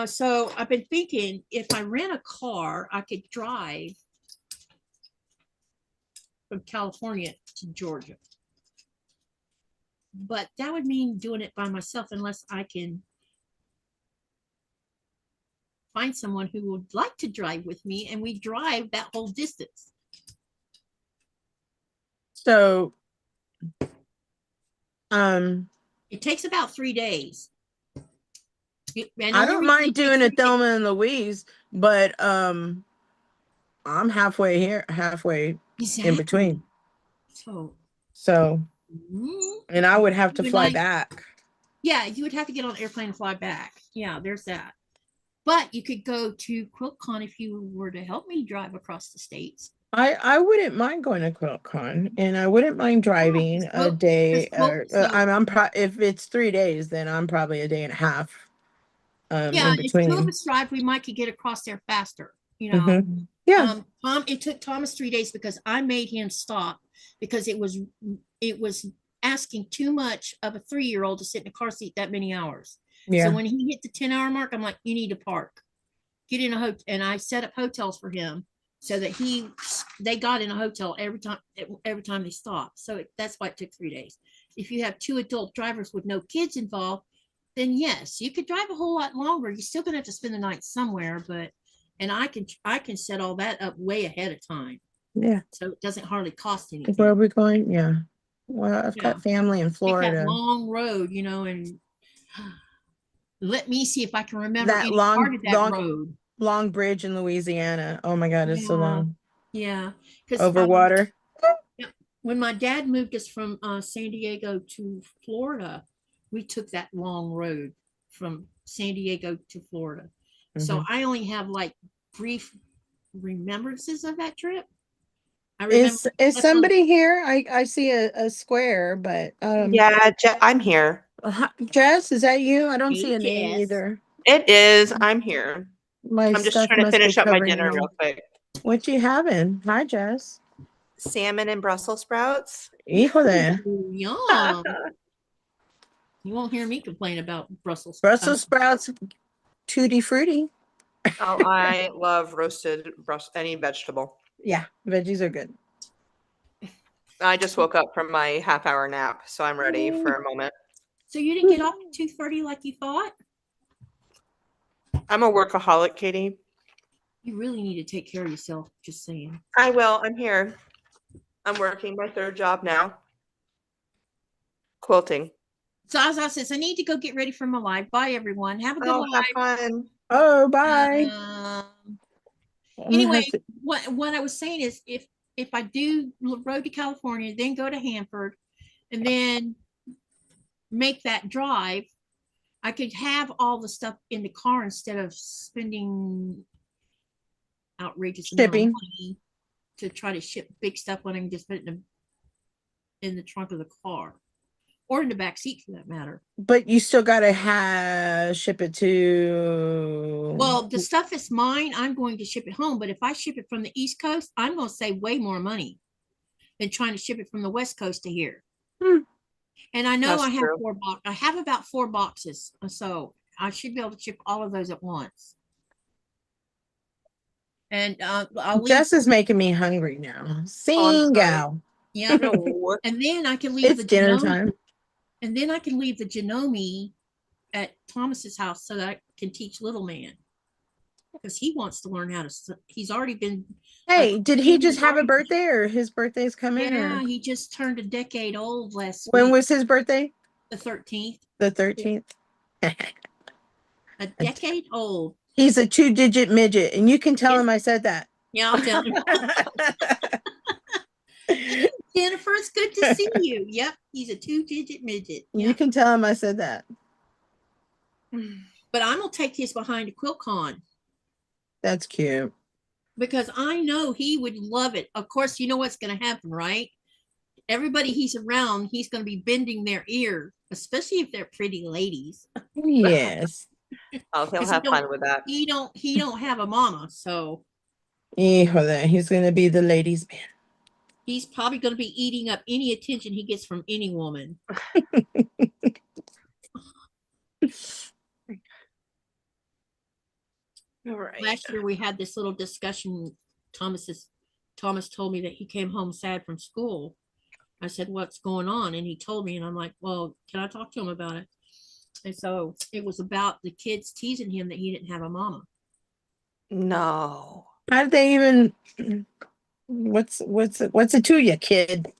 A: So I've been thinking if I rent a car, I could drive from California to Georgia. But that would mean doing it by myself unless I can find someone who would like to drive with me and we drive that whole distance.
D: So
A: it takes about 3 days.
D: I don't mind doing a Thelma and Louise, but I'm halfway here, halfway in between. So and I would have to fly back.
A: Yeah, you would have to get on an airplane and fly back. Yeah, there's that. But you could go to QuiltCon if you were to help me drive across the states.
D: I wouldn't mind going to QuiltCon, and I wouldn't mind driving a day. If it's 3 days, then I'm probably a day and a half.
A: Yeah, if two of us drive, we might could get across there faster. You know.
D: Yeah.
A: It took Thomas 3 days because I made him stop because it was asking too much of a 3-year-old to sit in a car seat that many hours. Yeah. So when he hit the 10-hour mark, I'm like, you need to park, get in a hotel, and I set up hotels for him so that they got in a hotel every time they stopped. So that's why it took 3 days. If you have 2 adult drivers with no kids involved, then yes, you could drive a whole lot longer. You're still gonna have to spend the night somewhere, and I can set all that up way ahead of time.
D: Yeah.
A: So it doesn't hardly cost anything.
D: Where are we going? Yeah. Well, I've got family in Florida.
A: That long road, you know, and let me see if I can remember
D: that
A: any
D: long
A: part of that road.
D: Long bridge in Louisiana. Oh my God, it's so long.
A: Yeah.
D: Over water.
A: When my dad moved us from San Diego to Florida, we took that long road from San Diego to Florida. So I only have like brief remembrances of that trip.
D: Is somebody here? I see a square, but
E: yeah, I'm here.
D: Jess, is that you? I don't see a name either.
E: It is. I'm here. I'm just trying to finish up my dinner real quick.
D: What you having? Hi, Jess.
E: Salmon and Brussels sprouts.
D: Híjole.
A: Yum. You won't hear me complain about Brussels
D: sprouts. Tutti frutti.
E: Oh, I love roasted any vegetable.
D: Yeah, veggies are good.
E: I just woke up from my half-hour nap, so I'm ready for a moment.
A: So you didn't get off at 2:30 like you thought?
E: I'm a workaholic, Katie.
A: You really need to take care of yourself, just saying.
E: I will. I'm here. I'm working my 3rd job now. Quilting.
A: So as I said, I need to go get ready for my live. Bye, everyone. Have a good
E: Oh, have
A: live.
E: fun.
D: Oh, bye.
A: Anyway, what I was saying is if I do road to California, then go to Hanford, and then make that drive, I could have all the stuff in the car instead of spending outrageous amount of
D: Shipping.
A: money to try to ship big stuff when I can just put it in the trunk of the car or in the back seat for that matter.
D: But you still gotta ship it to.
A: Well, the stuff is mine. I'm going to ship it home, but if I ship it from the East Coast, I'm going to save way more money than trying to ship it from the West Coast to here. And I know
E: That's
A: I have
E: true.
A: 4 boxes. I have about 4 boxes, so I should be able to ship all of those at once. And I'll leave.
D: Jess is making me hungry now. Singo.
A: Yeah.
E: No.
A: And then I can leave
D: It's
A: the
D: dinner
A: Genome,
D: time.
A: and then I can leave the Genome at Thomas's house so that I can teach little man because he wants to learn how to. He's already been.
D: Hey, did he just have a birthday or his birthday's coming?
A: Yeah,
D: Or
A: he just turned a decade old last
D: when
A: week.
D: was his birthday?
A: The 13th.
D: The 13th.
A: A decade old.
D: He's a 2-digit midget, and you can tell
A: Yes.
D: him I said that.
A: Yeah, I'll tell him. Jennifer, it's good to see you. Yep, he's a 2-digit midget.
D: You
A: Yep.
D: can tell him I said that.
A: But I'm gonna take his behind a QuiltCon
D: That's cute.
A: because I know he would love it. Of course, you know what's gonna happen, right? Everybody he's around, he's gonna be bending their ear, especially if they're pretty ladies.
D: Yes.
E: Oh, he'll
A: 'Cause
E: have fun with that.
A: He don't have a mama, so
D: Híjole, he's gonna be the ladies' man.
A: he's probably gonna be eating up any attention he gets from any woman.
E: All right.
A: Last year we had this little discussion. Thomas told me that he came home sad from school. I said, "What's going on?" And he told me, and I'm like, "Well, can I talk to him about it?" And so it was about the kids teasing him that he didn't have a mama.
E: No.
D: How did they even? What's it to you, kid?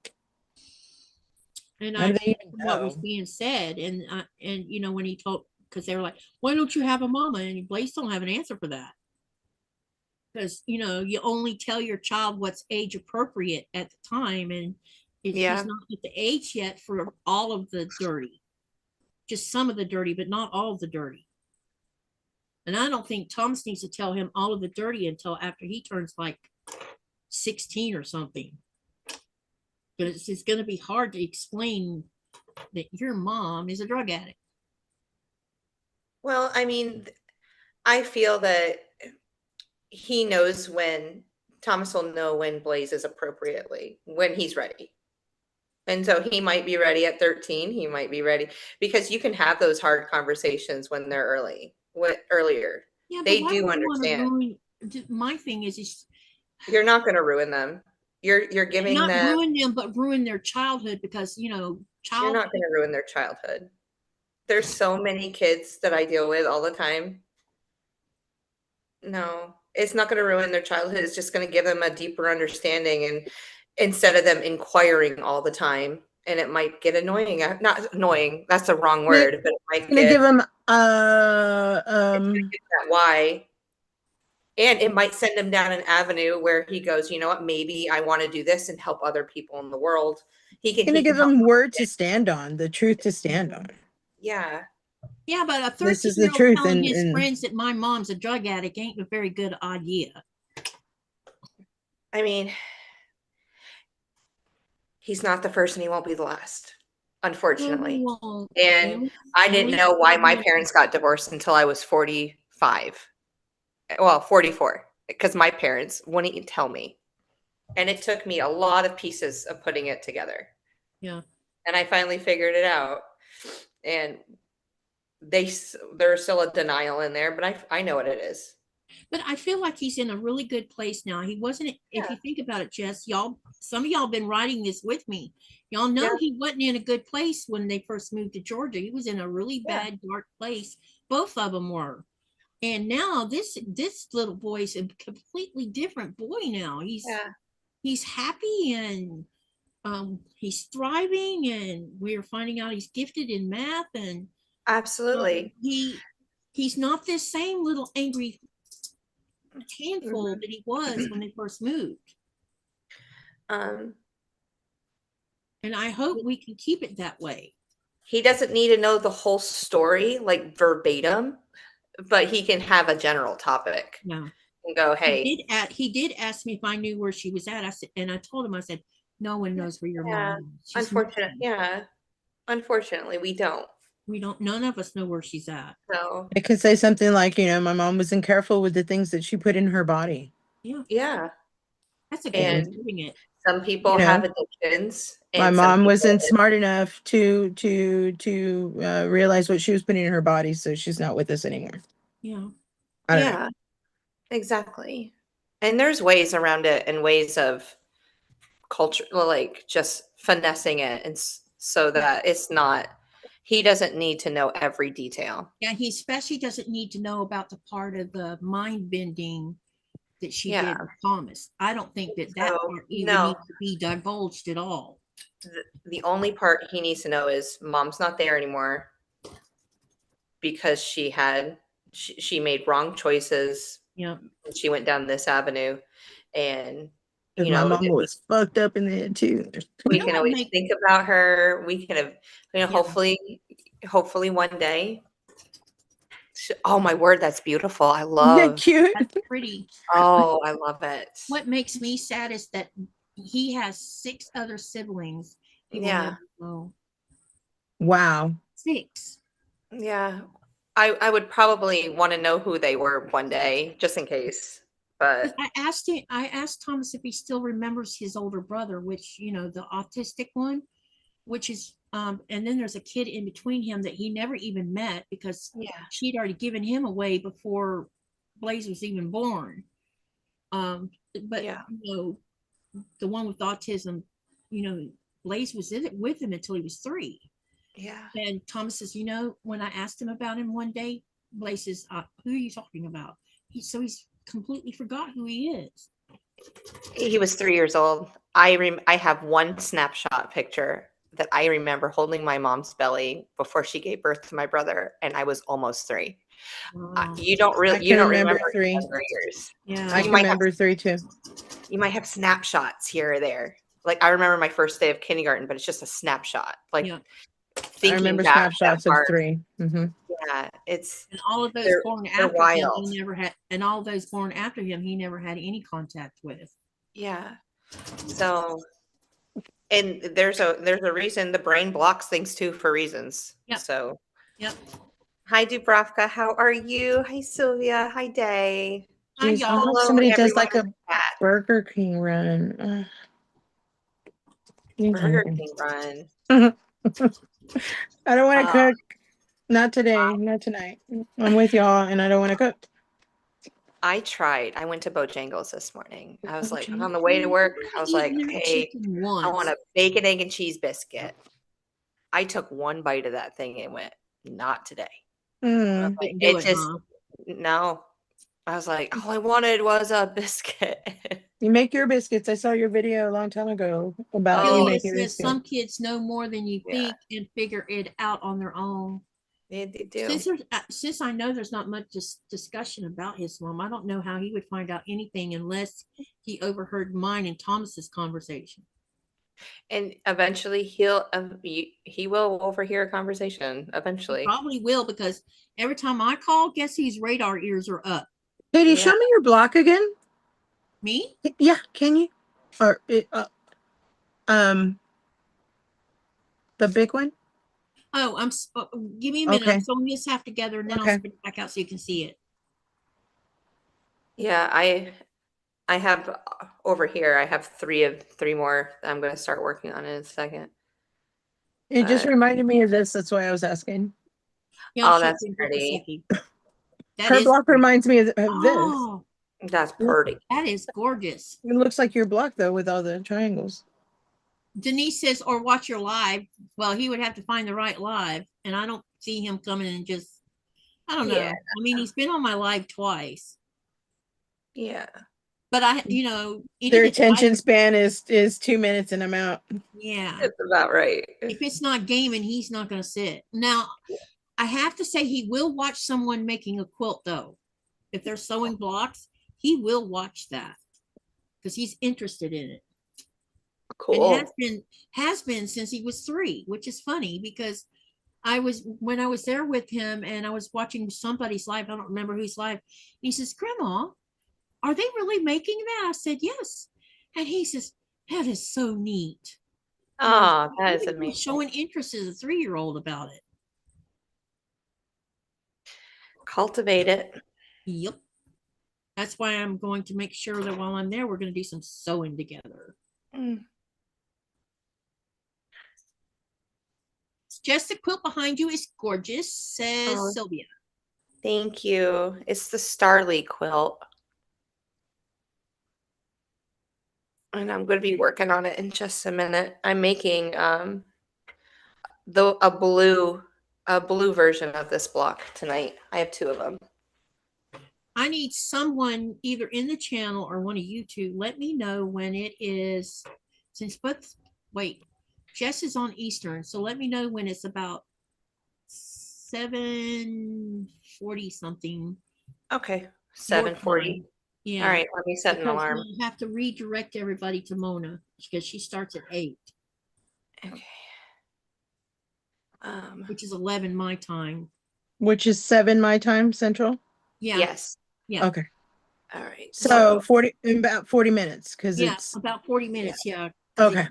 A: And
D: How
A: I
D: do they even
A: what was
D: know?
A: being said, and you know when he told, because they were like, "Why don't you have a mama?" And Blaze don't have an answer for that. Because you know you only tell your child what's age appropriate at the time, and he's not at the age yet for all of the dirty, just some of the dirty, but not all of the dirty. And I don't think Thomas needs to tell him all of the dirty until after he turns like 16 or something. But it's going to be hard to explain that your mom is a drug addict.
E: Well, I mean, I feel that he knows when Thomas will know when Blaze is appropriately, when he's ready. And so he might be ready at 13. He might be ready because you can have those hard conversations when they're earlier.
A: Yeah,
E: they do understand.
A: My thing is
E: you're not going to ruin them. You're giving
A: not
E: them
A: ruin them, but ruin their childhood because you know
E: you're not going to ruin their childhood. There's so many kids that I deal with all the time. No, it's not going to ruin their childhood. It's just going to give them a deeper understanding, and instead of them inquiring all the time, and it might get annoying. Not annoying. That's the wrong word, but it might
D: give them
E: that why. And it might send him down an avenue where he goes, you know what, maybe I want to do this and help other people in the world. He can
D: give them word to stand on, the truth to stand on.
E: Yeah.
A: Yeah, but a 13-year-old
D: this is the truth,
A: telling his friends that my mom's a drug addict ain't a very good idea.
E: I mean, he's not the first and he won't be the last, unfortunately. And I didn't know why my parents got divorced until I was 45. Well, 44, because my parents wouldn't even tell me. And it took me a lot of pieces of putting it together.
A: Yeah.
E: And I finally figured it out. And there's still a denial in there, but I know what it is.
A: But I feel like he's in a really good place now. He wasn't, if
E: Yeah.
A: you think about it, Jess, y'all, some of y'all been writing this with me. Y'all know
E: Yeah.
A: he wasn't in a good place when they first moved to Georgia. He was in a really
E: Yeah.
A: bad, dark place. Both of them were. And now this little boy's a completely different boy now. He's happy and he's thriving, and we're finding out he's gifted in math, and
E: Absolutely.
A: he's not this same little angry handful
E: Mhm.
A: that he was when they first moved.
E: Um,
A: And I hope we can keep it that way.
E: he doesn't need to know the whole story like verbatim, but he can have a general topic
A: Yeah.
E: and go, hey,
A: He did ask me if I knew where she was at. I said, and I told him, I said, no one knows where your
E: Yeah.
A: mom is. She's missing.
E: Unfortunately, we don't.
A: None of us know where she's at.
E: So
D: I could say something like, you know, my mom wasn't careful with the things that she put in her body.
E: yeah.
A: That's a good way
E: And
A: of putting it.
E: some people
D: You know,
E: have addictions.
D: My
E: And some
D: mom
E: people-
D: wasn't smart enough to realize what she was putting in her body, so she's not with us anymore.
A: Yeah.
D: I don't know.
E: Yeah, exactly. And there's ways around it and ways of culture, like just finessing it, and so that it's not. He doesn't need to know every detail.
A: Yeah, he especially doesn't need to know about the part of the mind bending that she
E: Yeah.
A: did with Thomas. I don't think that
E: So,
A: part even
E: no.
A: needs to be divulged at all.
E: The only part he needs to know is mom's not there anymore because she made wrong choices.
A: Yeah.
E: She went down this avenue, and
D: Because
E: you
D: my
E: know,
D: mom was fucked up in the head too.
E: we
A: You know
E: can
A: what
E: always
A: make-
E: think about her. We can have,
A: Yeah.
E: hopefully one day. Oh my word, that's beautiful. I
D: Isn't that
E: love.
D: cute?
A: That's pretty.
E: Oh, I love it.
A: What makes me sad is that he has 6 other siblings. He will
E: Yeah.
A: never know.
D: Wow.
A: 6.
E: Yeah. I would probably want to know who they were one day, just in case. But
A: I asked Thomas if he still remembers his older brother, which, you know, the autistic one, which is, and then there's a kid in between him that he never even met because
E: yeah.
A: she'd already given him away before Blaze was even born. But
E: Yeah.
A: you know, the one with autism, you know, Blaze was in it with him until he was 3.
E: Yeah.
A: And Thomas says, you know, when I asked him about him one day, Blaze says, who are you talking about? He's completely forgot who he is.
E: He was 3 years old. I have one snapshot picture that I remember holding my mom's belly before she gave birth to my brother, and I was almost 3.
A: Wow.
E: You don't
D: can remember
E: remember
D: 3.
E: younger years.
A: Yeah.
D: I
E: You
D: can
E: might have-
D: remember 3 too.
E: You might have snapshots here or there. Like I remember my first day of kindergarten, but it's just a snapshot. Like
A: Yeah.
D: I
E: thinking
D: remember
E: back
D: snapshots
E: that
D: of
E: far,
D: 3. Mm-hmm.
E: yeah, it's
A: And all of those
E: They're-
A: born
E: they're
A: after him,
E: wild.
A: he never had, and all those born after him, he never had any contact with.
E: yeah. So, and there's a reason the brain blocks things too for reasons.
A: Yep.
E: So,
A: Yep.
E: hi Dubravka, how are you? Hi Sylvia. Hi Day.
A: Hi,
D: Jeez, I
A: y'all.
D: hope
E: Hello,
D: somebody does
E: everyone
D: like a
E: in the chat.
D: Burger King run.
E: Burger King run.
D: I don't want to
E: Uh,
D: cook. Not today. Not tonight. I'm with y'all, and I don't want to cook.
E: I tried. I went to Bojangles this morning. I was like,
A: Bojangles?
E: on the way to work, I was like,
A: Eaten their
E: hey,
A: chicken
E: I want
A: once.
E: a bacon, egg, and cheese biscuit. I took one bite of that thing and went, not today.
D: Mm.
A: Couldn't do
E: It just,
A: huh?
E: no. I was like, all I wanted was a biscuit.
D: You make your biscuits. I saw your video a long time ago about you
E: Oh,
A: It
D: making
A: says
D: biscuits.
A: some kids know more than you
E: Yeah.
A: think and figure it out on their own.
E: They do.
A: Since I know there's not much discussion about his mom, I don't know how he would find out anything unless he overheard mine and Thomas's conversation.
E: And eventually he will overhear a conversation eventually.
A: Probably will, because every time I call, guess whose radar ears are up?
D: Katie,
E: Yeah.
D: show me your block again.
A: Me?
D: Yeah, can you? Or the big one.
A: Oh, give me a minute.
D: Okay.
A: I'm sewing this half together and then
D: Okay.
A: I'll spit it back out so you can see it.
E: Yeah, I have over here, I have three more that I'm going to start working on in a second.
D: It just reminded me of this. That's why I was asking.
A: Yeah, I'll
E: Oh,
A: show
E: that's
A: you in just a
E: pretty.
A: second. That
D: Her
A: is
D: block reminds me of this.
A: oh,
E: That's pretty.
A: that is gorgeous.
D: It looks like your block though, with all the triangles.
A: Denise says, or watch your live. Well, he would have to find the right live, and I don't see him coming and just. I don't know.
E: Yeah.
A: I mean, he's been on my live twice,
E: Yeah.
A: but you know,
D: Their attention span is 2 minutes and I'm out.
A: Yeah.
E: That's about right.
A: If it's not gaming, he's not going to sit. Now, I have to say, he will watch someone making a quilt, though. If they're sewing blocks, he will watch that because he's interested in it.
E: Cool.
A: And has been since he was 3, which is funny because when I was there with him and I was watching somebody's live, I don't remember whose live. He says, Grandma, are they really making that? I said, yes. And he says, that is so neat.
E: Oh, that is
A: He was
E: amazing.
A: showing interest as a 3-year-old about it.
E: Cultivate it.
A: Yep. That's why I'm going to make sure that while I'm there, we're going to do some sewing together.
E: Mm.
A: Just the quilt behind you is gorgeous, says
E: Oh.
A: Sylvia.
E: Thank you. It's the Starly quilt. And I'm going to be working on it in just a minute. I'm making a blue version of this block tonight. I have 2 of them.
A: I need someone either in the channel or one of you two. Let me know when it is. Jess is on Eastern, so let me know when it's about 7:40 something.
E: Okay, 7:40.
A: Yeah.
E: All right, let me set an
A: Because
E: alarm.
A: we'll have to redirect everybody to Mona because she starts at 8,
E: Okay.
A: which is 11 my time.
D: Which is 7 my time central.
A: Yeah.
E: Yes.
A: Yeah.
D: Okay.
E: All right.
D: So about 40 minutes because
A: Yeah,
D: it's
A: about 40 minutes. Yeah.
D: okay.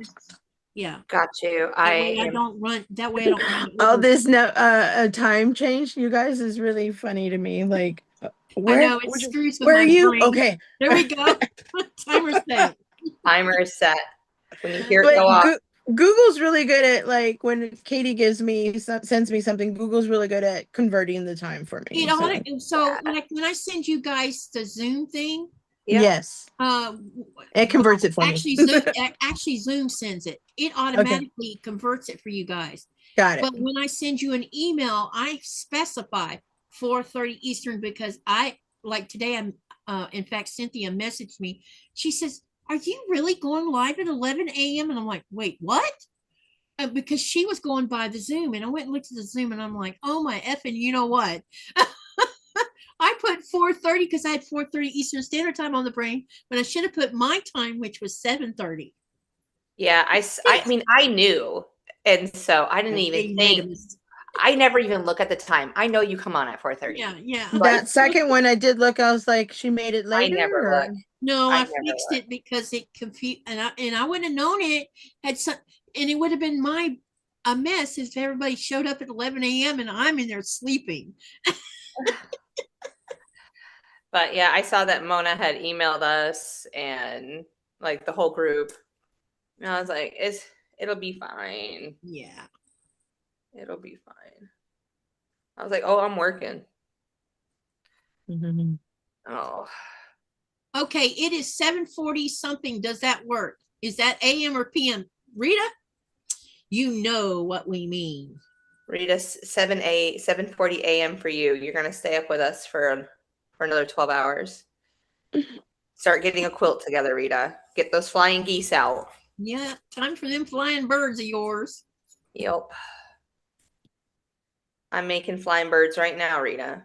E: got you.
A: That way I don't run. That way I don't run.
D: All
A: over.
D: this a time change, you guys, is really funny to me. Like,
A: I
D: where
A: know it screws with
D: where
A: my
D: are you?
A: brain.
D: Okay.
A: There we go. Timer set.
E: Timer is set. When you hear it
D: But
E: go off,
D: Google's really good at, like, when Katie sends me something, Google's really good at converting the time for me.
A: So when I send you guys the Zoom thing,
E: yeah.
D: Yes, it converts it for
A: actually
D: me.
A: Zoom sends it. It automatically converts it for you guys.
D: Got it.
A: But when I send you an email, I specify 4:30 Eastern because like today. In fact, Cynthia messaged me. She says, "Are you really going live at 11 a.m.?" And I'm like, "Wait, what?" Because she was going by the Zoom, and I went and looked at the Zoom, and I'm like, "Oh my effing, you know what?" I put 4:30 because I had 4:30 Eastern Standard Time on the brain, but I should have put my time, which was 7:30.
E: Yeah, I mean, I knew, and so I didn't even think. I never even look at the time. I know you come on at 4:30.
A: Yeah.
D: That second one I did look. I was like, she made it later.
E: I never look.
A: No, I fixed it because it confused, and I would have known it had some, and it would have been a mess if everybody showed up at 11 a.m. and I'm in there sleeping.
E: But yeah, I saw that Mona had emailed us and like the whole group. And I was like, it'll be fine.
A: Yeah.
E: It'll be fine. I was like, oh, I'm working.
D: Mm-hmm.
E: Oh.
A: Okay, it is 7:40 something. Does that work? Is that AM or PM? Rita, you know what we mean.
E: Rita, 7:40 a.m. for you. You're gonna stay up with us for another 12 hours. Start getting a quilt together, Rita. Get those flying geese out.
A: Yeah, time for them flying birds of yours.
E: Yep. I'm making flying birds right now, Rita.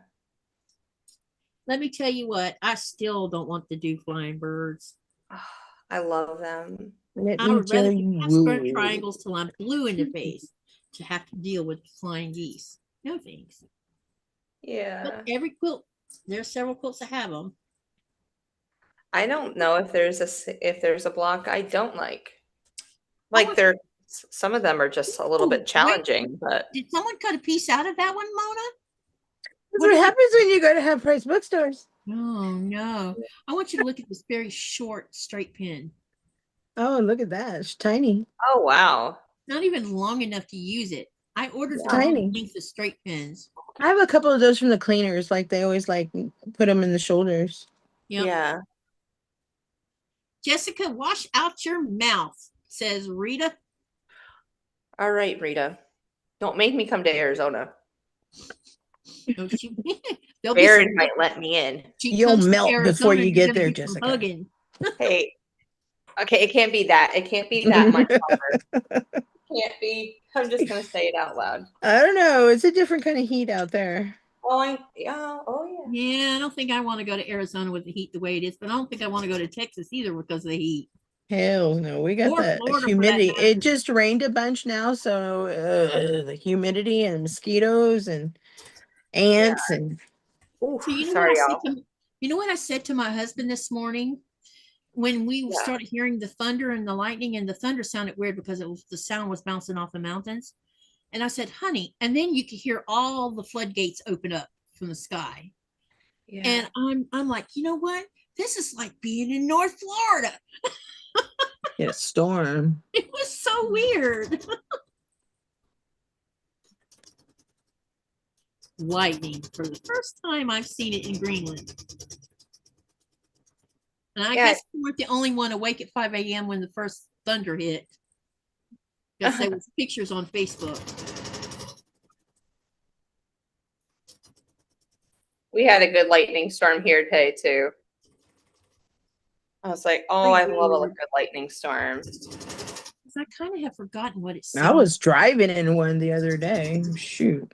A: Let me tell you what, I still don't want to do flying birds.
E: Oh, I love them.
A: I would rather do burnt triangles till I'm blue in the face to have to deal with flying geese. No thanks.
E: Yeah.
A: But every quilt, there's several quilts that have them.
E: I don't know if there's a block I don't like. Like they're some of them are just a little bit challenging, but
A: did someone cut a piece out of that one, Mona?
D: That's what happens when you go to half price bookstores.
A: Oh no. I want you to look at this very short straight pin.
D: Oh, look at that. It's tiny.
E: Oh wow.
A: Not even long enough to use it. I ordered the
D: Tiny.
A: length of straight pins.
D: I have a couple of those from the cleaners. Like they always like put them in the shoulders.
A: Yep.
E: Yeah.
A: Jessica, wash out your mouth, says Rita.
E: All right, Rita. Don't make me come to Arizona.
A: No, there'll be
E: Baron
A: some-
E: might let me in.
A: she
D: You'll
A: comes to
D: melt before
A: Arizona,
D: you
A: you're
D: get
A: gonna
D: there,
A: get some
D: Jessica.
A: hugging.
E: Hey. Okay, it can't be that. It can't be that much longer. Can't be. I'm just gonna say it out loud.
D: I don't know. It's a different kind of heat out there.
E: Oh yeah. Oh yeah.
A: Yeah, I don't think I want to go to Arizona with the heat the way it is, but I don't think I want to go to Texas either because of the heat.
D: Hell no, we got
A: Or
D: the
A: Florida, for that
D: humidity.
A: matter.
D: It just rained a bunch now, so the humidity and mosquitoes and ants and
E: Ooh,
A: So you know
E: sorry,
A: what I
E: y'all.
A: said to, you know what I said to my husband this morning when we
E: Yeah.
A: started hearing the thunder and the lightning, and the thunder sounded weird because the sound was bouncing off the mountains. And I said, honey, and then you could hear all the floodgates open up from the sky.
E: Yeah.
A: And I'm like, you know what? This is like being in North Florida.
D: get a storm.
A: It was so weird. Lightning for the first time I've seen it in Greenland. And I
E: Yeah.
A: guess we weren't the only one awake at 5 a.m. when the first thunder hit. Because there was pictures on Facebook.
E: We had a good lightning storm here today too. I was like, oh, I love a good lightning storm.
A: I kind of have forgotten what it
D: I
A: sounds.
D: was driving in one the other day. Shoot.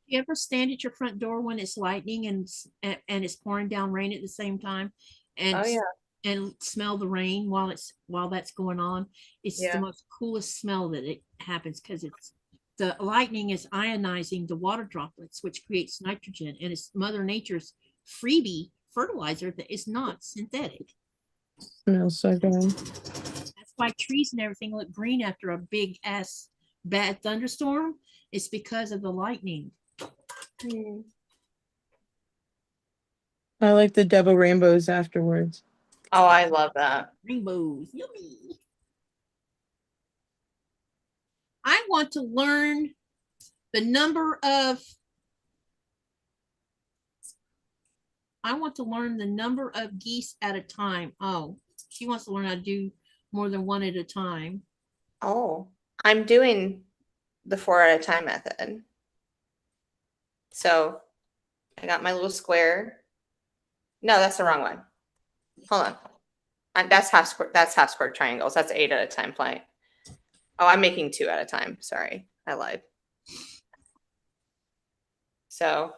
A: You ever stand at your front door when it's lightning and it's pouring down rain at the same time, and
E: Oh yeah.
A: and smell the rain while that's going on? It's
E: Yeah.
A: the most coolest smell that it happens because it's the lightning is ionizing the water droplets, which creates nitrogen, and it's Mother Nature's freebie fertilizer that is not synthetic.
D: Smells so good.
A: That's why trees and everything look green after a big ass bad thunderstorm. It's because of the lightning.
D: I like the double rainbows afterwards.
E: Oh, I love that.
A: Rainbows, yummy. I want to learn the number of geese at a time. Oh, she wants to learn how to do more than one at a time.
E: Oh, I'm doing the 4 at a time method. So I got my little square. No, that's the wrong one. Hold on. That's half square triangles. That's 8 at a time playing. Oh, I'm making 2 at a time. Sorry, I lied. So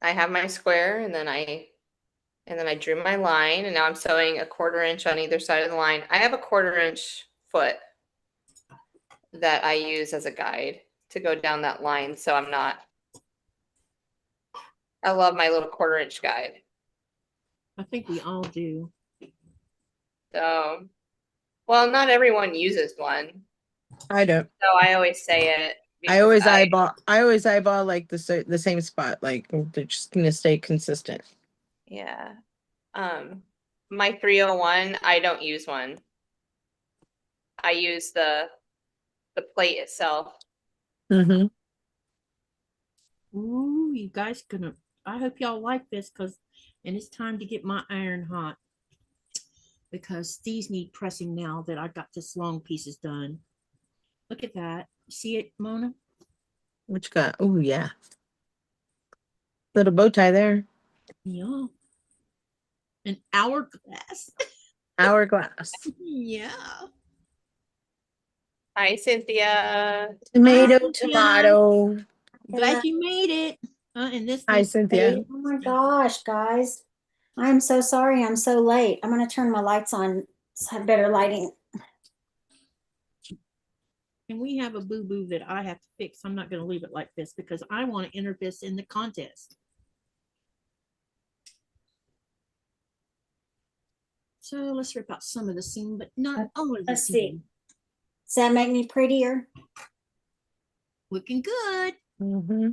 E: I have my square, and then I drew my line, and now I'm sewing a 1/4 inch on either side of the line. I have a 1/4 inch foot that I use as a guide to go down that line, so I'm not. I love my little 1/4 inch guide.
A: I think we all do.
E: So, well, not everyone uses one,
D: I don't.
E: so I always say it.
D: I always
E: because
D: eyeball like the same spot. Like they're just gonna stay consistent.
E: Yeah. My 301, I don't use one. I use the plate itself.
D: Mm-hmm.
A: Ooh, you guys I hope y'all like this and it's time to get my iron hot because these need pressing now that I got this long pieces done. Look at that. See it, Mona?
D: What you got? Oh yeah. Little bow tie there.
A: Yeah. An hourglass.
D: Hourglass.
A: Yeah.
E: Hi, Cynthia.
D: Tomato,
A: Hi,
D: tomato.
A: Glad you made it. And this
D: Hi,
A: is
D: Cynthia.
F: Oh my gosh, guys. I'm so sorry I'm so late. I'm going to turn my lights on to have better lighting.
A: and we have a boo-boo that I have to fix. I'm not going to leave it like this because I want to enter this in the contest. So let's rip out some of the seam, but not all of the
F: Let's see.
A: seam.
F: Does that make me prettier?
A: Looking good.
D: Mm-hmm.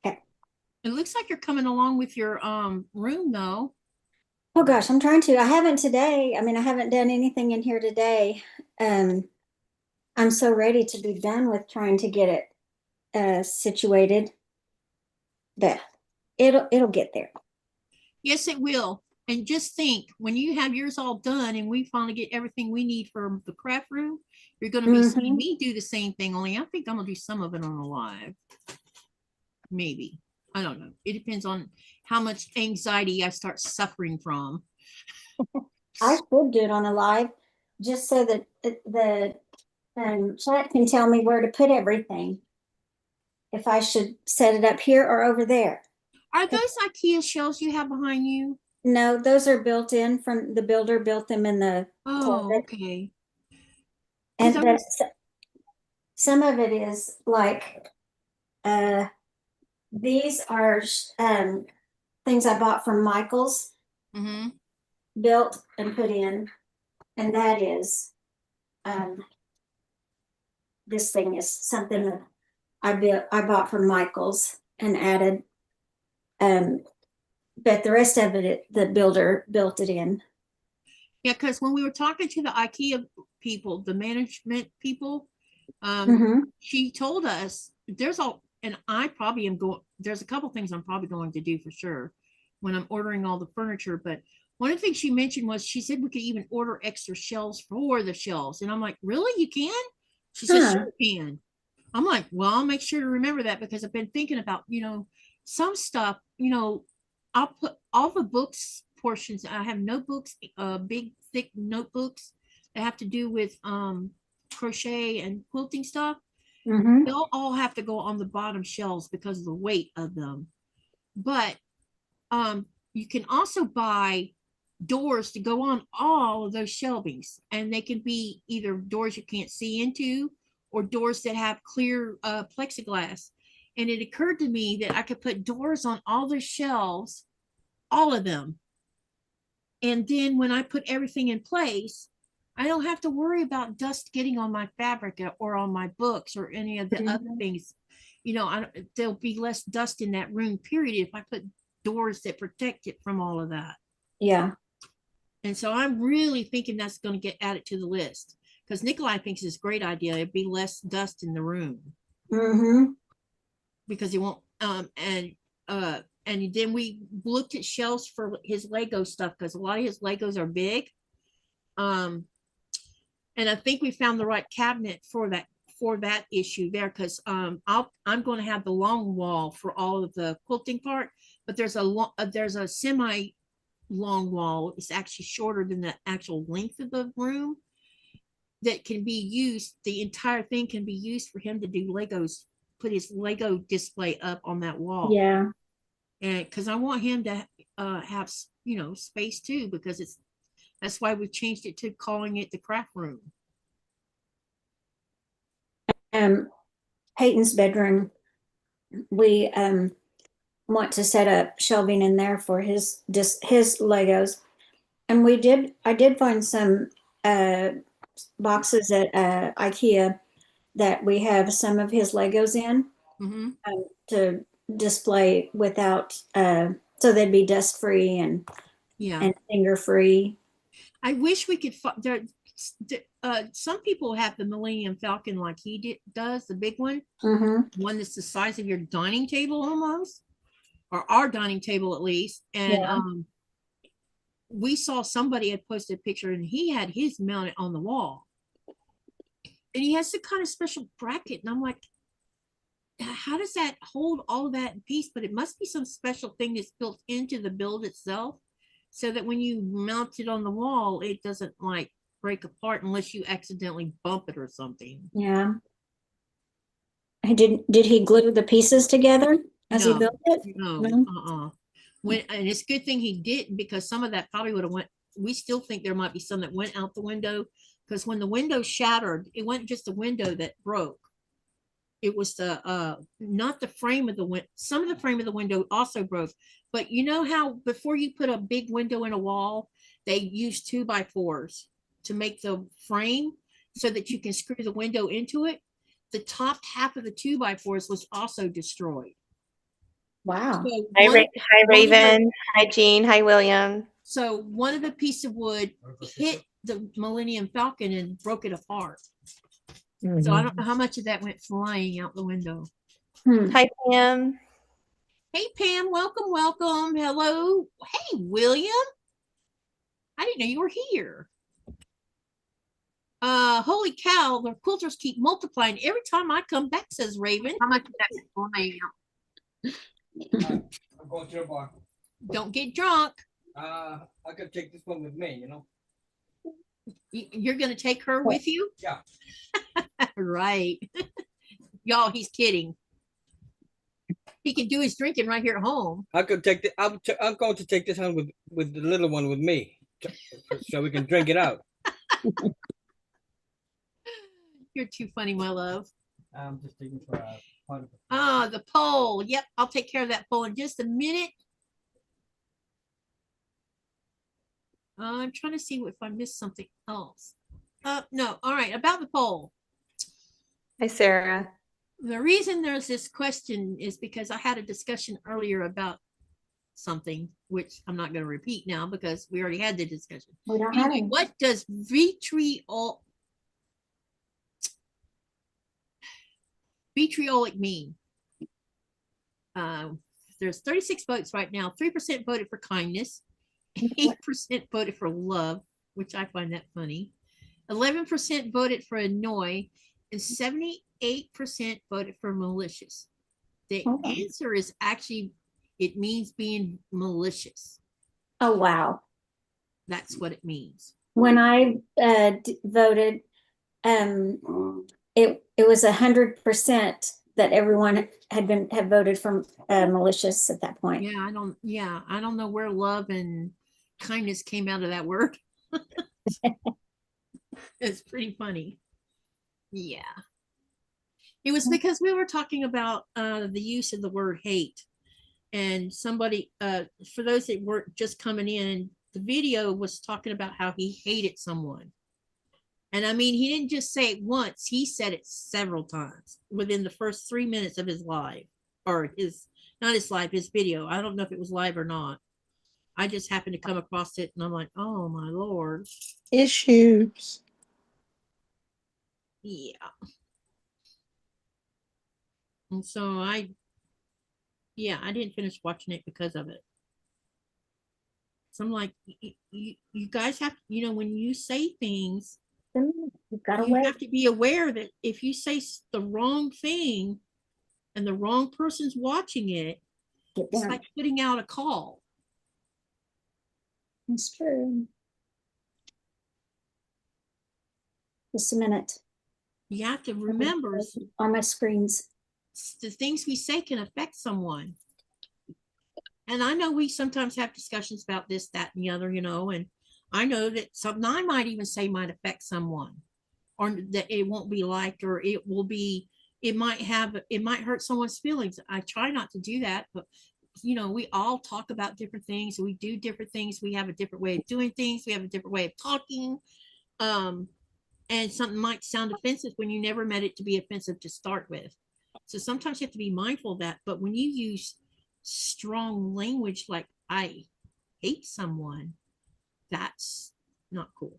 A: It looks like you're coming along with your room though.
F: Oh gosh, I'm trying to. I haven't today. I mean, I haven't done anything in here today. I'm so ready to be done with trying to get it situated, but it'll get there.
A: Yes, it will. And just think, when you have yours all done and we finally get everything we need for the craft room, you're going to be seeing me do the same thing, only I think I'm going to do some of it on a live. Maybe. I don't know. It depends on how much anxiety I start suffering from.
F: I should do it on a live, just so that the chat can tell me where to put everything. If I should set it up here or over there.
A: Are those IKEA shelves you have behind you?
F: No, those are built in from the builder built them in the
A: Oh,
F: closet.
A: okay.
F: And
A: 'Cause I
F: but
A: was-
F: some of it is like these are things I bought from Michael's, built and put in, and that is this thing is something that I bought from Michael's and added, but the rest of it the builder built it in.
A: Yeah, because when we were talking to the IKEA people, the management people, she told us there's all, and I probably am going, there's a couple things I'm probably going to do for sure when I'm ordering all the furniture. But one of the things she mentioned was, she said we could even order extra shelves for the shelves. And I'm like, really? You can? She said, sure you can. I'm like, well, I'll make sure to remember that, because I've been thinking about, some stuff, I'll put all the books portions. I have notebooks, big, thick notebooks that have to do with crochet and quilting stuff. They'll all have to go on the bottom shelves because of the weight of them. But you can also buy doors to go on all of those shelvings, and they can be either doors you can't see into or doors that have clear plexiglass. And it occurred to me that I could put doors on all the shelves, all of them. And then when I put everything in place, I don't have to worry about dust getting on my fabric or on my books or any of the other things. There'll be less dust in that room, period, if I put doors that protect it from all of that.
F: Yeah.
A: And so I'm really thinking that's going to get added to the list, because Nikolai thinks it's a great idea. It'd be less dust in the room. Because he won't, and then we looked at shelves for his Lego stuff, because a lot of his Legos are big. And I think we found the right cabinet for that issue there, because I'm going to have the long wall for all of the quilting part, but there's a semi long wall. It's actually shorter than the actual length of the room that can be used. The entire thing can be used for him to do Legos, put his Lego display up on that wall.
F: Yeah.
A: And because I want him to have space too, because that's why we changed it to calling it the craft room.
F: Peyton's bedroom, we want to set up shelving in there for his Legos, and I did find some boxes at IKEA that we have some of his Legos in, to display without so they'd be dust free and finger free.
A: I wish we could some people have the Millennium Falcon like he does, the big one, one that's the size of your dining table almost, or our dining table at least. And we saw somebody had posted a picture, and he had his mounted on the wall, and he has some kind of special bracket, and I'm like, how does that hold all of that in piece? But it must be some special thing that's built into the build itself, so that when you mount it on the wall, it doesn't like break apart unless you accidentally bump it or something.
F: Yeah. Did he glue the pieces together as he built it?
A: No. And it's a good thing he didn't, because some of that probably would have went. We still think there might be some that went out the window, because when the window shattered, it wasn't just the window that broke. It was the not the frame of the window. Some of the frame of the window also broke. But you know how before you put a big window in a wall, they use 2x4s to make the frame so that you can screw the window into it. The top half of the 2x4s was also destroyed.
F: Wow.
E: So hi Raven. Hi Jean. Hi William.
A: So one of the pieces of wood hit the Millennium Falcon and broke it apart. So I don't know how much of that went flying out the window.
E: Hi, Pam.
A: Hey, Pam, welcome, welcome. Hello. Hey, William. I didn't know you were here. Holy cow, the quilters keep multiplying every time I come back, says Raven.
G: How much is that for me?
C: I'm going to the bar.
A: Don't get drunk.
C: I could take this one with me, you know?
A: You're going to take her with you?
C: Yeah.
A: Right. Y'all, he's kidding. He can do his drinking right here at home.
C: I could take I'm going to take this one with the little one with me, so we can drink it out.
A: You're too funny, my love.
C: I'm just taking for a part of it.
A: Ah, the poll. Yep, I'll take care of that poll in just a minute. I'm trying to see if I missed something else. No. All right, about the poll.
E: Hi, Sarah.
A: The reason there's this question is because I had a discussion earlier about something, which I'm not going to repeat now because we already had the discussion.
F: We don't have
A: Anyway,
F: any.
A: what does vitriolic mean? There's 36 votes right now. 3% voted for kindness. 8% voted for love, which I find that funny. 11% voted for annoy, and 78% voted for malicious. The
F: Okay.
A: answer is actually, it means being malicious.
F: Oh, wow.
A: That's what it means.
F: When I voted, it was 100% that everyone had voted for malicious at that point.
A: Yeah, I don't know where love and kindness came out of that word. It's pretty funny. Yeah. It was because we were talking about the use of the word hate. And somebody, for those that weren't just coming in, the video was talking about how he hated someone. And I mean, he didn't just say it once, he said it several times within the first 3 minutes of his live, or not his live, his video. I don't know if it was live or not. I just happened to come across it and I'm like, oh my Lord.
D: Issues.
A: Yeah. And so I didn't finish watching it because of it. So I'm like, you guys have, when you say things,
F: You've got to
A: you
F: wait.
A: have to be aware that if you say the wrong thing and the wrong person's watching it,
F: Get
A: it's
F: down.
A: like putting out a call.
F: It's true. Just a minute.
A: You have to remember
F: On my screens.
A: the things we say can affect someone. And I know we sometimes have discussions about this, that, and the other, and I know that something I might even say might affect someone, or that it won't be liked, or it might hurt someone's feelings. I try not to do that, but we all talk about different things. We do different things. We have a different way of doing things. We have a different way of talking. And something might sound offensive when you never meant it to be offensive to start with. So sometimes you have to be mindful of that. But when you use strong language like I hate someone, that's not cool.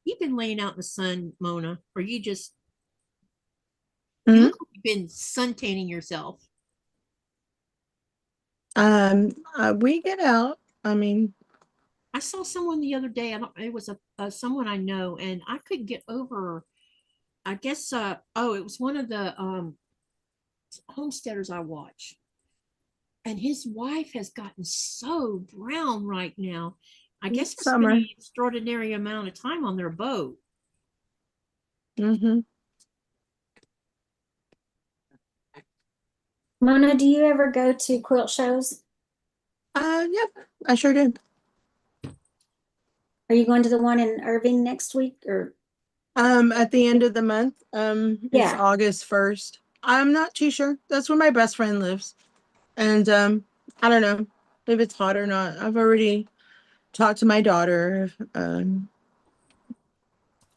A: You've been laying out in the sun, Mona, or you just you look like you've been suntanning yourself.
D: We get out. I mean,
A: I saw someone the other day. It was someone I know, and I couldn't get over. I guess it was one of the homesteaders I watch, and his wife has gotten so brown right now. I guess it's been an extraordinary amount of time on their boat.
D: Mm-hmm.
F: Mona, do you ever go to quilt shows?
D: Yep, I sure did.
F: Are you going to the one in Irving next week, or?
D: At the end of the month. It's
F: Yeah.
D: August 1st. I'm not too sure. That's where my best friend lives. And I don't know if it's hot or not. I've already talked to my daughter.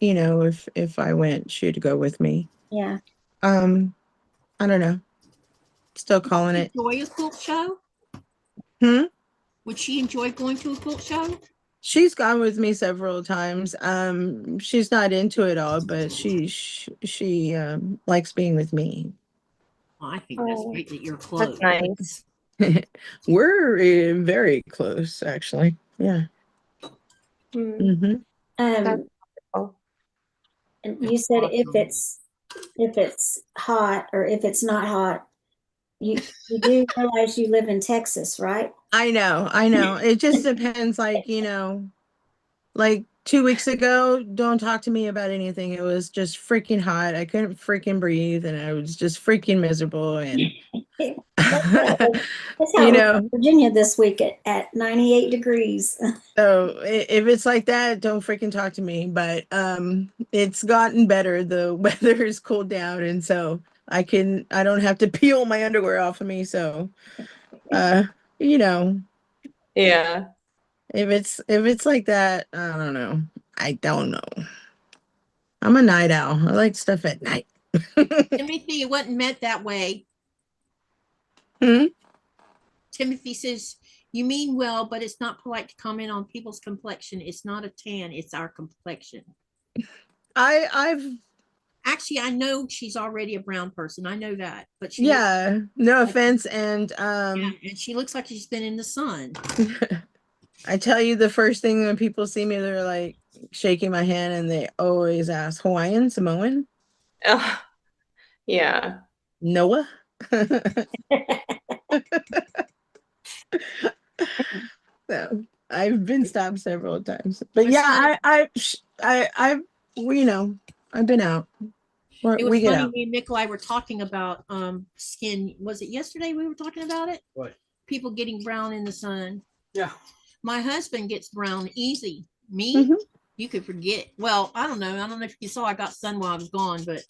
D: If I went, she'd go with me.
F: Yeah.
D: I don't know. Still calling it.
A: Enjoy a quilt show? Would she enjoy going to a quilt show?
D: She's gone with me several times. She's not into it all, but she likes being with me.
A: Well, I think that's
E: Oh,
A: great that you're close.
E: That's nice.
D: We're very close, actually. Yeah.
E: Mm,
D: hmm
F: Um,
E: oh,
F: and you said
A: Awesome.
F: if it's hot or if it's not hot, you do realize you live in Texas, right?
D: I know. It just depends. Like 2 weeks ago, don't talk to me about anything. It was just freaking hot. I couldn't freaking breathe, and I was just freaking miserable. And
F: That's how that's how
D: you
F: it was
D: know,
F: in Virginia this week at 98 degrees.
D: so if it's like that, don't freaking talk to me. But it's gotten better. The weather has cooled down, and so I don't have to peel my underwear off of me. So uh, you know,
E: yeah.
D: if it's like that, I don't know. I don't know. I'm a night owl. I like stuff at night.
A: Timothy, it wasn't meant that way.
D: Hmm?
A: Timothy says, you mean well, but it's not polite to comment on people's complexion. It's not a tan, it's our complexion.
D: I've
A: Actually, I know she's already a brown person. I know that, but she
D: yeah, no
A: like-
D: offense. And
A: yeah, and she looks like she's been in the sun.
D: I tell you, the first thing when people see me, they're like shaking my hand and they always ask, Hawaiian, Samoan,
E: Oh, yeah.
D: Noah. So I've been stopped several times. But
A: My
D: yeah,
A: son-
D: you know, I've been out.
A: It
D: We
A: was
D: get
A: funny,
D: out.
A: me and Nikolai were talking about skin. Was it yesterday we were talking about it?
C: What?
A: People getting brown in the sun.
C: Yeah.
A: My husband gets brown easy. Me,
D: Mhm.
A: you could forget. Well, I don't know. I don't know if you saw I got sun while I was gone, but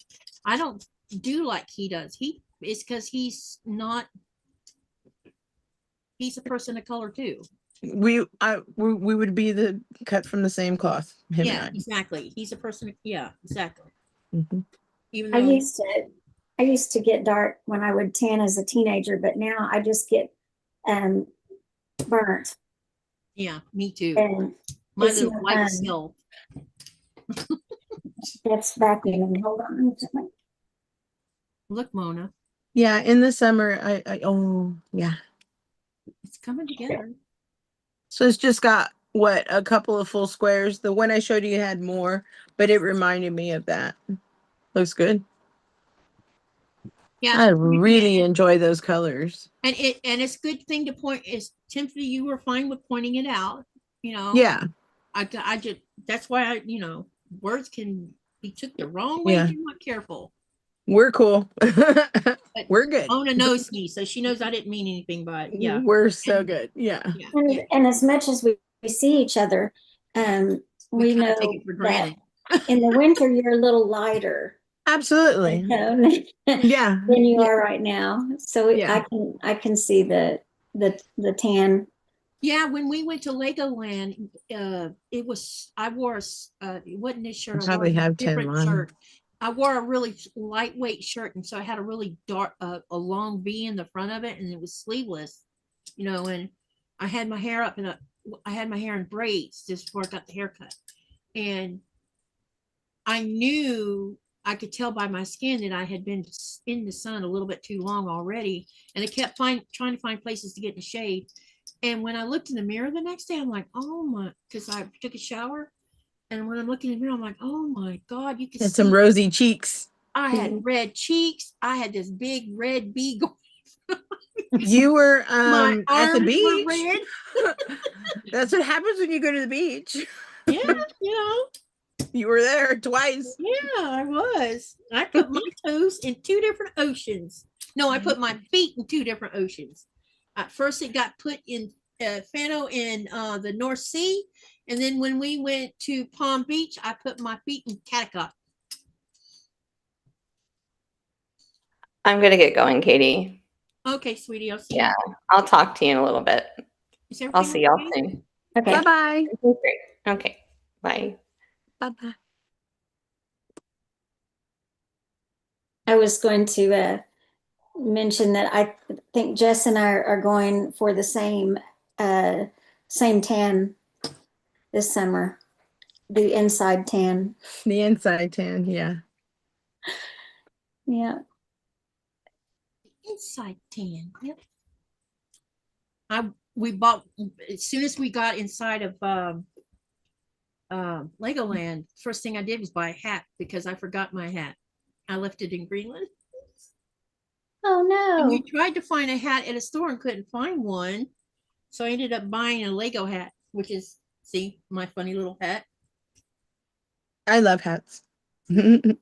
A: I don't do like he does. It's because he's not. He's a person of color too.
D: We would be the cut from the same cloth. Him
A: Yeah,
D: and
A: exactly. He's a person. Yeah, exactly.
D: I. Mhm.
A: Even
F: I
A: though,
F: used to get dark when I would tan as a teenager, but now I just get burnt,
A: yeah, me too.
F: and
A: My
F: it's
A: little
F: no
A: white
F: fun.
A: self.
F: That's vacuuming. Hold on.
A: Look, Mona,
D: Yeah, in the summer, I oh yeah.
A: it's coming together.
D: So it's just got what, a couple of full squares. The one I showed you had more, but it reminded me of that. Looks good.
A: Yeah,
D: I really enjoy those colors.
A: and it's a good thing to point is Timothy. You were fine with pointing it out. You know,
D: Yeah,
A: I just that's why words can be took the wrong way
D: Yeah.
A: if you're not careful.
D: we're cool.
A: But
D: We're good.
A: Mona knows me, so she knows I didn't mean anything by it. Yeah,
D: We're so
A: And-
D: good. Yeah.
A: yeah.
F: And as much as we see each other, we
A: kinda
F: know
A: take it for
F: that
A: granted.
F: in the winter you're a little lighter,
D: Absolutely.
F: you know,
D: Yeah.
F: than you
D: Yeah.
F: are right now. So
D: Yeah.
F: I can see the tan.
A: Yeah, when we went to Legoland, it was I wore it wasn't this shirt. I wore
D: Probably
A: a
D: have 10
A: different
D: lines.
A: shirt. I wore a really lightweight shirt, and so I had a really dark, a long V in the front of it, and it was sleeveless, And I had my hair up, and I had my hair in braids just before I got the haircut, and I knew I could tell by my skin that I had been in the sun a little bit too long already, and I kept trying to find places to get in the shade. And when I looked in the mirror the next day, I'm like, oh my, because I took a shower. And when I'm looking in the mirror, I'm like, oh my God, you can
D: Had
A: see
D: some rosy cheeks.
A: I had red cheeks. I had this big red bee going.
D: You were
A: My
D: at the
A: arms were
D: beach.
A: red.
D: That's what happens when you go to the beach.
A: Yeah,
D: You were there twice.
A: yeah, I was. I put my toes in two different oceans. No, I put my feet in two different oceans. At first, it got put in Fano in the North Sea. And then when we went to Palm Beach, I put my feet in Kattegat.
E: I'm gonna get going, Katie.
A: Okay, sweetie, I'll see
E: Yeah.
A: you.
E: I'll talk to you in a little bit.
A: Is
E: I'll
A: everything
E: see y'all
A: okay?
E: soon.
F: Okay.
D: Bye-bye.
E: Great. Okay. Bye.
D: Bye-bye.
F: I was going to mention that I think Jess and I are going for the same same tan this summer. The inside tan.
D: The inside tan, yeah.
F: Yeah.
A: Inside tan. Yep. We bought as soon as we got inside of Legoland. First thing I did was buy a hat because I forgot my hat. I left it in Greenland.
F: Oh
A: And we
F: no.
A: tried to find a hat at a store and couldn't find one. So I ended up buying a Lego hat, which is, see, my funny little hat.
D: I love hats. I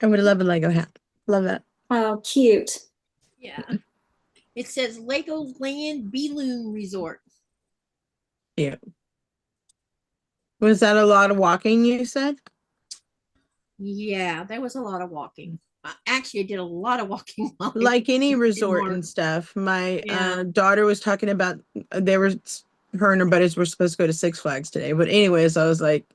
D: would love a Lego hat. Love that.
F: Oh, cute.
A: Yeah. It says Legoland Beloon Resort.
D: Yeah. Was that a lot of walking, you said?
A: Yeah, there was a lot of walking. Actually, I did a lot of walking. while I
D: Like
A: was
D: any
A: in
D: resort
A: March.
D: and stuff. My
A: Yeah.
D: daughter was talking about her and her buddies were supposed to go to Six Flags today. But anyways, I was like,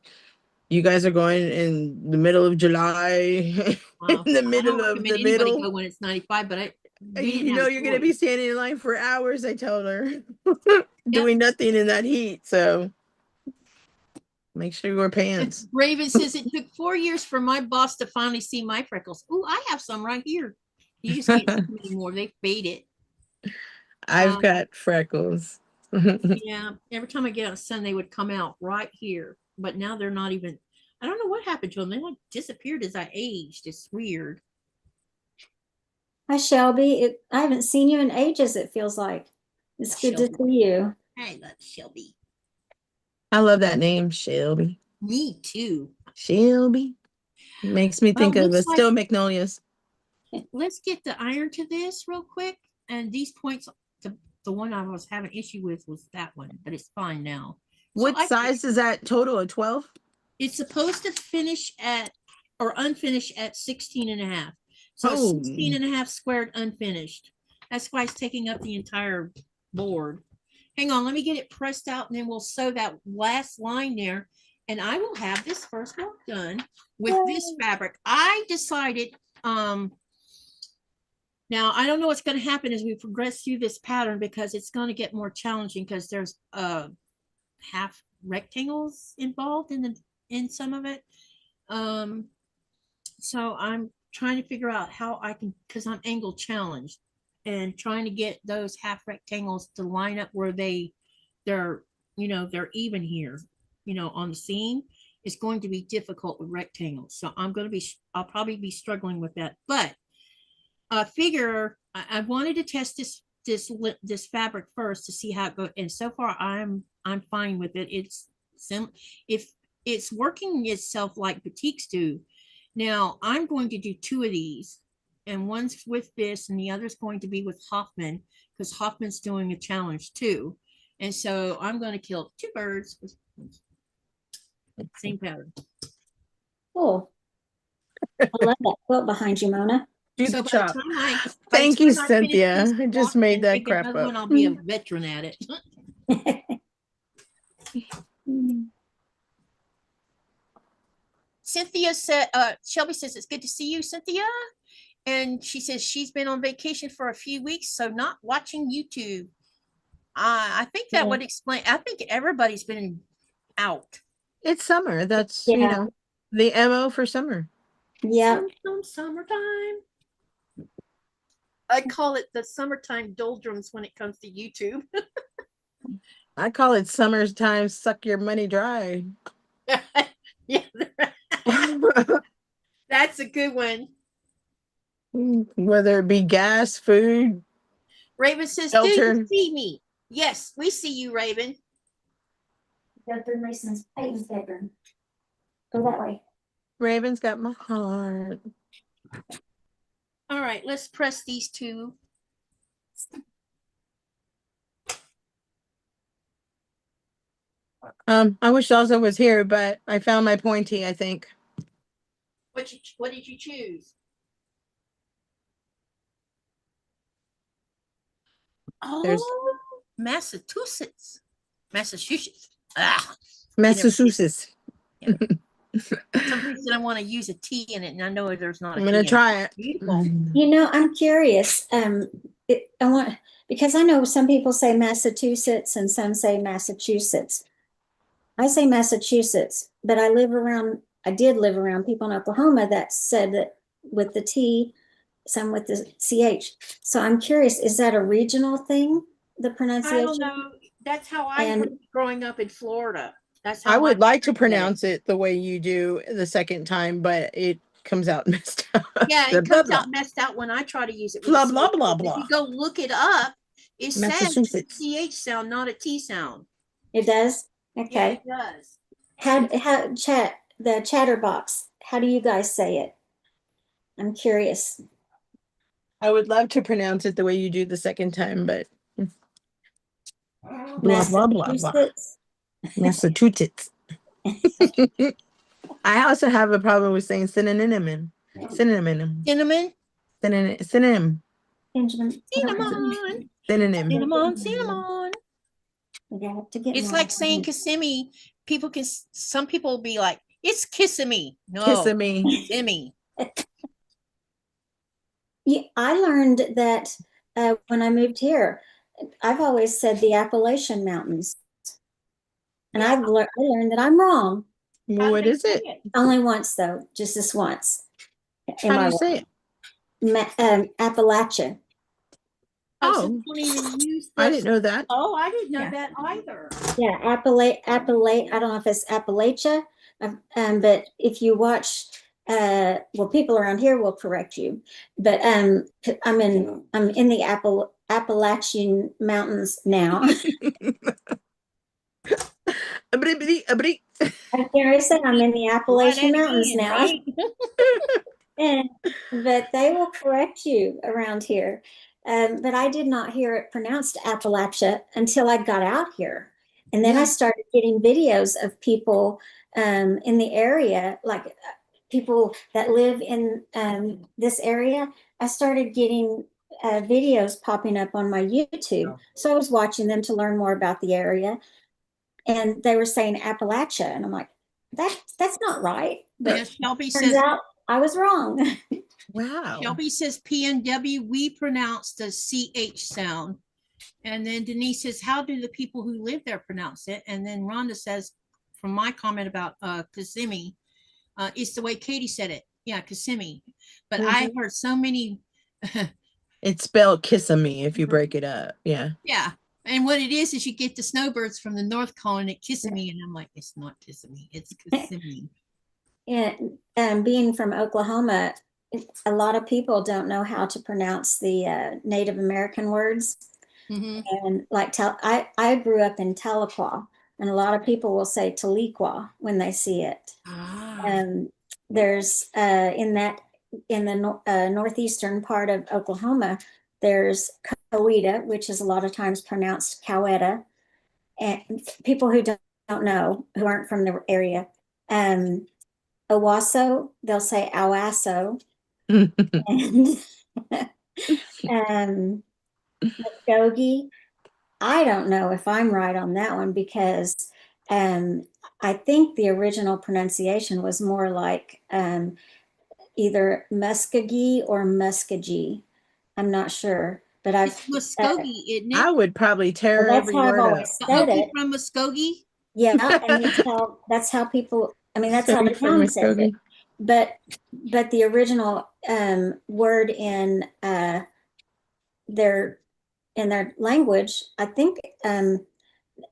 D: you guys are going in the middle of July,
A: Wow.
D: in the
A: I don't
D: middle of
A: recommend
D: the
A: anybody
D: middle.
A: go when it's 95, but we
D: You
A: didn't
D: know
A: have a
D: you're gonna be
A: choice.
D: standing in line for hours, I told her. Doing nothing in that heat. So make sure you wear pants.
A: Raven says it took 4 years for my boss to finally see my freckles. Oh, I have some right here. You just can't see them anymore. They faded.
D: I've got freckles.
A: Yeah, every time I get out of the sun, they would come out right here. But now they're not even. I don't know what happened to them. They like disappeared as I aged. It's weird.
F: Hi, Shelby. I haven't seen you in ages, it feels like. It's good to
A: Shelby.
F: see you.
A: I love Shelby.
D: I love that name, Shelby.
A: Me too.
D: Shelby. Makes me think of
A: looks like-
D: Still Magnolias.
A: Let's get the iron to this real quick. And these points, the one I was having issue with was that one, but it's fine now. So
D: What size is that total? A 12?
A: It's supposed to finish at or unfinished at 16 and a half. So it's
D: Oh.
A: 16 and a half squared unfinished. That's why it's taking up the entire board. Hang on, let me get it pressed out and then we'll sew that last line there. And I will have this first walk done with this fabric. I decided, now I don't know what's going to happen as we progress through this pattern because it's going to get more challenging because there's half rectangles involved in some of it. So I'm trying to figure out how I can, because I'm angle challenged and trying to get those half rectangles to line up where they're they're even here, on the seam. It's going to be difficult with rectangles. So I'll probably be struggling with that. But I figure I wanted to test this fabric first to see how it goes. And so far I'm fine with it. If it's working itself like batiks do. Now I'm going to do 2 of these, and one's with this and the other's going to be with Hoffman because Hoffman's doing a challenge too. And so I'm going to kill 2 birds with same pattern.
F: Cool. I love that quilt behind you, Mona.
A: So by the time by the
D: Thank you,
A: time I finish
D: Cynthia.
A: this
D: I just
A: walk
D: made
A: and
D: that
A: make
D: crap
A: another
D: up.
A: one, I'll be a veteran at it. Cynthia said, Shelby says, it's good to see you, Cynthia. And she says she's been on vacation for a few weeks, so not watching YouTube. I think that would explain. I think everybody's been out.
D: It's summer. That's,
F: Yeah.
D: the MO for summer.
F: Yeah.
A: Summertime. I call it the summertime doldrums when it comes to YouTube.
D: I call it summertime suck your money dry.
A: Yeah, that's a good one.
D: Whether it be gas, food.
A: Raven says, do
D: Shelter.
A: you see me? Yes, we see you, Raven.
F: Go through Mason's Peyton's bedroom. Go that way.
D: Raven's got my heart.
A: All right, let's press these 2.
D: I wish Elsa was here, but I found my pointy, I think.
A: What did you choose?
D: There's
A: Massachusetts.
D: Massachusetts.
A: Some reason I want to use a T in it, and I know there's not.
D: I'm gonna try it.
A: Beautiful.
F: I'm curious. I want because I know some people say Massachusetts and some say Massachusetts. I say Massachusetts, but I did live around people in Oklahoma that said that with the T, some with the CH. So I'm curious, is that a regional thing, the
A: I
F: pronunciation?
A: don't know. That's how I
F: And-
A: heard it growing up in Florida. That's how
D: I would like to
A: did it.
D: pronounce it the way you do the second time, but it comes out messed up.
A: Yeah,
D: The
A: it
D: blah,
A: comes
D: blah.
A: out messed out when I try to use it. with
D: Blah,
A: a
D: blah,
A: CH.
D: blah,
A: If
D: blah.
A: you go look it up, it says it's a
D: Massachusetts.
A: CH sound, not a T sound.
F: It does?
A: Yeah,
F: Okay.
A: it does.
F: How the chatterbox, how do you guys say it? I'm curious.
D: I would love to pronounce it the way you do the second time, but blah, blah, blah, blah.
F: Massachusetts.
D: Massachusetts. I also have a problem with saying synonym. Synonym.
A: Cinnamon,
D: Synonym.
F: Benjamin.
A: cinnamon,
D: Synonym.
A: cinnamon, cinnamon.
F: We have to get
A: It's
F: more
A: like saying
F: information.
A: Kissimmee. Some people will be like, it's Kissimmee. No,
D: Kissimmee.
A: Kissimmee.
F: Yeah, I learned that when I moved here, I've always said the Appalachian Mountains. And
A: Yeah.
F: I learned that I'm wrong.
D: Well, what is it?
F: Only once, though, just this once.
D: How do you say it?
F: Appalachia.
A: Oh, so
D: Oh.
A: you don't even use
D: I
A: the-
D: didn't know that.
A: Oh, I didn't know
F: Yeah.
A: that either.
F: Yeah, I don't know if it's Appalachia, but if you watch, well, people around here will correct you, but I'm in the Appalachian Mountains now. I'm say I'm in the Appalachian Mountains now. But they will correct you around here. But I did not hear it pronounced Appalachia until I got out here. And then I started getting videos of people in the area, like people that live in this area. I started getting videos popping up on my YouTube. So I was watching them to learn more about the area. And they were saying Appalachia. And I'm like, that's not right. But
A: Yes, Shelby
F: turns
A: says,
F: out I was wrong.
D: Wow.
A: Shelby says PNW, we pronounce the CH sound. And then Denise says, how do the people who live there pronounce it? And then Rhonda says, from my comment about Kissimmee, it's the way Katie said it. Yeah, Kissimmee. But I heard so many.
D: It's spelled Kissimmee if you break it up. Yeah.
A: Yeah. And what it is you get the snowbirds from the north calling it Kissimmee. And I'm like, it's not Kissimmee, it's Kissimmee.
F: And being from Oklahoma, a lot of people don't know how to pronounce the Native American words.
A: Mm-hmm.
F: And like I grew up in Tahlequah, and a lot of people will say Tahlequah when they see it. There's in the northeastern part of Oklahoma, there's Coweta, which is a lot of times pronounced Coweta. And people who don't know, who aren't from the area, Owasso, they'll say Owasso. And Muskogee, I don't know if I'm right on that one because I think the original pronunciation was more like either Muskogee or Muskogee. I'm not sure, but
A: It's Muskogee, isn't it?
D: I would probably tear
F: that's
D: every
F: how I've
D: word up.
F: always said
A: Hokie
F: it.
A: from Muskogee?
F: Yeah, and that's how people. I mean, that's how the
D: Sorry for
F: town says it.
D: Muskogee.
F: But the original word in their language, I think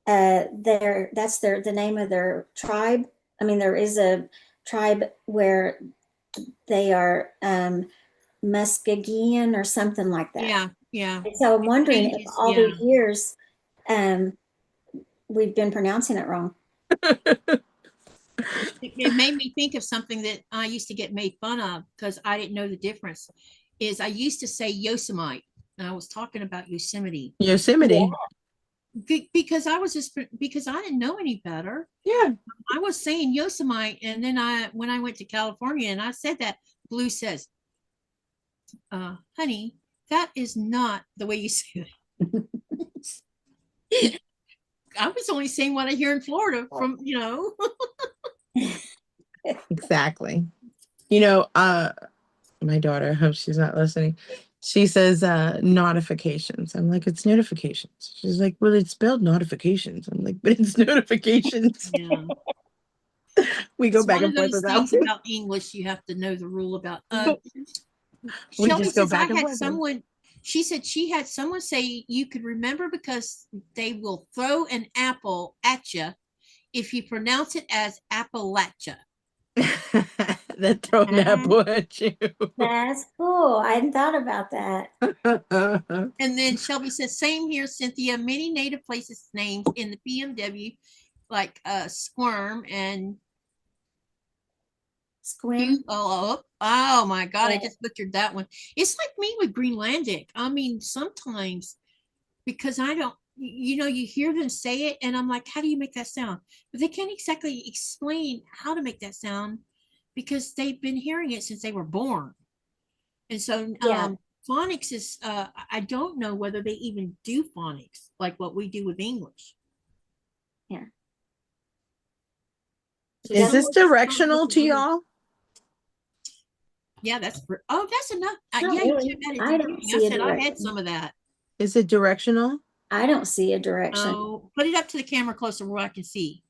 F: that's the name of their tribe. I mean, there is a tribe where they are Muskegean or something like that.
A: Yeah, yeah.
F: And so I'm wondering if
A: Changes,
F: all
A: yeah.
F: these years we've been pronouncing it wrong.
A: It made me think of something that I used to get made fun of because I didn't know the difference. Is I used to say Yosemite, and I was talking about Yosemite.
D: Yosemite.
A: Because because I didn't know any better.
D: Yeah.
A: I was saying Yosemite, and then when I went to California and I said that, Blue says, honey, that is not the way you say it. I was only saying what I hear in Florida from,
D: Exactly. You know, my daughter, I hope she's not listening. She says notifications. I'm like, it's notifications. She's like, well, it's spelled notifications. I'm like, but it's notifications.
A: Yeah.
D: We go
A: It's
D: back
A: one
D: and
A: of
D: forth
A: those
D: about
A: things about English you have to know the rule about.
D: We
A: Shelby
D: just go
A: says I
D: back and
A: had
D: forth.
A: someone. She said she had someone say you could remember because they will throw an apple at you if you pronounce it as Appalachia.
D: They're throwing that apple at you.
F: That's cool. I hadn't thought about that.
A: And then Shelby says, same here, Cynthia. Many native places names in the PMW, like Squirm and
F: Squim.
A: Oh my God, I
F: Yeah.
A: just butchered that one. It's like me with Greenlandic. I mean, sometimes because I don't, you hear them say it and I'm like, how do you make that sound? But they can't exactly explain how to make that sound because they've been hearing it since they were born. And so
F: Yeah.
A: phonics is, I don't know whether they even do phonics like what we do with English.
F: Yeah.
A: So
D: Is
A: some
D: this
A: words sound
D: directional to
A: weird.
D: y'all?
A: Yeah, that's enough.
F: Not
A: Yeah, you
F: really.
A: said that at the
F: I don't
A: beginning.
F: see
A: I
F: a
A: said I had
F: direction.
A: some of that.
D: Is it directional?
F: I don't see a direction.
A: Oh, put it up to the camera closer where I can see.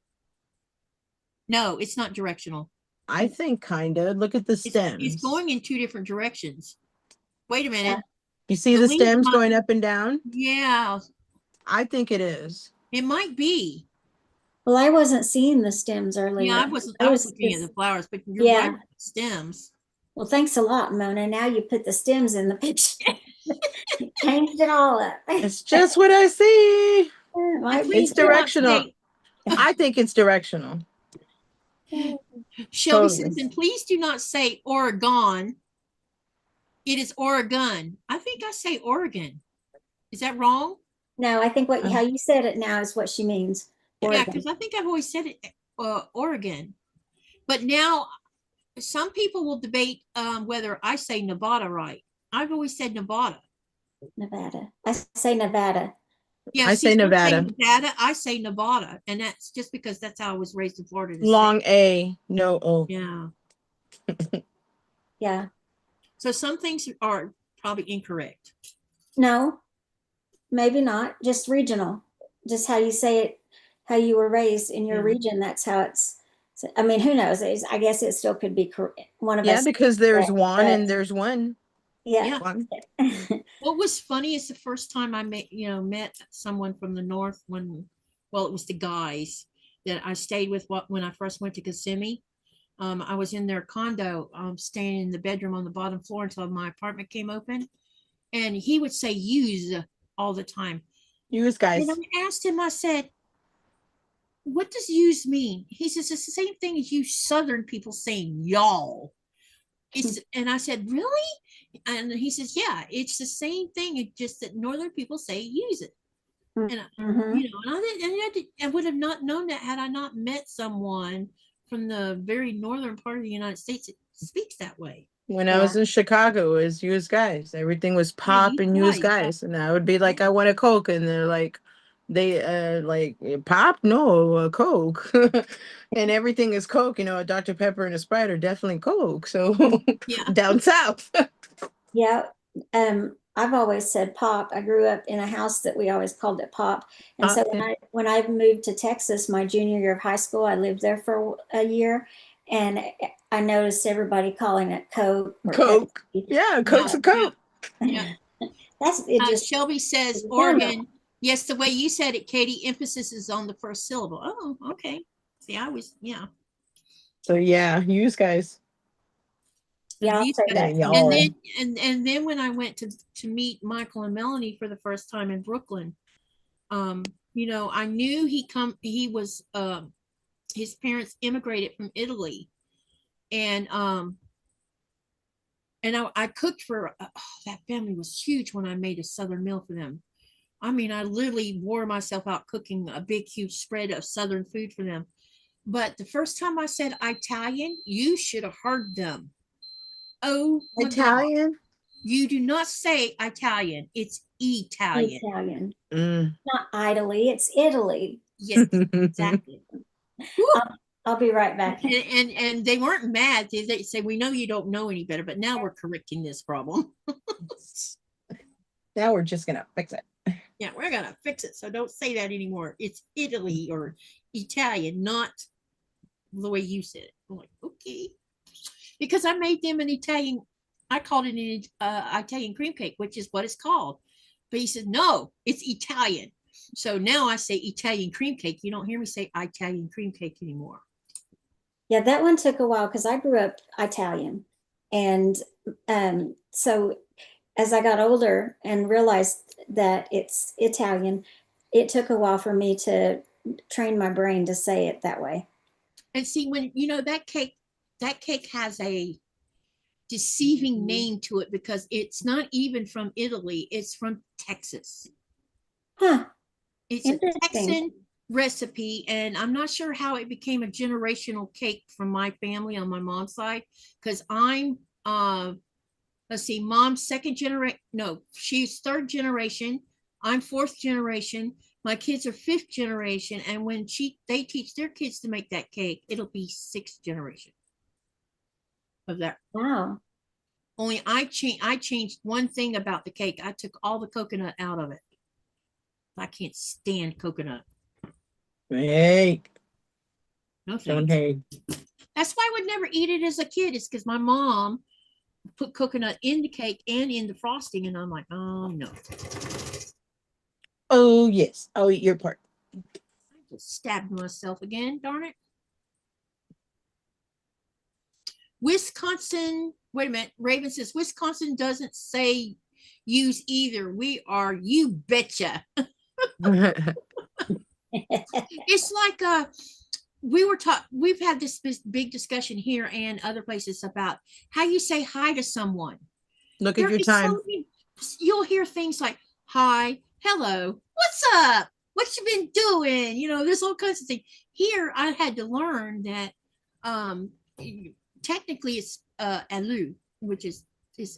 A: No, it's not directional.
D: I think kind of. Look at the stems.
A: It's going in two different directions. Wait a minute.
D: You see
A: The
D: the
A: leaf
D: stems
A: might-
D: going up and down?
A: Yeah,
D: I think it is.
A: it might be.
F: Well, I wasn't seeing the stems earlier.
A: Yeah, I was looking at the flowers, but you're
F: Yeah.
A: right with the stems.
F: Well, thanks a lot, Mona. Now you put the stems in the picture. You changed it all up.
D: It's just what I see.
F: It might
A: And
F: be
D: It's
A: please do not
D: directional.
A: say-
D: I think it's directional.
A: Shelby
D: Totally.
A: says, and please do not say Oregon. It is Oregon. I think I say Oregon. Is that wrong?
F: No, I think how you said it now is what she means.
A: Yeah,
F: Oregon.
A: because I think I've always said it Oregon. But now some people will debate whether I say Nevada right. I've always said Nevada.
F: Nevada. I say Nevada.
A: Yeah,
D: I say
A: some
D: Nevada.
A: Nevada. I say Nevada, and that's just because that's how I was raised in Florida. to say
D: Long
A: it.
D: A, no O.
A: Yeah.
F: Yeah.
A: So some things are probably incorrect.
F: No, maybe not. Just regional. Just how you say it, how you were raised in your
A: Yeah.
F: region. That's how it's. I mean, who knows? I guess it still could be one of
D: Yeah,
F: us.
D: because there's
F: correct,
D: one
F: but-
D: and there's one.
F: Yeah.
A: Yeah.
D: One.
A: What was funny is the first time I met someone from the north it was the guys that I stayed with when I first went to Kissimmee. I was in their condo, staying in the bedroom on the bottom floor until my apartment came open. And he would say use all the time.
D: Use guys.
A: And I asked him, I said, what does use mean? He says, it's the same thing as you Southern people saying y'all. And I said, really? And he says, yeah, it's the same thing. It's just that Northern people say use it. And,
F: Mhm.
A: I would have not known that had I not met someone from the very northern part of the United States that speaks that way.
D: When I was in Chicago, it was use guys. Everything was pop
A: use
D: and use
A: guys.
D: guys. And I would be like, I want a Coke. And they're like, pop? No, a Coke. And everything is Coke. A Dr. Pepper and a Sprite are definitely Coke. So
A: Yeah.
D: down south.
F: Yeah. I've always said pop. I grew up in a house that we always called it pop. And so when I moved to Texas, my junior year of high school, I lived there for a year, and I noticed everybody calling it Coke. Or
D: Coke.
F: Pepsi.
D: Yeah, Coke's a Coke.
A: Yeah.
F: That's it. Just
A: Shelby says
F: it's
A: Oregon. Yes, the way you said it, Katie, emphasis is on the first syllable. Oh, okay. See,
D: So yeah, use guys.
F: yeah. I'll
A: You
F: say
A: said
F: that.
A: it.
D: y'all.
A: And then when I went to meet Michael and Melanie for the first time in Brooklyn, I knew he was his parents immigrated from Italy, and I cooked for that family was huge when I made a Southern meal for them. I mean, I literally wore myself out cooking a big, huge spread of Southern food for them. But the first time I said Italian, you should have heard them. Oh, my
D: Italian?
A: God. You do not say Italian. It's Italian.
F: Italian.
D: Mm.
F: Not Italy. It's Italy.
A: Yes, exactly.
F: I'll be right back.
A: And they weren't mad. They say, we know you don't know any better, but now we're correcting this problem.
D: Now we're just gonna fix it.
A: Yeah, we're gonna fix it. So don't say that anymore. It's Italy or Italian, not the way you said it. I'm like, okay. Because I made them an Italian, I called it an Italian cream cake, which is what it's called. But he said, no, it's Italian. So now I say Italian cream cake. You don't hear me say Italian cream cake anymore.
F: Yeah, that one took a while because I grew up Italian. And so as I got older and realized that it's Italian, it took a while for me to train my brain to say it that way.
A: And see, when you know that cake has a deceiving name to it because it's not even from Italy, it's from Texas.
F: Huh.
A: It's a Texan recipe, and I'm not sure how it became a generational cake from my family on my mom's side, because I'm let's see, mom's second generation, no, she's third generation, I'm fourth generation, my kids are fifth generation, and when they teach their kids to make that cake, it'll be sixth generation of that.
F: Wow.
A: Only I changed one thing about the cake. I took all the coconut out of it. I can't stand coconut.
D: Hey,
A: No
D: don't
A: thanks.
D: hey.
A: That's why I would never eat it as a kid. It's because my mom put coconut in the cake and in the frosting, and I'm like, oh no.
D: Oh yes, I'll eat your part.
A: I just stabbed myself again, darn it. Wisconsin, wait a minute. Raven says Wisconsin doesn't say use either. We are you betcha. It's like we've had this big discussion here and other places about how you say hi to someone.
D: Look at your time.
A: You'll hear things like hi, hello, what's up, what you been doing, you know, there's all kinds of things. Here I had to learn that technically it's allu, which is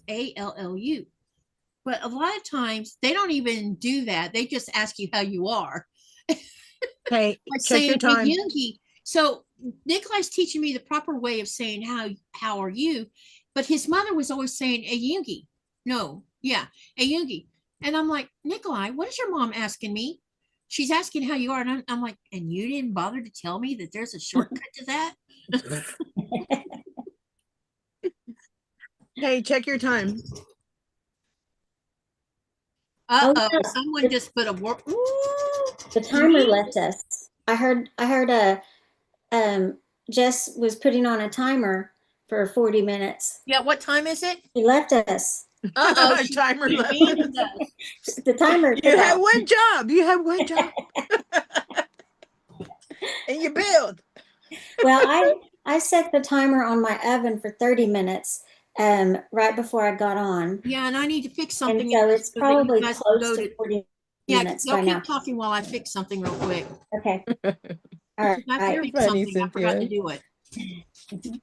A: ALLU, but a lot of times they don't even do that. They just ask you how you are.
D: Hey, check your time.
A: So Nikolai's teaching me the proper way of saying how are you, but his mother was always saying Ayungi. No, yeah, Ayungi. And I'm like, Nikolai, what is your mom asking me? She's asking how you are. And I'm like, and you didn't bother to tell me that there's a shortcut to that?
D: Hey, check your time.
A: Uh-oh,
F: yeah.
A: someone just put a word.
F: The timer left us. I heard Jess was putting on a timer for 40 minutes.
A: Yeah, what time is it?
F: He left us.
A: Uh-oh,
D: Timer left.
A: abandoned us.
F: The timer.
D: You had one job. You had one job. And you build.
F: Well, I set the timer on my oven for 30 minutes right before I got on.
A: Yeah, and I need to fix
F: And
A: something.
F: so it's
A: so that you
F: probably
A: guys can
F: close
A: go
F: to 40
A: Yeah,
F: minutes
A: y'all
F: by
A: keep
F: now.
A: talking while I fix something real quick.
F: Okay. All right.
A: I have to fix
D: funny,
A: something. I forgot to
D: Cynthia.
A: do it.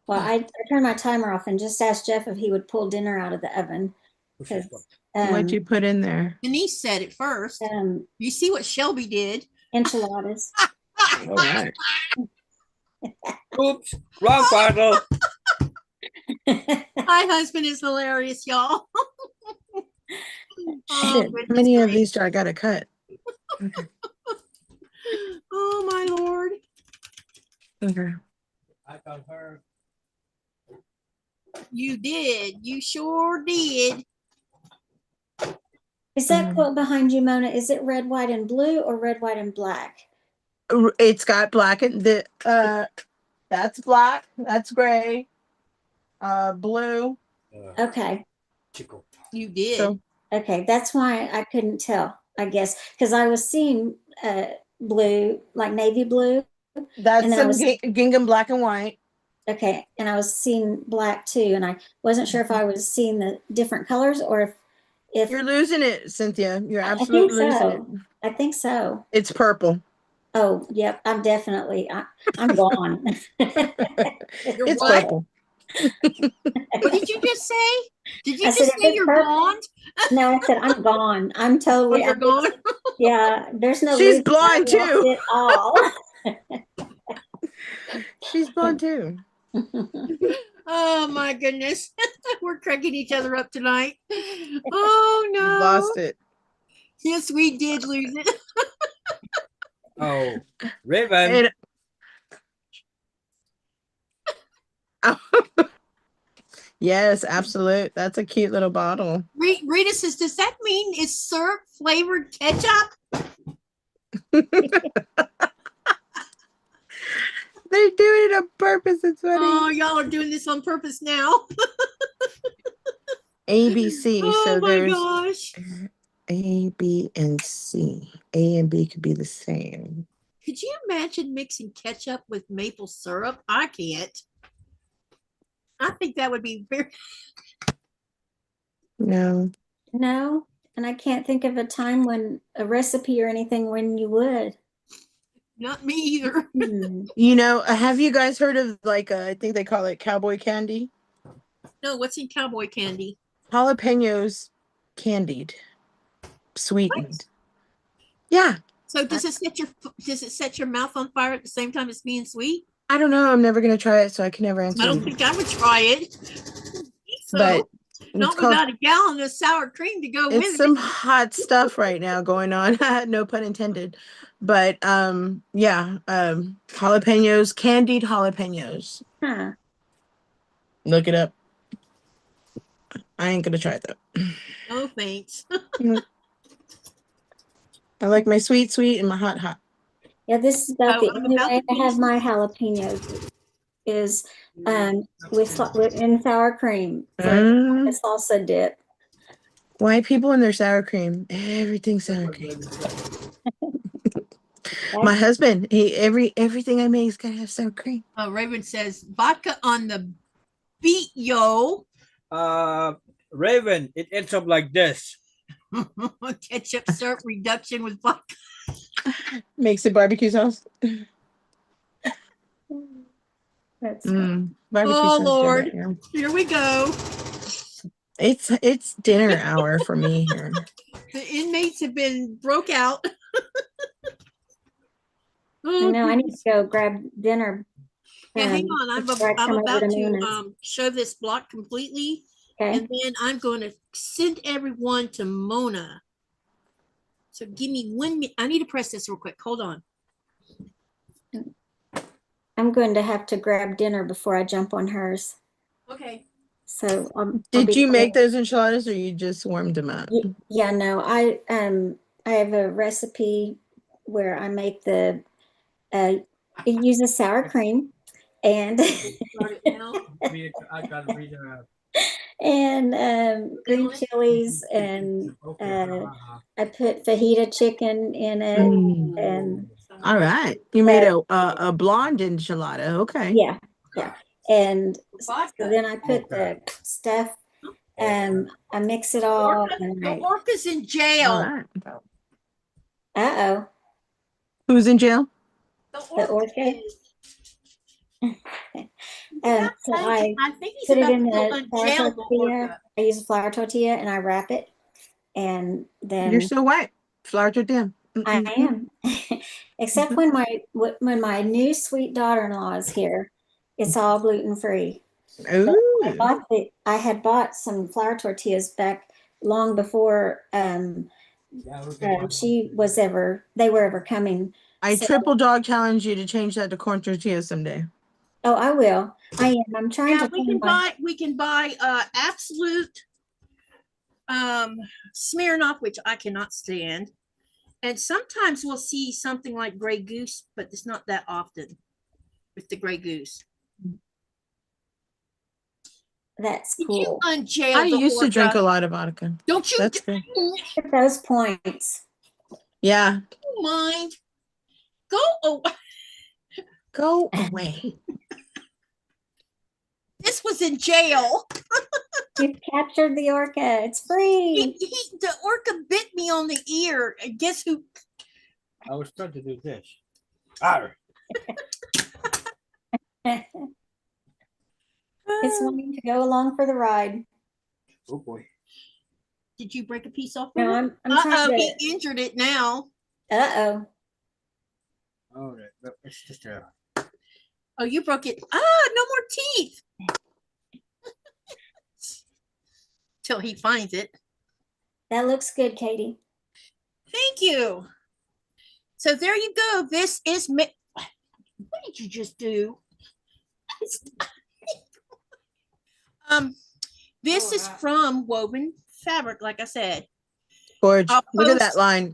F: Well, I turned my timer off and just asked Jeff if he would pull dinner out of the oven. Because
D: What'd you put in there?
A: Denise said it first. You see what Shelby did?
F: enchiladas.
D: All right.
C: Oops, wrong bottle.
A: My husband is hilarious, y'all. Oh,
D: Shit, how
A: goodness
D: many of
A: gracious.
D: these do I gotta cut? Okay.
A: Oh my Lord.
D: Okay.
C: I got her.
A: You did. You sure did.
F: Is that quilt behind you, Mona? Is it red, white, and blue or red, white, and black?
D: It's got black and that's black, that's gray, blue.
F: Okay.
C: Chico.
A: You did.
D: So
F: Okay. That's why I couldn't tell, I guess, because I was seeing blue, like navy blue.
D: that's
F: And then I
D: some
F: was-
D: gingham black and white.
F: Okay. And I was seeing black too. And I wasn't sure if I was seeing the different colors or if
D: You're losing it, Cynthia. You're
F: I think
D: absolutely losing
F: so.
D: it.
F: I think so.
D: It's purple.
F: Oh, yep. I'm definitely, I'm gone.
D: It's
A: what?
D: purple.
A: What did you just say? Did you
F: I
A: just
F: said,
A: say
F: if it's
A: you're
F: purple-
A: blonde?
F: No, I said, I'm gone. I'm
A: Oh,
F: totally,
A: you're gone?
F: yeah, there's no
D: She's
F: losing. I
D: blind,
F: lost
D: too.
F: it all.
D: She's blonde too.
A: Oh my goodness. We're cracking each other up tonight. Oh no.
D: You lost it.
A: Yes, we did lose it.
C: Oh, Raven.
D: And yes, absolute. That's a cute little bottle.
A: Rita says, does that mean it's syrup flavored ketchup?
D: They're doing it on purpose. It's funny.
A: Oh, y'all are doing this on purpose now.
D: ABC.
A: Oh
D: So
A: my
D: there's
A: gosh.
D: A, B, and C. A and B could be the same.
A: Could you imagine mixing ketchup with maple syrup? I can't. I think that would be very.
D: No.
F: No, and I can't think of a time when a recipe or anything when you would.
A: Not me either.
D: You know, have you guys heard of like I think they call it cowboy candy?
A: No, what's in cowboy candy?
D: Jalapenos candied, sweetened. What? Yeah.
A: So does it set your mouth on fire at the same time as being sweet?
D: I don't know. I'm never gonna try it, so I can never answer.
A: I don't think I would try it. So,
D: but
A: not without a gallon of sour cream to go with it.
D: It's some hot stuff right now going on. No pun intended. But yeah, jalapenos, candied jalapenos.
F: Huh.
D: Look it up. I ain't gonna try it though.
A: No thanks.
D: I like my sweet and my hot.
F: Yeah, this is about the only way I have my jalapenos is with in sour cream for a salsa dip.
D: Why people in their sour cream? Everything sour cream. My husband, everything I make is gotta have sour cream.
A: Raven says vodka on the beat, yo.
C: Raven, it ends up like this.
A: Ketchup syrup reduction with vodka.
D: Makes it barbecue sauce.
F: That's
D: barbecue
A: oh
D: sauce
A: Lord, here we go.
D: It's dinner hour for me here.
A: The inmates have been broke out.
F: I know. I need to go grab dinner.
A: Yeah, hang on. I'm about to show this block completely. Okay. And then I'm going to send everyone to Mona. So give me 1 minute. I need to press this real quick. Hold on.
F: I'm going to have to grab dinner before I jump on hers.
A: Okay.
F: So
D: did you make those enchiladas or you just warmed them up?
F: Yeah, no. I have a recipe where I make it uses sour cream and
C: I gotta read it out.
F: And green chilies, and I put fajita chicken in it. And
D: all right, you made a blonde enchilada. Okay.
F: Yeah. And so then I put the stuff, and I mix it all.
A: The orca's in jail.
F: Uh-oh.
D: Who's in jail?
F: The orca. So I
A: think he's
F: put it in the flour tortilla. I use a flour tortilla and I wrap it, and then
D: you're so white. Flour tortilla.
F: I am. Except when my new sweet daughter-in-law is here, it's all gluten-free. I had bought some flour tortillas back long before they were ever coming.
D: I triple dog challenge you to change that to corn tortillas someday.
F: Oh, I will. I am. I'm trying to.
A: We can buy Absolute Smirnoff, which I cannot stand, and sometimes we'll see something like Grey Goose, but it's not that often with the Grey Goose.
F: That's cool.
D: I used to drink a lot of vodka.
A: Don't you?
D: That's good.
F: Get those points.
D: Yeah.
A: Don't mind. Go away.
D: Go away.
A: This was in jail.
F: You've captured the orca. It's free.
A: The orca bit me on the ear. And guess who?
C: I was trying to do this. Arr.
F: It's wanting to go along for the ride.
C: Oh boy.
A: Did you break a piece off?
F: No, I'm trying to...
A: he injured it now.
F: Uh-oh.
C: All right. It's just
A: Oh, you broke it. Ah, no more teeth. Till he finds it.
F: That looks good, Katie.
A: Thank you. So there you go. This is what did you just do? This is from Woven Fabric, like I said.
D: Gorge.
A: I'll
D: Look at that
A: post-
D: line.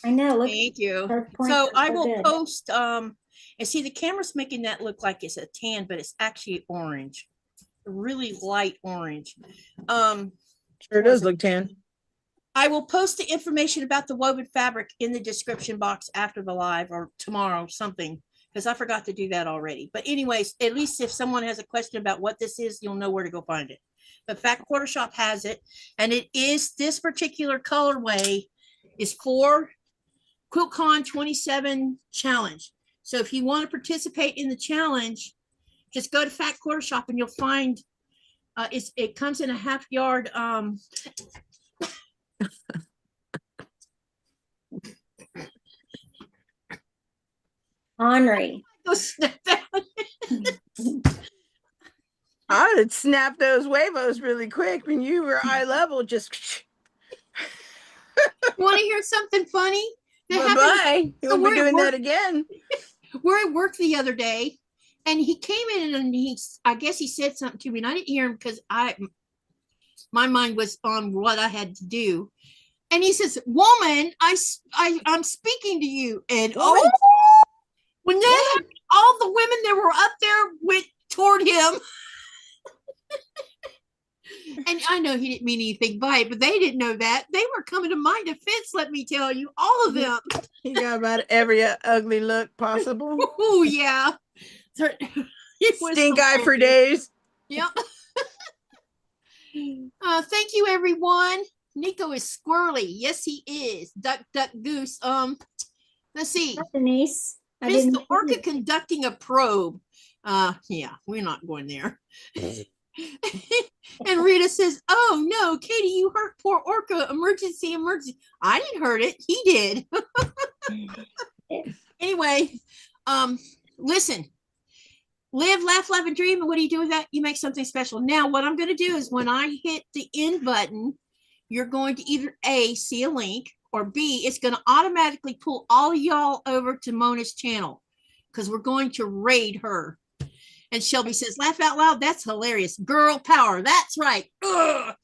F: I know. Look,
A: Thank you.
F: her points
A: So
F: are
A: I
F: so
A: will
F: good.
A: post and see the camera's making that look like it's a tan, but it's actually orange. A really light orange.
D: Sure does look tan.
A: I will post the information about the woven fabric in the description box after the live or tomorrow, something, because I forgot to do that already. But anyways, at least if someone has a question about what this is, you'll know where to go find it. But Fat Quarter Shop has it, and it is this particular colorway is for QuiltCon 27 challenge. So if you want to participate in the challenge, just go to Fat Quarter Shop and you'll find it comes in a half yard
F: Henri.
A: go snap that.
D: I would snap those huevos really quick when you were eye level. Just
A: Want to hear something funny? That happened-
D: bye-bye.
A: So
D: You'll
A: we're
D: be
A: at
D: doing
A: work-
D: that again.
A: We're at work the other day, and he came in and I guess he said something to me, and I didn't hear him because my mind was on what I had to do. And he says, "Woman, I'm speaking to you." And when that happened, all the women that were up there went toward him. And I know he didn't mean anything by it, but they didn't know that. They were coming to my defense, let me tell you, all of them.
D: He got about every ugly look possible.
A: Oh, yeah. It was
D: Stink eye for
A: hilarious.
D: days.
A: Yep. Thank you, everyone. Nico is squirrely. Yes, he is. Duck, duck, goose. Let's see.
F: Hi, Denise. I
A: Is
F: didn't
A: the
F: see
A: orca
F: you.
A: conducting a probe? Yeah, we're not going there. And Rita says, "Oh no, Katie, you hurt poor orca. Emergency, emergency." I didn't hurt it. He did. Anyway, listen. Live, laugh, love, and dream. And what do you do with that? You make something special. Now, what I'm going to do is when I hit the end button, you're going to either A, see a link, or B, it's going to automatically pull all of y'all over to Mona's channel because we're going to raid her. And Shelby says, "Laugh out loud. That's hilarious. Girl power. That's right." Ugh.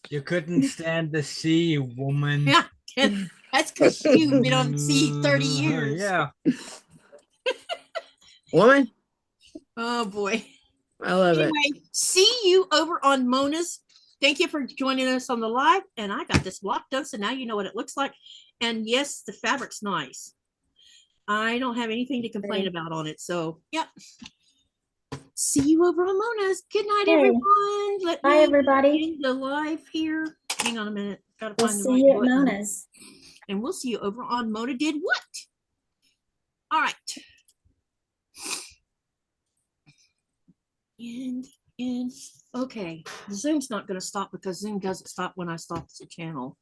C: You couldn't stand the sea, woman.
A: Yeah. That's because you've been on sea 30 years.
C: Yeah.
D: Woman,
A: Oh, boy.
D: I love it.
A: Anyway, see you over on Mona's. Thank you for joining us on the live. And I got this block done, so now you know what it looks like. And yes, the fabric's nice. I don't have anything to complain about on it. So, yep. See you over on Mona's. Good night,
F: Okay.
A: everyone. Let
F: Bye,
A: me
F: everybody.
A: end the live here. Hang on a minute. Gotta
F: We'll
A: find the
F: see
A: right
F: you at
A: button.
F: Mona's.
A: And we'll see you over on Mona Did What. All right. And okay, Zoom's not going to stop because Zoom doesn't stop when I stop the channel.